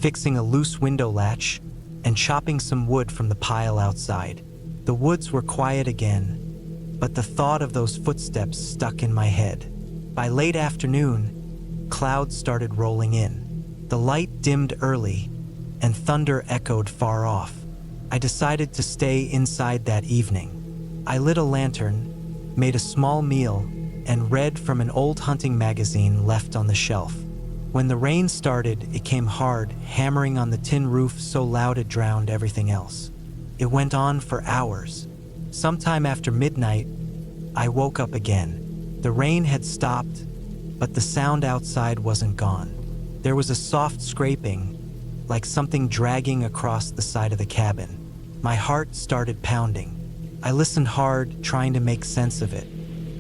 fixing a loose window latch, and chopping some wood from the pile outside. The woods were quiet again, but the thought of those footsteps stuck in my head. By late afternoon, clouds started rolling in. The light dimmed early, and thunder echoed far off. I decided to stay inside that evening. I lit a lantern, made a small meal, and read from an old hunting magazine left on the shelf. When the rain started, it came hard, hammering on the tin roof so loud it drowned everything else. It went on for hours. Sometime after midnight, I woke up again. The rain had stopped, but the sound outside wasn't gone. There was a soft scraping, like something dragging across the side of the cabin. My heart started pounding. I listened hard, trying to make sense of it.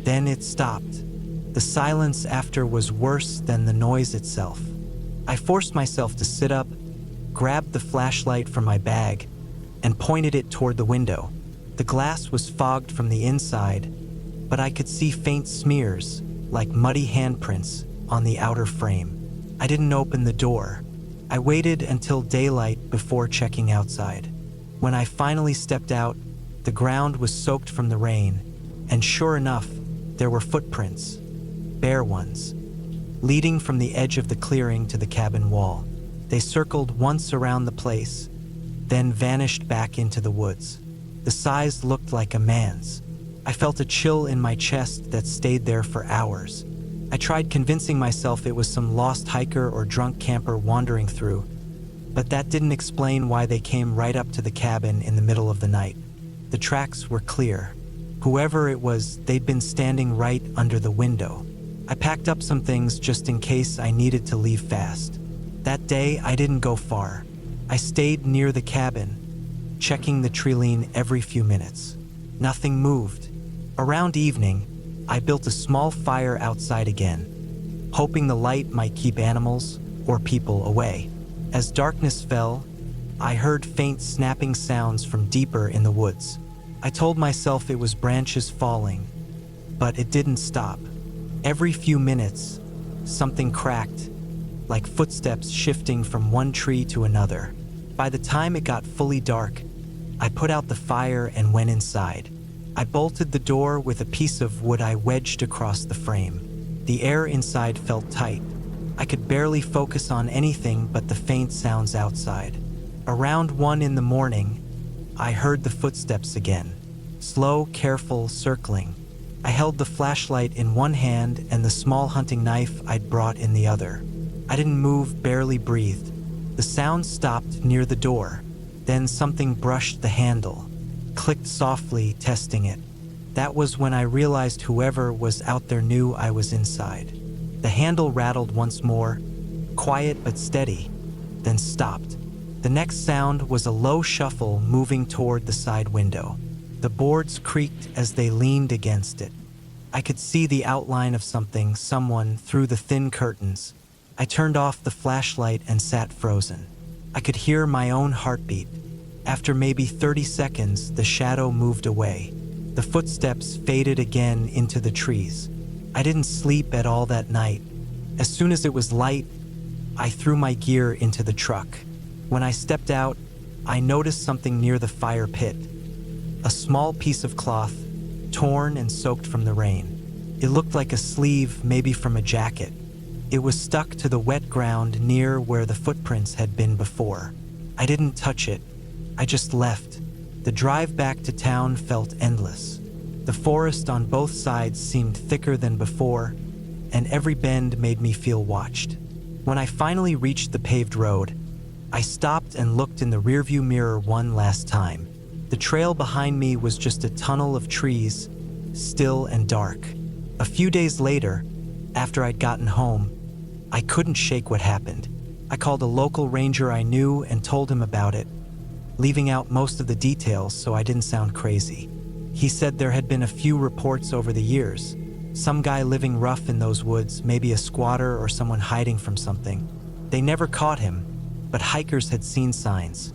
Then it stopped. The silence after was worse than the noise itself. I forced myself to sit up, grabbed the flashlight from my bag, and pointed it toward the window. The glass was fogged from the inside, but I could see faint smears, like muddy handprints, on the outer frame. I didn't open the door. I waited until daylight before checking outside. When I finally stepped out, the ground was soaked from the rain, and sure enough, there were footprints, bare ones, leading from the edge of the clearing to the cabin wall. They circled once around the place, then vanished back into the woods. The size looked like a man's. I felt a chill in my chest that stayed there for hours. I tried convincing myself it was some lost hiker or drunk camper wandering through, but that didn't explain why they came right up to the cabin in the middle of the night. The tracks were clear. Whoever it was, they'd been standing right under the window. I packed up some things just in case I needed to leave fast. That day, I didn't go far. I stayed near the cabin, checking the trilene every few minutes. Nothing moved. Around evening, I built a small fire outside again, hoping the light might keep animals or people away. As darkness fell, I heard faint snapping sounds from deeper in the woods. I told myself it was branches falling, but it didn't stop. Every few minutes, something cracked, like footsteps shifting from one tree to another. By the time it got fully dark, I put out the fire and went inside. I bolted the door with a piece of wood I wedged across the frame. The air inside felt tight. I could barely focus on anything but the faint sounds outside. Around 1 in the morning, I heard the footsteps again. Slow, careful, circling. I held the flashlight in one hand and the small hunting knife I'd brought in the other. I didn't move, barely breathed. The sound stopped near the door. Then something brushed the handle, clicked softly, testing it. That was when I realized whoever was out there knew I was inside. The handle rattled once more, quiet but steady, then stopped. The next sound was a low shuffle moving toward the side window. The boards creaked as they leaned against it. I could see the outline of someone through the thin curtains. I turned off the flashlight and sat frozen. I could hear my own heartbeat. After maybe 30 seconds, the shadow moved away. The footsteps faded again into the trees. I didn't sleep at all that night. As soon as it was light, I threw my gear into the truck. When I stepped out, I noticed something near the fire pit. A small piece of cloth, torn and soaked from the rain. It looked like a sleeve, maybe from a jacket. It was stuck to the wet ground near where the footprints had been before. I didn't touch it. I just left. The drive back to town felt endless. The forest on both sides seemed thicker than before, and every bend made me feel watched. When I finally reached the paved road, I stopped and looked in the rearview mirror one last time. The trail behind me was just a tunnel of trees, still and dark. A few days later, after I'd gotten home, I couldn't shake what happened. I called a local ranger I knew and told him about it, leaving out most of the details so I didn't sound crazy. He said there had been a few reports over the years. Some guy living rough in those woods, maybe a squatter or someone hiding from something. They never caught him, but hikers had seen signs.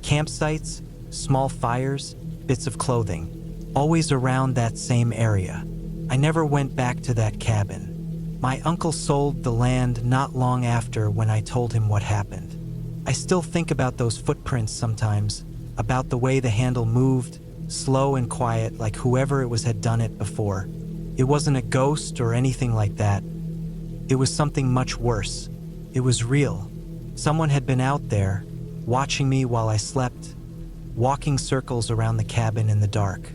Campsites, small fires, bits of clothing, always around that same area. I never went back to that cabin. My uncle sold the land not long after when I told him what happened. I still think about those footprints sometimes, about the way the handle moved, slow and quiet, like whoever it was had done it before. It wasn't a ghost or anything like that. It was something much worse. It was real. Someone had been out there, watching me while I slept, walking circles around the cabin in the dark.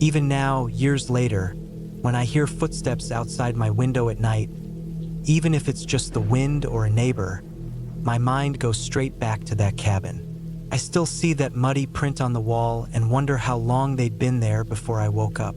Even now, years later, when I hear footsteps outside my window at night, even if it's just the wind or a neighbor, my mind goes straight back to that cabin. I still see that muddy print on the wall and wonder how long they'd been there before I woke up.